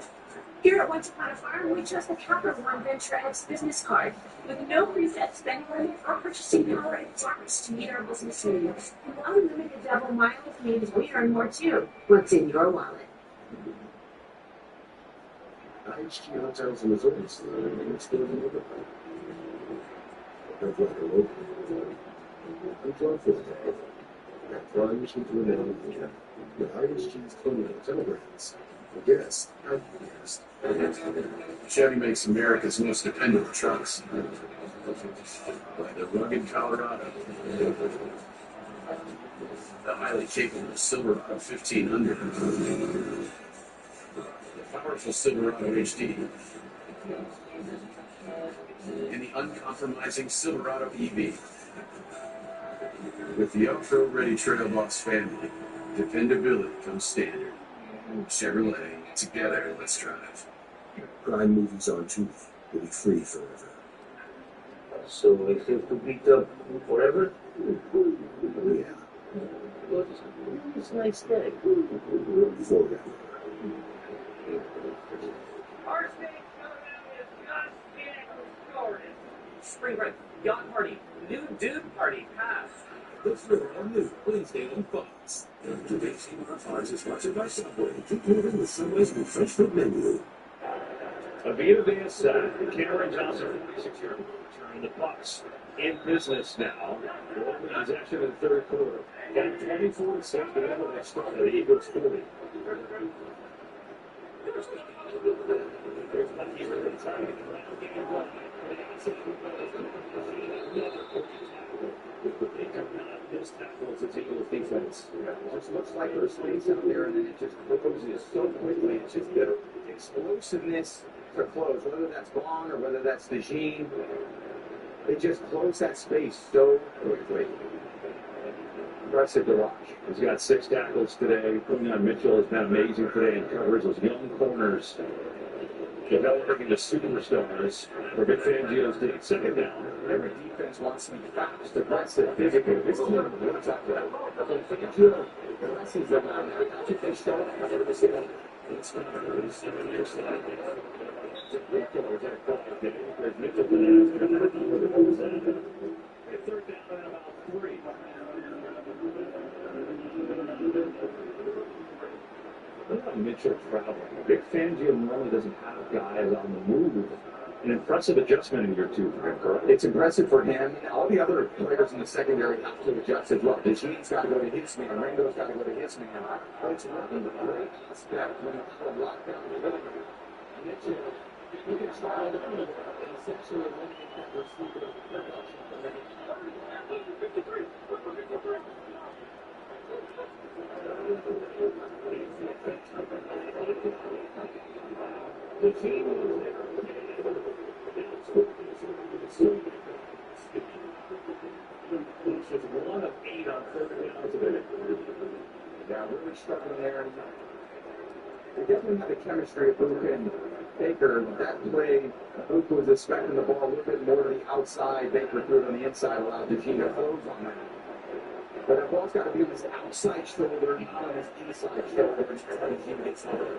Here at Once Upon a Farm, we trust the Capital One Venture X business card with no preset spending limit or purchasing power and tax to meet our business needs. And unlimited double mileage means we earn more too. What's in your wallet? IHG Hotels and Resorts. It's still in the Don't like a local. I'm glad for the day. That plunge into an elevator with IHG's clean hotel brands. For guests, I'm guest. Chevy makes America's most dependable trucks. Like the rugged Colorado, the highly capable Silverado 1500, the powerful Silverado HD, and the uncompromising Silverado EV. With the up-road-ready Trail Boss family, dependability comes standard. Chevrolet, together, let's drive. Crime movies on Tubi will be free forever. So I have to beat up forever? Yeah. But it's a nice day. Forever. Our state showdown is just getting started. Spring break, yacht party, new dude party, pass. Look for all new Wednesday on Fox. Today's Team Fives is sponsored by Subway. Keep moving with Subway's new fresh food menu. Avita Via side. Cameron Johnson, 46-yard return. The Bucs in business now. Open possession in the third quarter. Down 24-6 whenever they start at the Eagles 40. There's one here at the time. This tackles its Eagles defense. It just looks like there's space out there, and then it just closes so quickly. It's just the explosiveness to close, whether that's Vaughn or whether that's Najee. They just close that space so quickly. Impressive to watch. He's got 6 tackles today. Quinyon Mitchell has been amazing today in coverage. Those young corners developing into superstars for Vic Fangio's team. Second down. Every defense wants to be fast, aggressive, physical. This team looks like that. When Fangio presses them on that, I think they start out of the city. It's going to be third down and about 3. Look at Mitchell traveling. Vic Fangio normally doesn't have guys on the move. An impressive adjustment in year 2 for him, correct? It's aggressive for him. All the other players in the secondary have to adjust as well. Dejean's got to go to his man. Ringo's got to go to his man. But it's really the great aspect when you have a lockdown. Mitchell, you can try to essentially eliminate that receiver production. The team was there. Just 1 of 8 on 3rd down today. Yeah, really struggling there. They definitely have the chemistry of Luka and Baker. That play, Luka was expecting the ball a little bit more to the outside. Baker threw it on the inside, allowed Dejean to close on that. But the ball's got to be on his outside shoulder, not on his inside shoulder. And Dejean gets there.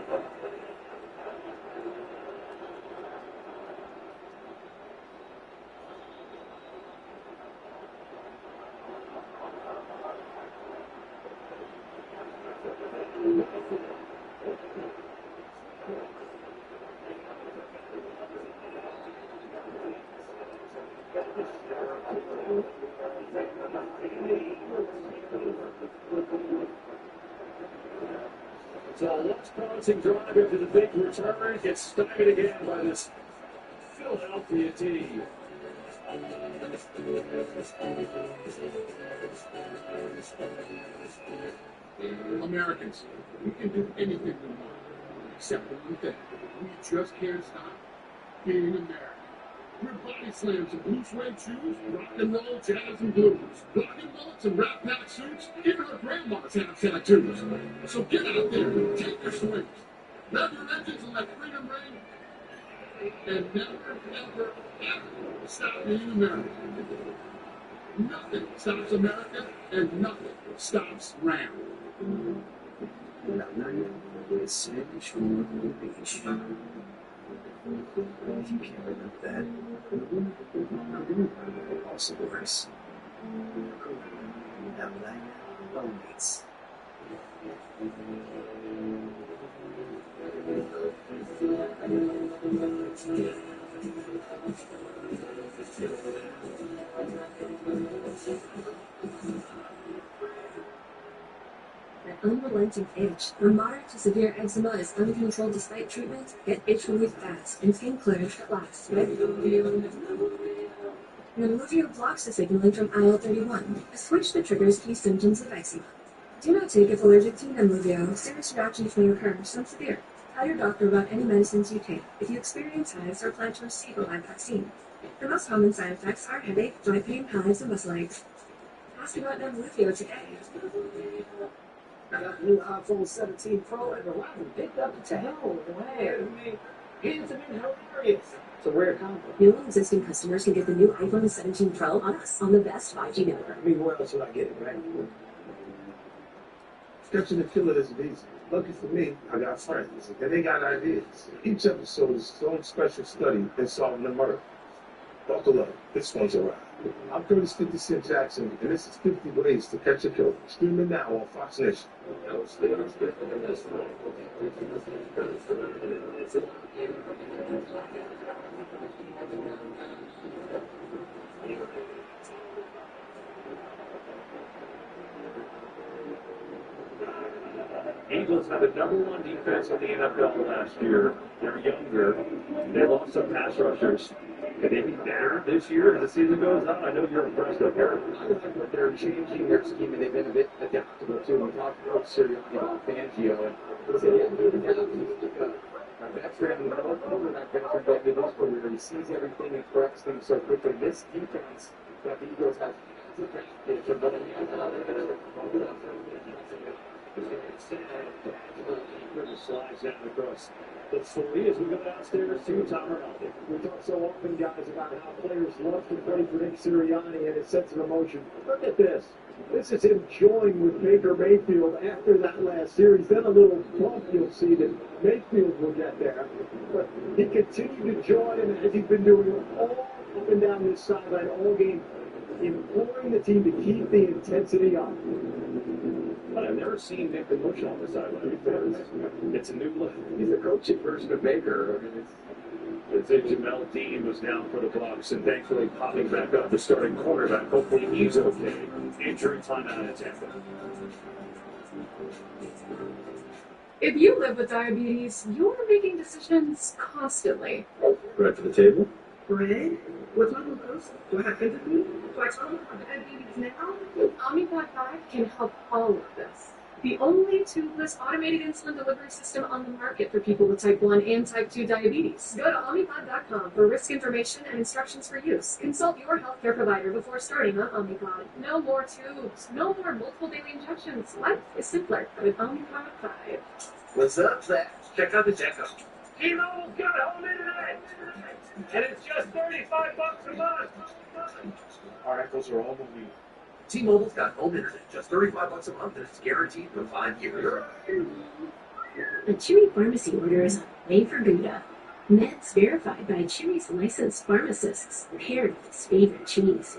So let's pouncing drive into the big return. Gets stymied again by this Philadelphia team. Americans, we can do anything we want, except one thing. We just can't stop being American. We're body slams and blue suede shoes, rock and roll, jazz and blues, rockin' bullets and rat pack suits, even our grandmas have tattoos. So get out there and take your swings. Rev your engines and let freedom ring. And never, ever, ever stop being American. Nothing stops America, and nothing stops Ram. That night, it's Sandy Shore Beach. If you can't remember that, also works. That night, no mates. An unrelenting itch. When moderate to severe eczema is uncontrolled despite treatment, get itch relief fast and skin clearance that lasts with Nemluvio blocks the signaling from IL-31, a switch that triggers key symptoms of eczema. Do not take if allergic to Nemluvio. Serious reactions may occur, some severe. Tell your doctor about any medicines you take if you experience hives or plan to receive a live vaccine. The most common side effects are headache, joint pain, hives, and muscle aches. Ask about Nemluvio today. I got the new iPhone 17 Pro and the rival picked up to hell with the way. Handsome and hilarious. It's a rare compliment. New and existing customers can get the new iPhone 17 Pro on us on the best 5G network. I mean, where else would I get it, right? Sketching the killer isn't easy. Lucky for me, I got friends, and they got ideas. Each episode is its own special study in solving the murder. Buckle up, this one's a ride. I'm Curtis 50 Cent Jackson, and this is 50 Ways to Catch a Killer. Streaming now on Fox Nation. Eagles had the #1 defense in the NFL last year. They're younger. They lost some pass rushers. Can they be better this year as the season goes on? I know you're impressed up here. I like what they're changing their scheme, and they've been a bit adaptable too. We talked about Sirianni about Fangio, and he said, yeah, we've adapted. Our backs ran in the middle, quarterback back at the end of his career. He sees everything and corrects things so quickly. This defense that the Eagles have slides down across the 40 as we go downstairs to Tom Rinaldi. We talk so often, guys, about how players love to play for Nick Sirianni and his sense of emotion. Look at this. This is him joining with Baker Mayfield after that last series. Then a little bump you'll see that Mayfield will get there. But he continued to join him as he's been doing all up and down this sideline all game, imploring the team to keep the intensity up. But I've never seen Nick Mush on the sideline before. It's a new look. He's a coaching version of Baker. I mean, It's Jamel Dean was down for the Bucs and thankfully popping back up the starting quarterback. Hopefully he's okay. Injury timeout at Tampa. If you live with diabetes, you're making decisions constantly. Right to the table. Bread? With my glucose? Do I have empathy? Do I tolerate my diabetes now? Omnipod 5 can help all of this. The only tubeless automated insulin delivery system on the market for people with type 1 and type 2 diabetes. Go to Omnipod.com for risk information and instructions for use. Consult your healthcare provider before starting on Omnipod. No more tubes. No more multiple daily injections. Life is simpler with Omnipod 5. What's up, Zach? Check out the checkup. T-Mobile's got home internet, and it's just $35 a month. Our echoes are all moving. T-Mobile's got home internet, just $35 a month, and it's guaranteed for 5 years. A Chewy pharmacy order is made for Gouda. Meds verified by Chewy's licensed pharmacists, paired with his favorite cheese.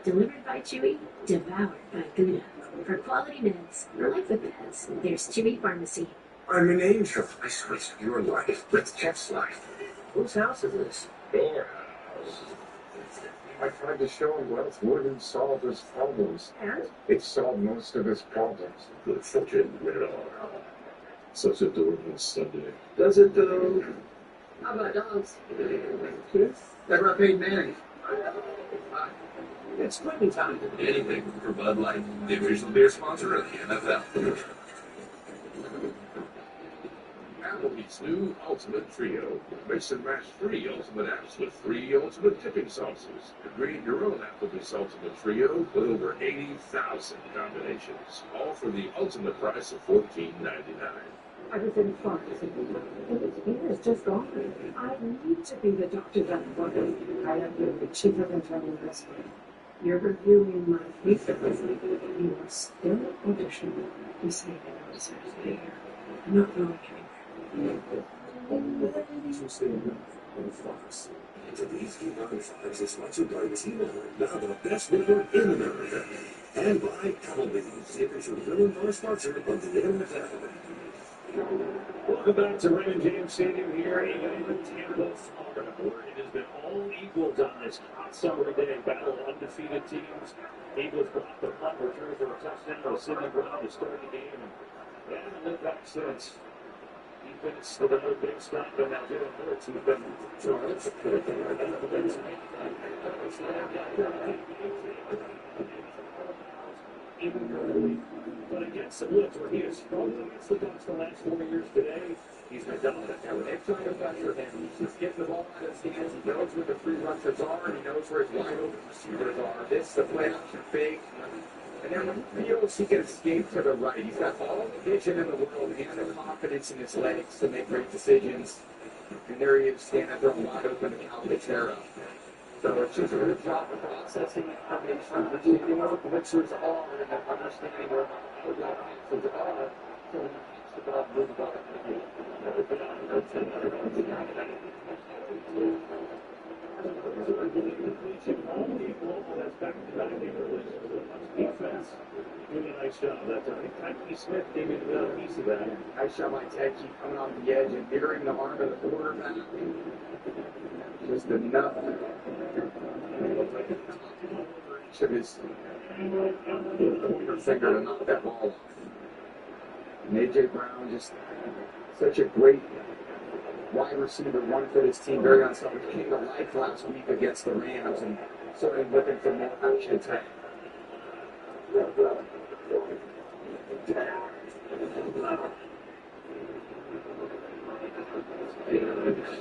Delivered by Chewy, devoured by Gouda. For quality meds, for life with pets, there's Chewy Pharmacy. I'm an angel. I switched your life with Jeff's life. Whose house is this? Your house. I tried to show him wealth wouldn't solve his problems. And? It solved most of his problems. Good fortune with it all. Such a adorable Sunday. does it though? How about dogs? Never paid Manning. It's plenty time to do anything for Bud Light, the official beer sponsor of the NFL. Applebee's new Ultimate Trio. Mix and match 3 Ultimate apps with 3 Ultimate dipping sauces. Create your own Applebee's Ultimate Trio with over 80,000 combinations. All for the ultimate price of $14.99. Everything's fine. And his ear is just gone. I need to be the doctor that I want. I am the chief of internal investment. You're reviewing my visa. You are still auditioning. You say that I was here. I'm not going anywhere. Tuesday night on Fox. Today's T95 is sponsored by T-Mobile, now the best network in America. And by Applebee's, the official billion-dollar sponsor of the NFL. Welcome back to Raymond James Stadium here in Tampa, Florida, where it has been all Eagles on this hot summer day. Battle of undefeated teams. Eagles blocked the punt return for a touchdown with Sidney Brown to start the game. And they haven't looked back since. Defense with another big stop, and now Jalen Hurts, who's been terrific. Even early, but against the blitz where he has struggled against the Ducks the last 4 years today, he's been dominant. Now, when they're trying to pressure him, he's just getting the ball out of his hands. He knows where the free rushers are, and he knows where his wide open receivers are. This, the play option fake. And then when he feels he can escape to the right, he's got all the vision in the world and the confidence in his legs to make great decisions. And there he is, standing there wide open to Cal Fitzgerald. So it's just a good job of processing information, understanding where the blitzers are, and then understanding where the offenses are. So when he keeps the ball moving on defense doing a nice job that time. Tyree Smith came in without a piece of that. I shot my tag keep coming off the edge and mirroring the arm of the quarterback. Just enough. Each of his pointer finger to knock that ball off. And A.J. Brown, just such a great wide receiver, one for his team, very unselfish. Came to life last week against the Rams and certainly looking for more action today.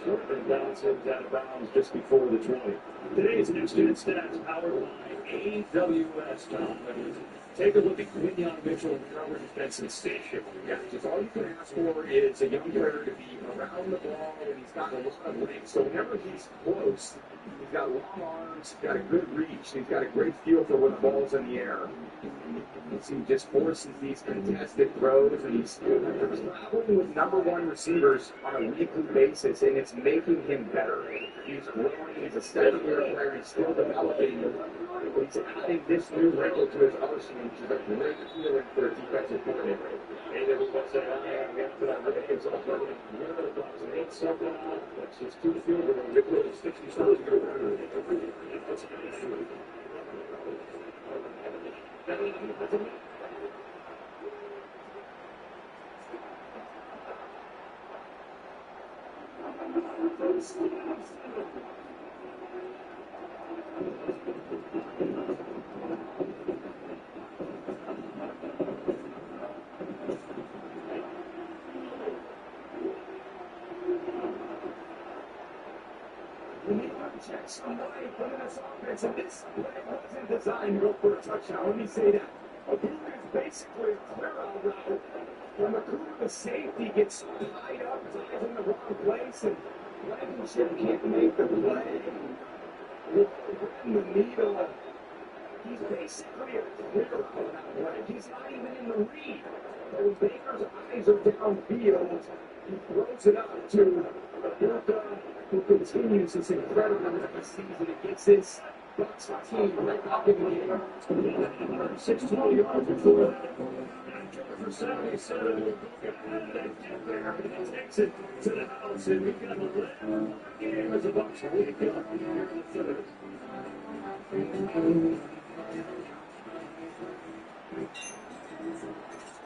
short and bounces out of bounds just before the 20. Today's Next Gen Stats powered by AWS. Tom, take a look at Quinyon Mitchell and Robert. It's been sensational. Yeah, just all you can ask for is a young player to be around the ball, and he's got a lot of length. So whenever he's close, he's got long arms, he's got a good reach, he's got a great feel for when the ball's in the air. He just forces these contested throws, and he's traveling with number one receivers on a weekly basis, and it's making him better. He's growing, he's a second-year player, he's still developing. He's adding this new wrinkle to his arsenal, which is a great feeling for a defensive coordinator. AWS said, we have to put our ratings up, but we're going to talk to 8 something on. That's just 2 field goals, with 60 starts to go around. That's a good shoot. We need to check some way for this offense, and this play wasn't designed to go for a touchdown. Let me say that. Akuda is basically a clear-out route. When Akuda, the safety, gets tied up, tied in the wrong place, and Blankenship can't make the play. In the needle, he's basically a clear-out on that play. He's not even in the read. When Baker's eyes are downfield, he throws it up to Burka, who continues his incredible season. It gets his Bucks team right back in the game. 620 yards before that. For 77, there, and he takes it to the house, and we got a game as a Bucks wake up here in the third.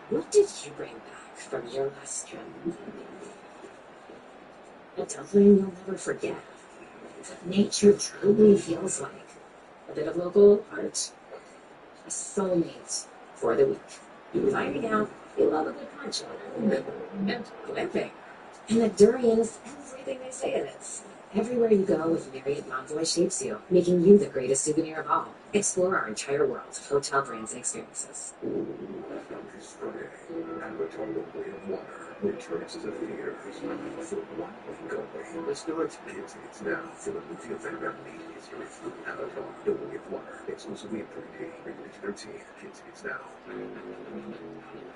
What did you bring back from your last trip? A dumpling you'll never forget. Nature truly feels like a bit of local art, a soulmate for the week. Finding out you love a good poncho and glamping. And that durian is everything they say it is. Everywhere you go with Marriott Bonvoy shapes you, making you the greatest souvenir of all. Explore our entire world of hotel brands and experiences. Friday, and we're told the way of water returns to theaters for 1 week only. Let's do it. It's now for the movie event about history from Avatar, The Way of Water, exclusively in 3D, rated 13. It's now.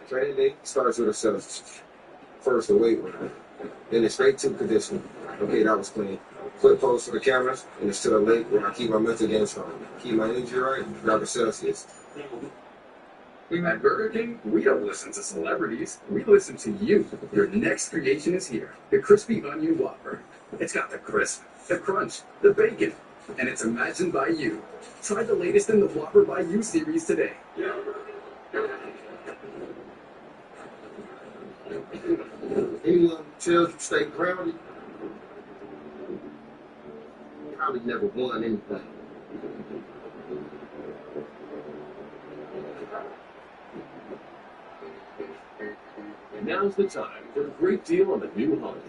Training day starts with a setup. First, the weight room. Then it's straight to conditioning. Okay, that was clean. Flip post to the cameras, and it's to the lake where I keep my mental game strong. Keep my energy right, grab a Celsius. At Burger King, we don't listen to celebrities. We listen to you. Your next creation is here. The Crispy Onion Whopper. It's got the crisp, the crunch, the bacon, and it's imagined by you. Try the latest in the Whopper by You series today. Anyone tells you stay grounded, probably never won anything. And now's the time for a great deal on the new Honda.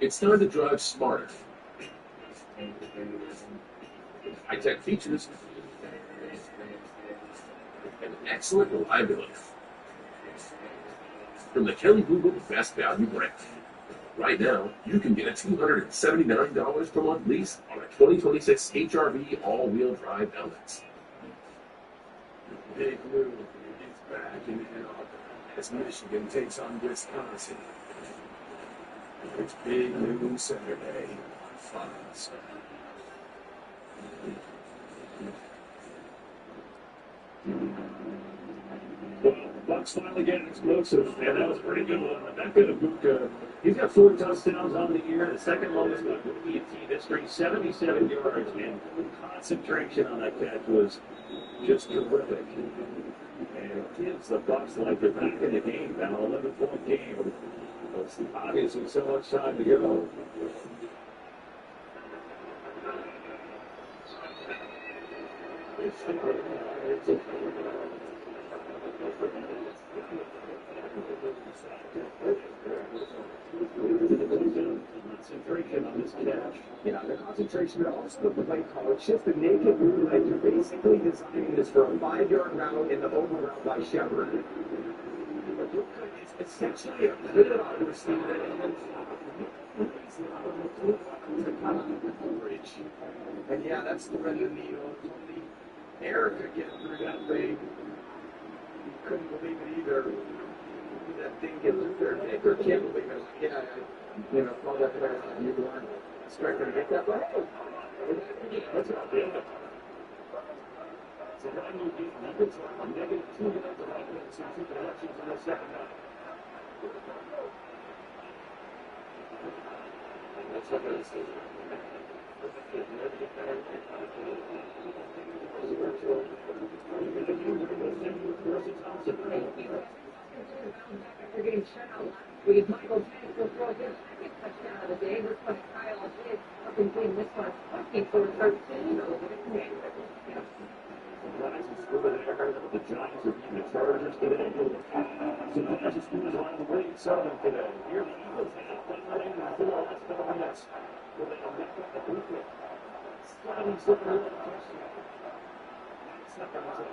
It's time to drive smarter. High-tech features and excellent reliability. From the Kelly Blue Book Best Value brand. Right now, you can get a $279 per month lease on a 2026 HRV all-wheel drive LX. Big Blue is back in Ann Arbor as Michigan takes on Wisconsin. It's Big Blue Saturday on Fox. Well, Bucks finally getting explosive, and that was a pretty good one. Rebecca Ibuka, he's got 4 touchdowns on the year, the second longest by rookie in team history, 77 yards, and concentration on that catch was just terrific. And it gives the Bucks like they're back in the game, now 11-point game. It's obviously so much time to go. concentration on this catch. Yeah, the concentration, but also the play call. It's just a naked move that you're basically designing this for a 5-yard route in the over route by Shepard. It's essentially a good receiver and yeah, that's the red of the needle. Eric could get through that thing. He couldn't believe it either. That thing get through there. Baker can't believe it. Yeah, call that player out. You weren't expecting to get that, but hey, That's not bad. So now you get negative 2 minutes of offense and 2 connections in the second half. That's what it is. After getting shut out last week, Michael James will throw his second touchdown of the day. This one, Kyle Shea up and getting this one, looking for 13. Rising score there. The Giants are beating the Chargers today. Some rising scores around the league. Southern today. Here the Eagles have been running for the last 7 minutes. Will they make up the movement? Sliding slipper touchdown. Second and 10.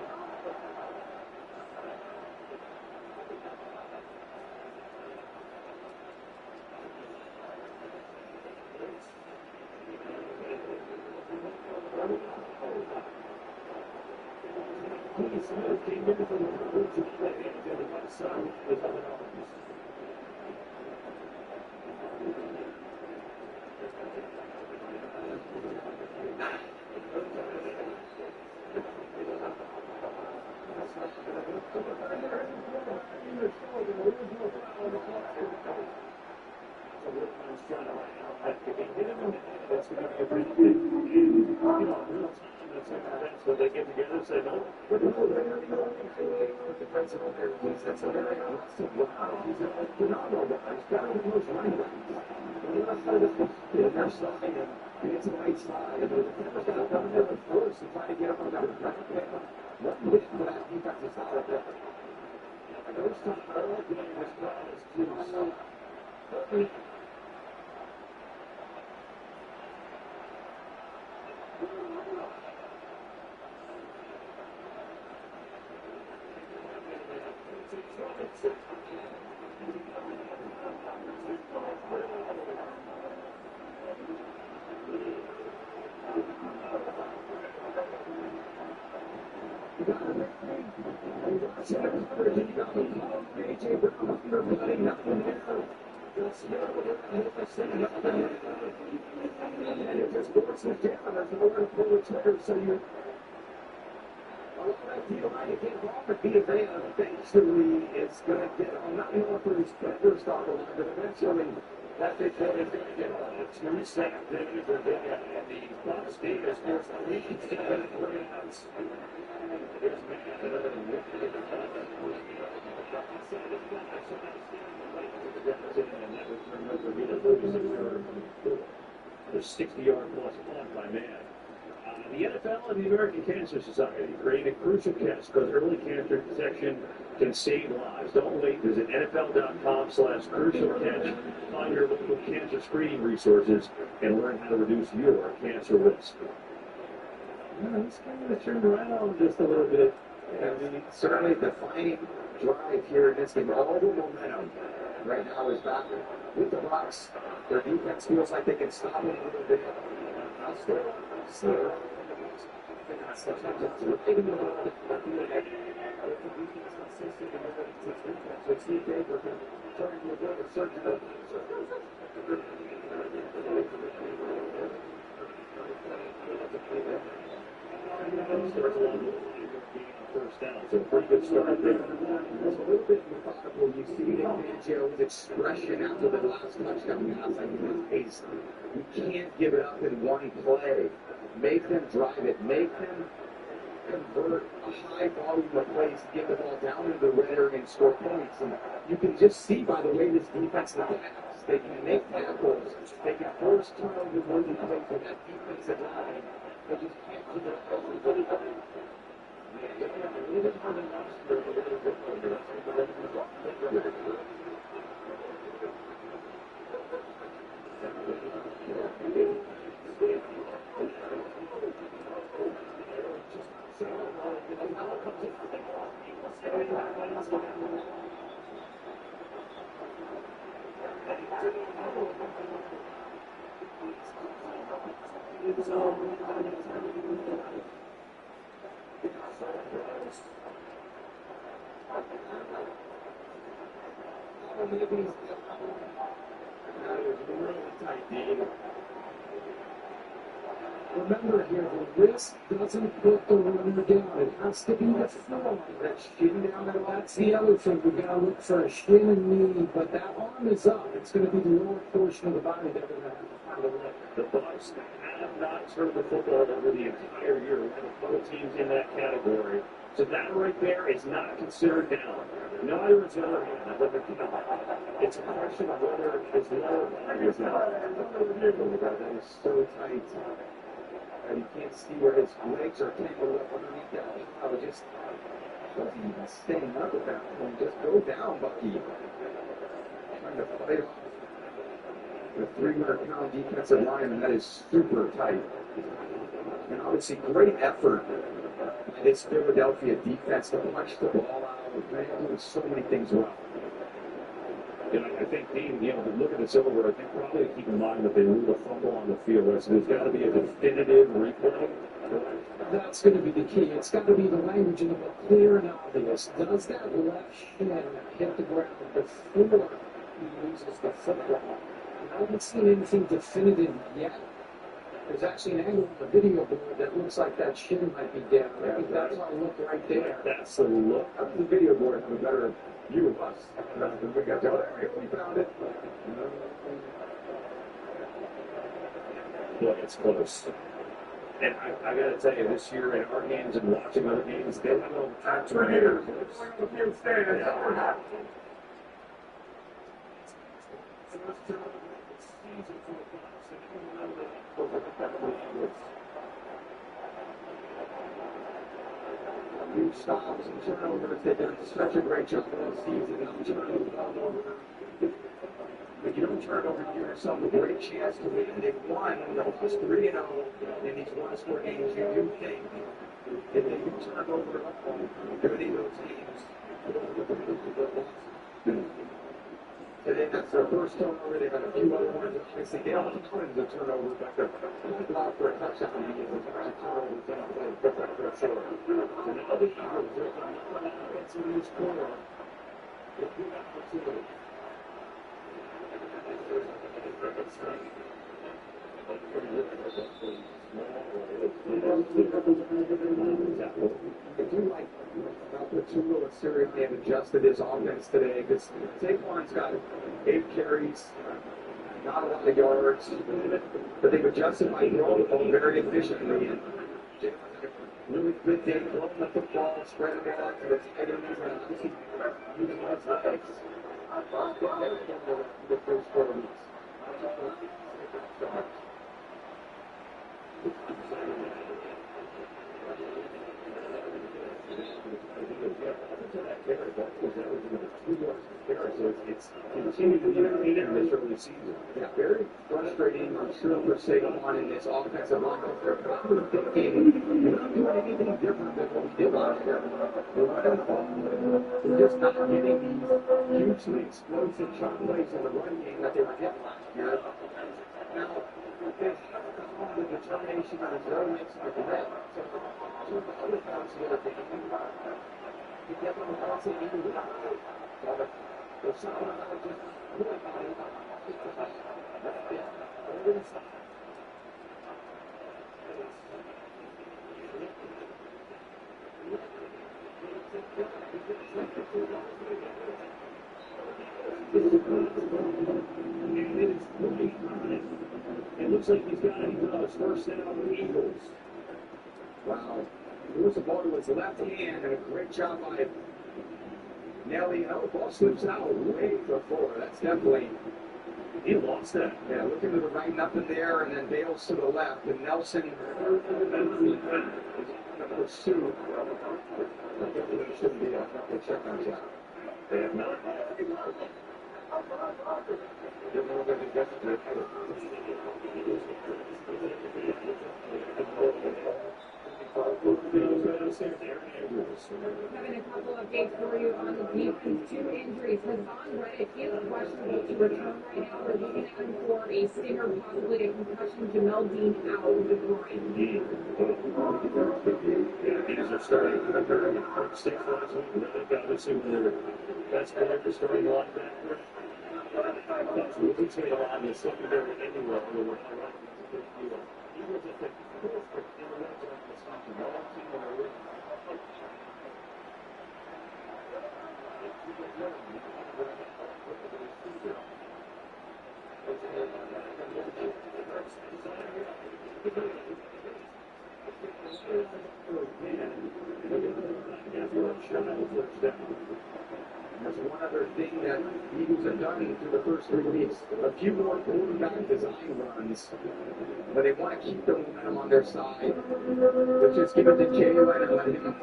Smith came in for the coverage today, and the right side with the Dolphins. So they get together and say, no, we're going to defensive abilities. That's a very aggressive wow. He's a phenomenal guy. He's got the most running backs. On the left side of the left side, and he gets the right side, and the defender's got to come in there first and try to get up on that back. Nothing good for that defensive side of that. Those two all game as well as two. So you eventually is going to get on, not only for his first off the line, but eventually that big play is going to get on. It's 2 second days are big, and the Las Vegas Bears are leading 10 points. Here's the 60-yard plus punt by man. The NFL and the American Cancer Society created crucial catch because early cancer detection can save lives. Don't wait. Visit NFL.com/crucial catch. Find your local cancer screening resources and learn how to reduce your cancer risk. This kind of turned around just a little bit. I mean, certainly defining drive here in this game. All the momentum right now is back with the Bucs. Their defense feels like they can stop it a little bit. So, first down. So pretty good start there. There's a little bit methodical. You see Nick Joe's expression after the last touchdown pass, like his pace. You can't give it up in one play. Make them drive it. Make them convert a high volume of plays to get the ball down into the red area and score points. And you can just see by the way this defense attacks. They can make tackles. They can force turnovers when they play for that defensive line. They just can't keep it up. Remember here, the wrist doesn't put the runner down. It has to be the form. That shin down there, that's the other thing. We've got to look for a shin and knee, but that arm is up. It's going to be the lower portion of the body that we're going to have to find a way. The Bucs have not turned the football over the entire year. We have a couple teams in that category. So that right there is not considered down. Neither is the other hand. It's a question of whether it's lower or it's not. That is so tight. And you can't see where his legs are tangled up underneath that. I was just wasn't even staying up at that point. Just go down, Bucky. Trying to fight off the 300-pound defensive lineman. That is super tight. And obviously, great effort by this Philadelphia defense to punch the ball out. They're doing so many things well. And I think, Dean, to look at this over, I think probably to keep in mind that they rule a fumble on the field. So there's got to be a definitive replay. That's going to be the key. It's got to be the language in the book, clear and obvious. Does that left shin hit the ground before he uses the football? I haven't seen anything definitive yet. There's actually an angle on the video board that looks like that shin might be down. I think that's our look right there. That's the look. The video board have a better view of us. We got to we found it. Look, it's close. And I got to tell you, this year in our games and watching other games, they have no time to hear. Huge stops and turnovers. They've done such a great job this season. But you don't turn it over, you give yourself a great chance to win. They've won almost 3-0 in these last 4 games. You do think if they can turn over 30 of those games. Today, that's their first turnover. They've had a few other ones. Obviously, they don't turn the turnover, but they're blocked for a touchdown. And you get the turnovers down for sure. So now the Eagles are in this corner. With good opportunity. I do like about the two of Syria. They have adjusted his offense today because Saquon's got 8 carries, not a lot of yards, but they've adjusted by throwing the ball very efficiently. And really good day throwing the football, spreading it out to the tight ends, and obviously using his legs. The first 4 weeks. It's continued to be entertaining this early season. Yeah, very frustrating, I'm sure, for Saquon in this offensive line. They're probably thinking, we're not doing anything different than what we did last year. We're just not getting these hugely explosive shot plays in the run game that they were getting last year. Now, they have the determination and resilience and the grit to the other parts of the game. To get them the balance they need to do. If someone just really got it, that's it. It looks like he's got his first down on the Eagles. Wow. Here's the ball to his left hand, and a great job by Nelly. Oh, the ball slips out way to the floor. That's definitely. He lost that. Yeah, looking to the right, nothing there, and then Bales to the left, and Nelson is in pursuit. There should be a check on that. They have not. Having a couple updates for you on the defense. 2 injuries. Hassan Reddick, he is questionable to return right now. They're looking at him for a stinger, possibly a concussion. Jamel Dean out with the groin. Yeah, these are starting to occur in the first 6 last week. Reddick, obviously, one of their best players, starting linebacker. That's really taken a lot in the secondary anyway. They were not right against the first deal. He was at the perfect intervention on this season. All team in a room. There's one other thing that the Eagles have done through the first 3 weeks. A few more quarterback design runs, but they want to keep the momentum on their side. Let's just give it to Jalen and let him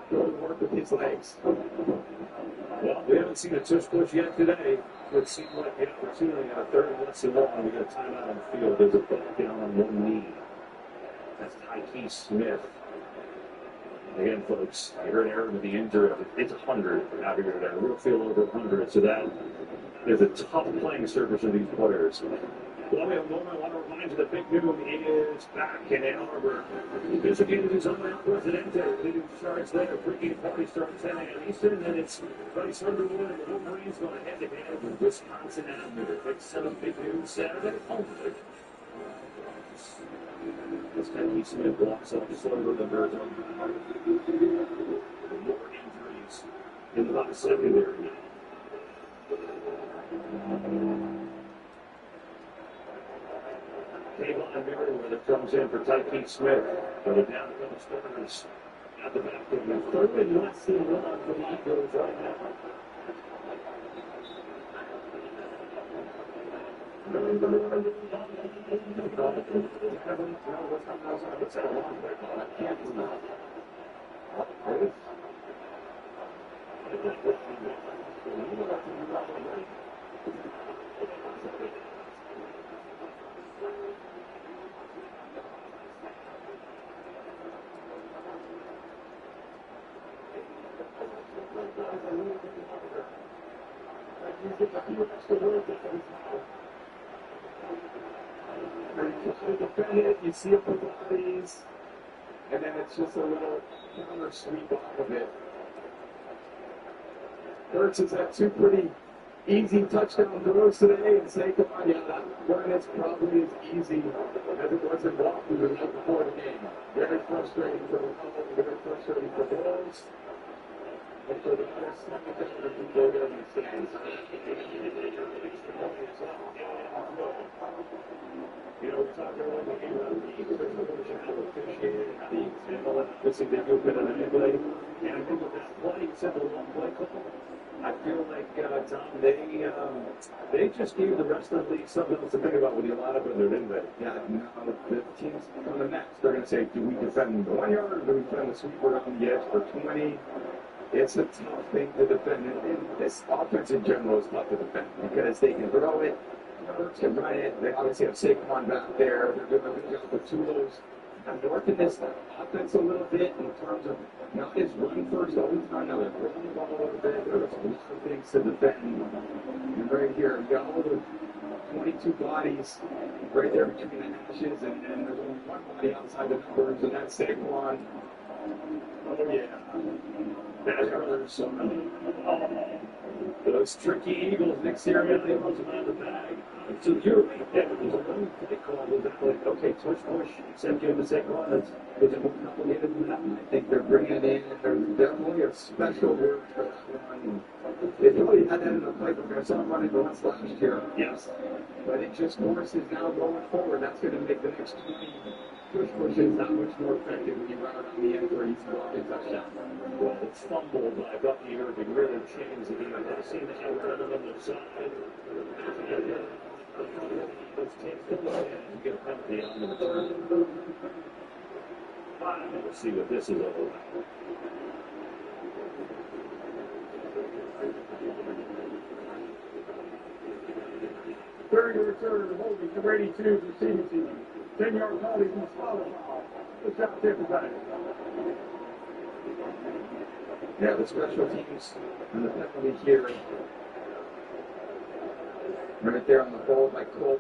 go to work with his legs. Well, we haven't seen a tush push yet today. It seemed like the opportunity on a third and less than one. We got a timeout on the field. There's a back down on one knee. That's Tyke Smith. Again, folks, you heard Aaron with the injury. It's 100 out here today. We'll feel over 100. So that is a tough playing surface for these players. Well, we have a moment. I want to remind you that Big Noon is back in Ann Arbor. This again is on El Presidente. The new starts there. Pregame party starts 10 a.m. Eastern. Then it's Bryce Underwood and the Wolverines going head-to-head with Wisconsin Avenue. Big 7 Big Noon Saturday. Home pick. This Tyke Smith walks up slower than Birds. More injuries in the box secondary now. Kayvon Merriweather comes in for Tyke Smith. For the down comes starters at the back of the third and less than one for the Eagles right now. You see it with the bodies, and then it's just a little counter sweep off of it. Hurts has had 2 pretty easy touchdown throws today, and say, come on, yeah, that run is probably as easy as it was in Walton the night before the game. Very frustrating for the couple, very frustrating for Bills. And for the other side, they're going to be stands. You know, we talked earlier about the Eagles officiated, how the Eagles handle it. This is a good bit of an play. And I think with that play, except for the long play call, I feel like, Tom, they just gave the rest of the league something else to think about with a lot of it, didn't they? Yeah, now the teams coming next, they're going to say, do we defend the 1 yard or do we defend the sweeper on the edge for 20? It's a tough thing to defend. And this offense in general is tough to defend because they can throw it. Hurts can run it. They obviously have Saquon back there. They're doing a good job with Tulos. I'm working this offense a little bit in terms of not his run first all the time. Now they're throwing the ball a little bit. There's a lot of things to defend. And right here, you got all the 22 bodies right there between the hashes, and there's only one body outside the numbers, and that's Saquon. Oh, yeah. That hurts. Those tricky Eagles, Nick Sirianni runs them out of the bag. So you're right. It was a long play call. Was that like, okay, push, send you to the second one? Was it more complicated than that? I think they're bringing it in. They're definitely a special word for that one. They really had that in the playbook. I saw them running the last year. Yes. But it just Morris is now going forward. That's going to make the next 20 pushes that much more effective when you run around the end for each block and touchdown. Well, it's fumbled by Bucky Irving. Really changed the game. I've seen that run on the side. Those teams come in and get a penalty on the return. We'll see what this is all about. Third return, holding number 82, receiving team. 10-yard penalty from Swallow. Good job, everybody. Yeah, the special teams and the penalty here. Right there on the ball by Cole.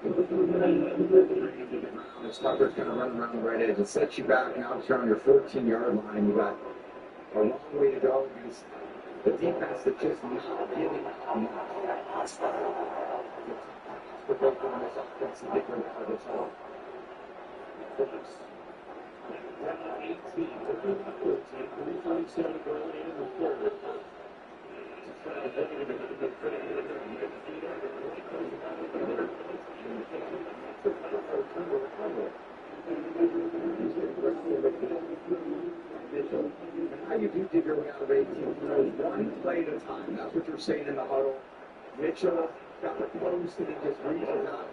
This Tucker's going to run around the right edge. It sets you back. Now you're on your 14-yard line. You got a long way to go against the defense that just not giving up much. For both on this offense and different out of this hole. 18 to 14, 3:27 early in the third. How you do dig your way out of 18, one play at a time. That's what you're saying in the huddle. Mitchell got the close and he just reaches out.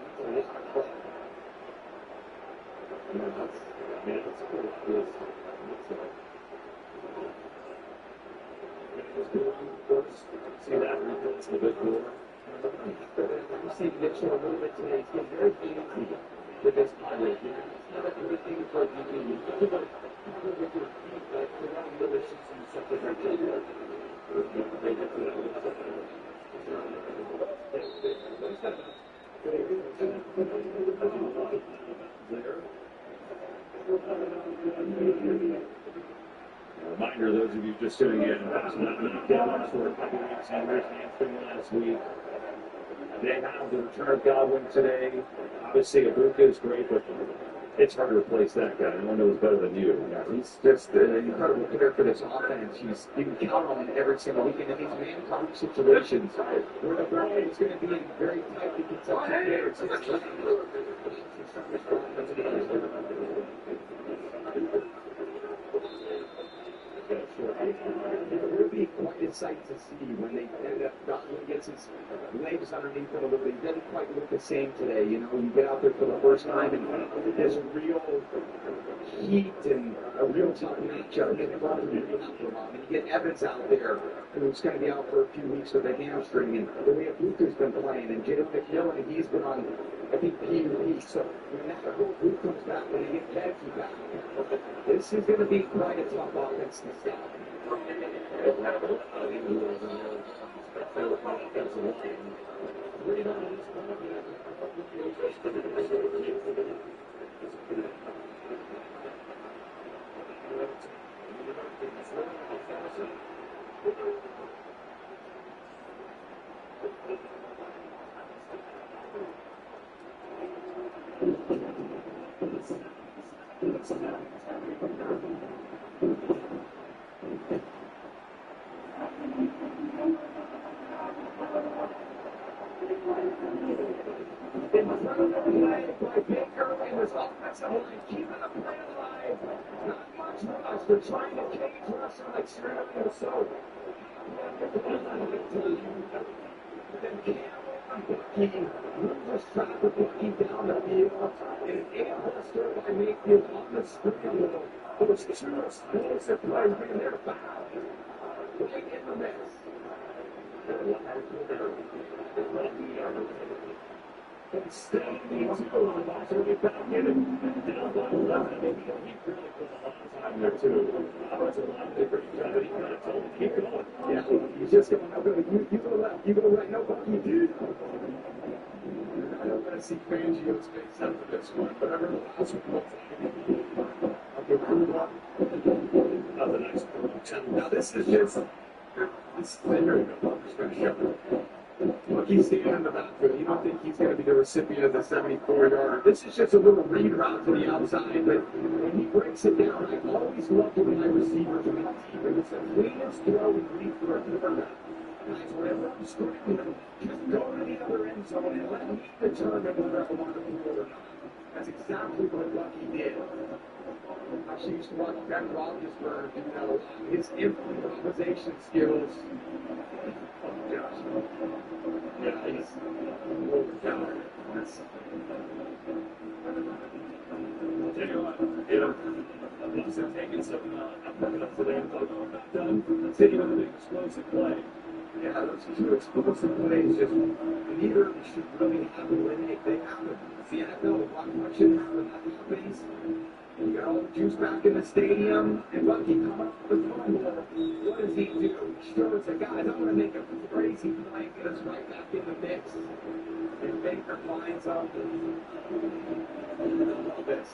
See that replace a bit more. You see Mitchell a little bit today. He's getting very fancy with this pilot. It's not everything for you do. You think about with your feet, like the one of the other seasons, something like that. Reminder, those of you just tuning in, that's not going to get much for a couple weeks. He hurt hamstring last week. They have the return of Godwin today. Obviously, Ibuka is great, but it's hard to replace that guy. No one knows better than you. Yeah, he's just an incredible player for this offense. You can count on him every single week. And in these man coverage situations where the ball is going to be in very tightly contested areas. It would be quite a sight to see when they end up Godwin gets his legs underneath him a little bit. He doesn't quite look the same today. You know, you get out there for the first time and there's real heat and a real tough matchup. And you get Evans out there who's going to be out for a few weeks with a hamstring. And the way Ibuka's been playing and Jalen McMillan, he's been on, I think, PUP. So when that whole group comes back, when they get Becky back, this is going to be quite a tough offense to stop. They're trying to cage Russell like Sterling so. He moves traffic looking down the field and an A-buster by Mayfield on the screen. Those two explosive plays in their foul. Right in the mess. And standing too. So get back in it. Down by 11. Maybe he really put a lot of time there too. Offensive line did a great job, but he kind of told him to keep going. Yeah, he's just going, no, you go left, you go right. No, but you did. I don't want to see Fangio's face after this one, but everyone else will look like I'll give Crew up. Another nice one. Now this is just, this is very good. Walker's going to show. Look, he's standing in the backfield. You don't think he's going to be the recipient of the 74-yarder. This is just a little read route to the outside, but when he breaks it down, I always love when my receivers are on team. It's the cleanest throw and read for a quarterback. Guys, whenever I'm scrambling, just go to the other end zone and let me determine whether I want to throw or not. That's exactly what Lucky did. I used to watch Ben Roethlisberger, his improvisation skills. Oh, gosh. Yeah, he's overpowered. I'll tell you what, he's taking some uppercuts today and done. Taking on a big explosive play. Yeah, those two explosive plays just neither should really happen when they happen. It's the NFL, why shouldn't happen? That happens. You got all the juice back in the stadium, and Bucky come up with the fumble. What does he do? He shows the guys, I'm going to make a crazy play, get us right back in the mix. And Baker finds something. I love this.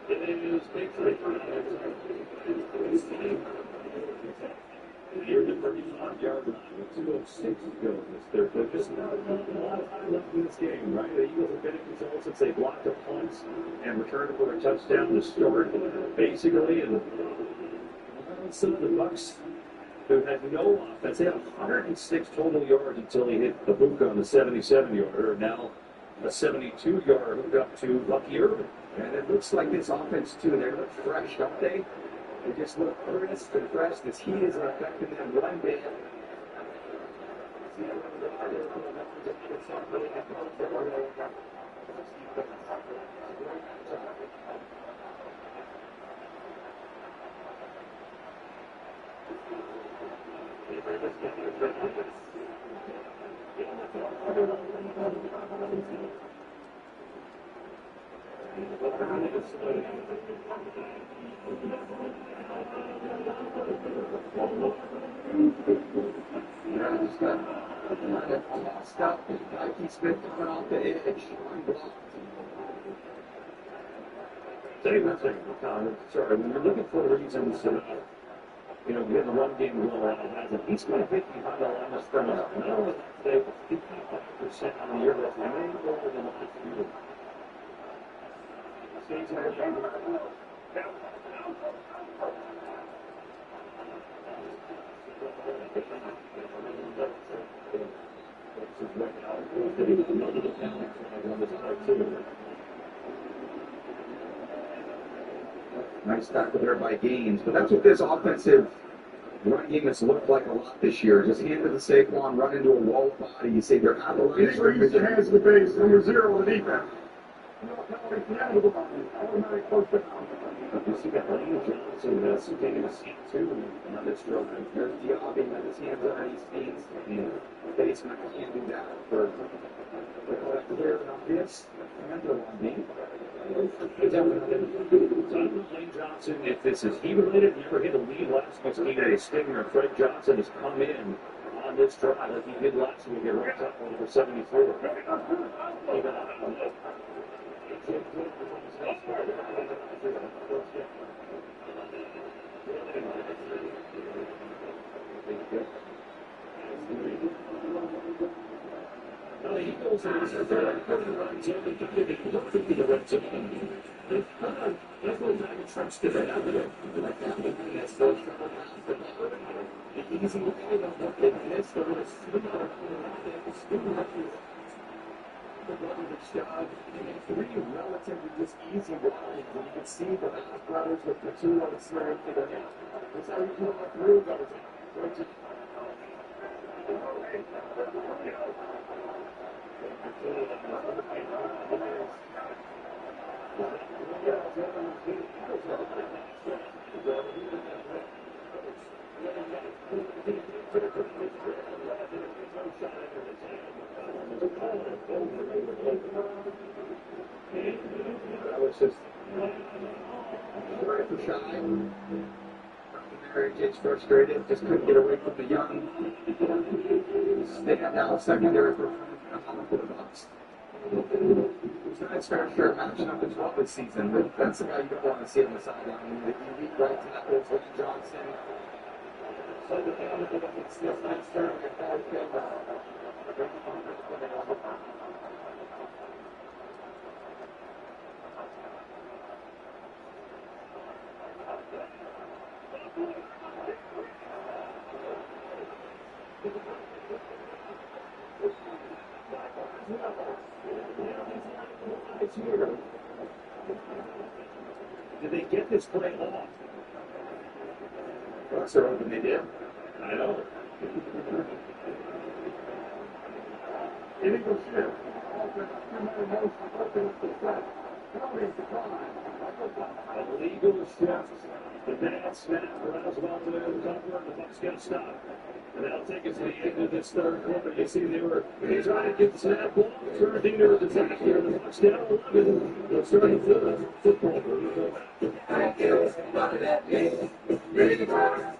It is Baker. Near the 35-yard line with 2:06 to go in this third. There's just not a lot of time left in this game, right? The Eagles have been in control since they blocked a punt and returned for a touchdown to start, basically. And some of the Bucs who had no offense, they had 106 total yards until they hit the hook on the 77-yarder. Now a 72-yard hook up to Lucky Irvin. And it looks like this offense, too, they look fresh, don't they? They just look earnest and fresh. This heat isn't affecting them one bit. Just got kind of tossed up. Nike Smith coming off the edge. Say one thing, sorry, when you're looking for reasons to, get the run game going on, it hasn't. He's going to hit behind the line of scrimmage. Not only today, but 55% on the year. That's way lower than the last year. Stays there. Nice tackle there by Gaines, but that's what this offensive run game has looked like a lot this year. Just hand to the Saquon, run into a wall of body. You say they're out of line. Use your hands to the base, number 0 on the defense. You see that Lane Johnson that's taking a seat too on this drive. There's Diaby with his hands on his feet. Baseman can't do that for clear and obvious. And the run game. Lane Johnson, if this is he related, never hit a lead last week's game at a stinger. Fred Johnson has come in on this drive like he did last week. It runs up over 74. The Eagles are runs every the red zone. There's no time to trust to that out there. Like that, that's the easy way of getting this. There was three relatively just easy runs, and you can see the last brothers with the two on the snare. That's how you come up through those. That was just very shy. Mary gets frustrated, just couldn't get away from the young standout secondary for the Bucs. He's not his fair share matching up as well this season, but that's the guy you don't want to see on the sideline. The elite right tackles, Lane Johnson. So the thing it's this nice turn at bad field. Did they get this play off? Bucs are open, they did. I know. Illegal shift. Offense, 2 motion, open up the set. Coming to time. Illegal shift. The bad snap. Rouse ball to the cover. The Bucks got to stop. And that'll take us to the end of this third quarter. You see, they trying to get the snap ball. Ferdinand was attack here. The Bucks down 11. They're starting the football. Ready to go.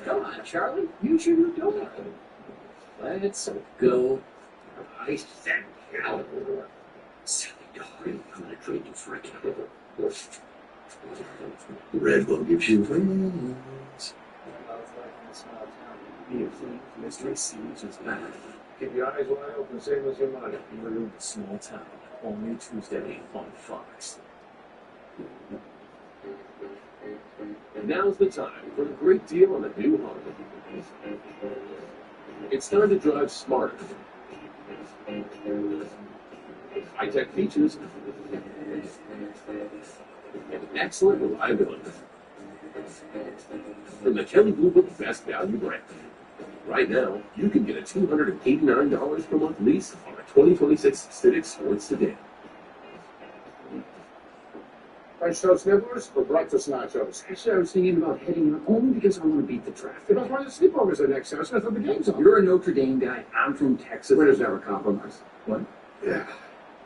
Come on, Charlie. Use your new door. Let's go. I said go. Silly dog. I'm gonna trade you for a cat. Red Bull gives you wings. Mystery Siege is back. Keep your eyes wide open, same as your money. Through the small town. Only Tuesday on Fox. And now's the time for a great deal on a new home. It's time to drive smarter. High-tech features and excellent reliability. From the Kelley Blue Book Best Value brand. Right now, you can get a $289 per month lease on a 2026 Civic Sports sedan. French toast nibblers or breakfast nachos? Actually, I was thinking about heading out only because I want to beat the traffic. If I find the sleepovers the next house, I thought the game's on. You're a Notre Dame guy. I'm from Texas. Winners never compromise. What? Yeah.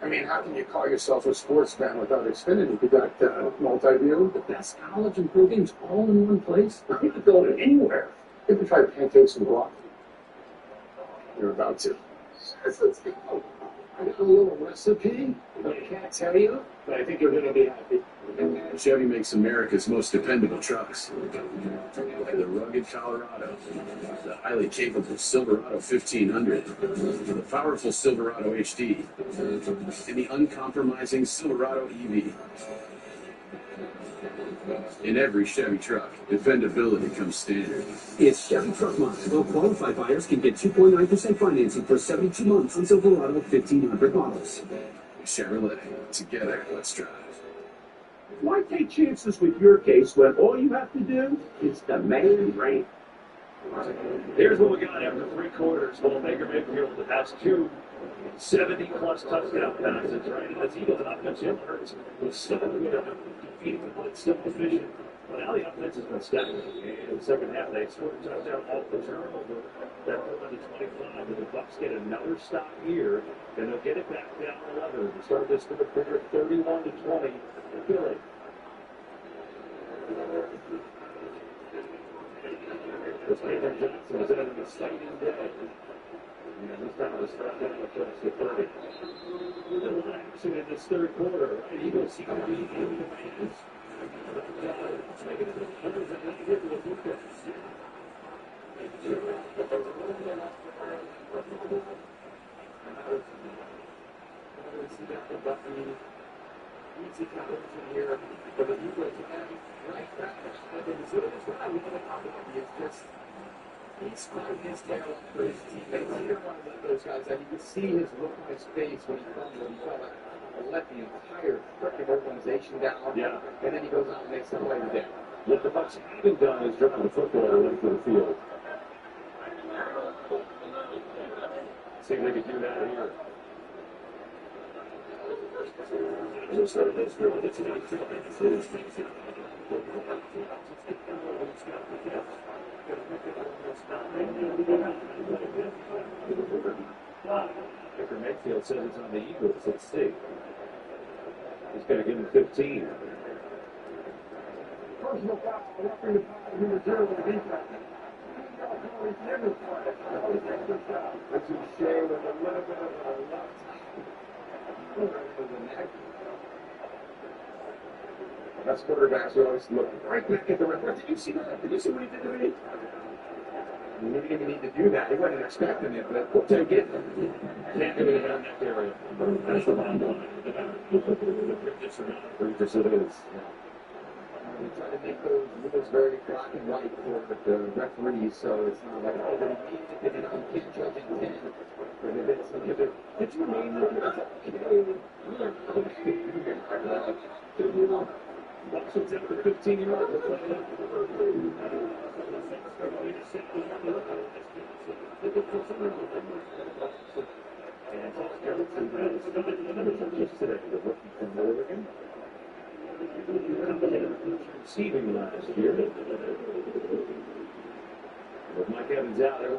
I mean, how can you call yourself a sports fan without Xfinity? You got multi-view? The best college and pro games all in one place. I'm not going anywhere. You ever tried pancakes and broth? You're about to. Let's go. I got a little recipe, but I can't tell you, but I think you're going to be happy. Chevy makes America's most dependable trucks. Like the rugged Colorado, the highly capable Silverado 1500, the powerful Silverado HD, and the uncompromising Silverado EV. In every Chevy truck, dependability comes standard. It's Chevy Truck Month. Well, qualified buyers can get 2.9% financing for 72 months on Silverado 1500 models. Chevrolet, together, let's drive. Why take chances with your case when all you have to do is demand rain? Here's what we got after 3 quarters. Well, Baker Mayfield has 2 70-plus touchdown passes, right? And that's Eagles offense. Jim Hurts was still defeating the blitz, still efficient. But now the offense has been stagnant. In the second half, they scored a touchdown off the turnover. That put them to 25. And the Bucks get another stop here, and they'll get it back down 11 to start this third quarter, 31-20. Philly. This Nathan Johnson was having an exciting day. And this time it was struck down to 30. A little action in this third quarter. Right? Eagles seem to be in demand. But making it to the numbers and not get to the defense. Easy competition here for the Eagles. Right back. And so it's not really it's just he's fighting his tail off for his teammates. You don't want to let those guys out. You can see his look on his face when he felt like let the entire freaking organization down. Yeah. And then he goes out and makes them play down. What the Bucks haven't done is drive the football into the field. See if they can do that here. Baker Mayfield says it's on the Eagles. Let's see. He's going to give him 15. Personal foul, referee number 0 with the defense. It's a shame with a little bit of a left. That's quarterbacks who always look right back at the referee. Did you see that? Did you see what he did to me? He didn't even need to do that. He wasn't expecting it, but what to get can't do it in that area. That's the bottom line. Regis it is. We try to make those rules very black and white for the referees, so it's not like, oh, but he needed it, you can't judge intent. But if it's, did you mean that? Watson's out the 15-yard line. Receiving last year. With Mike Evans out,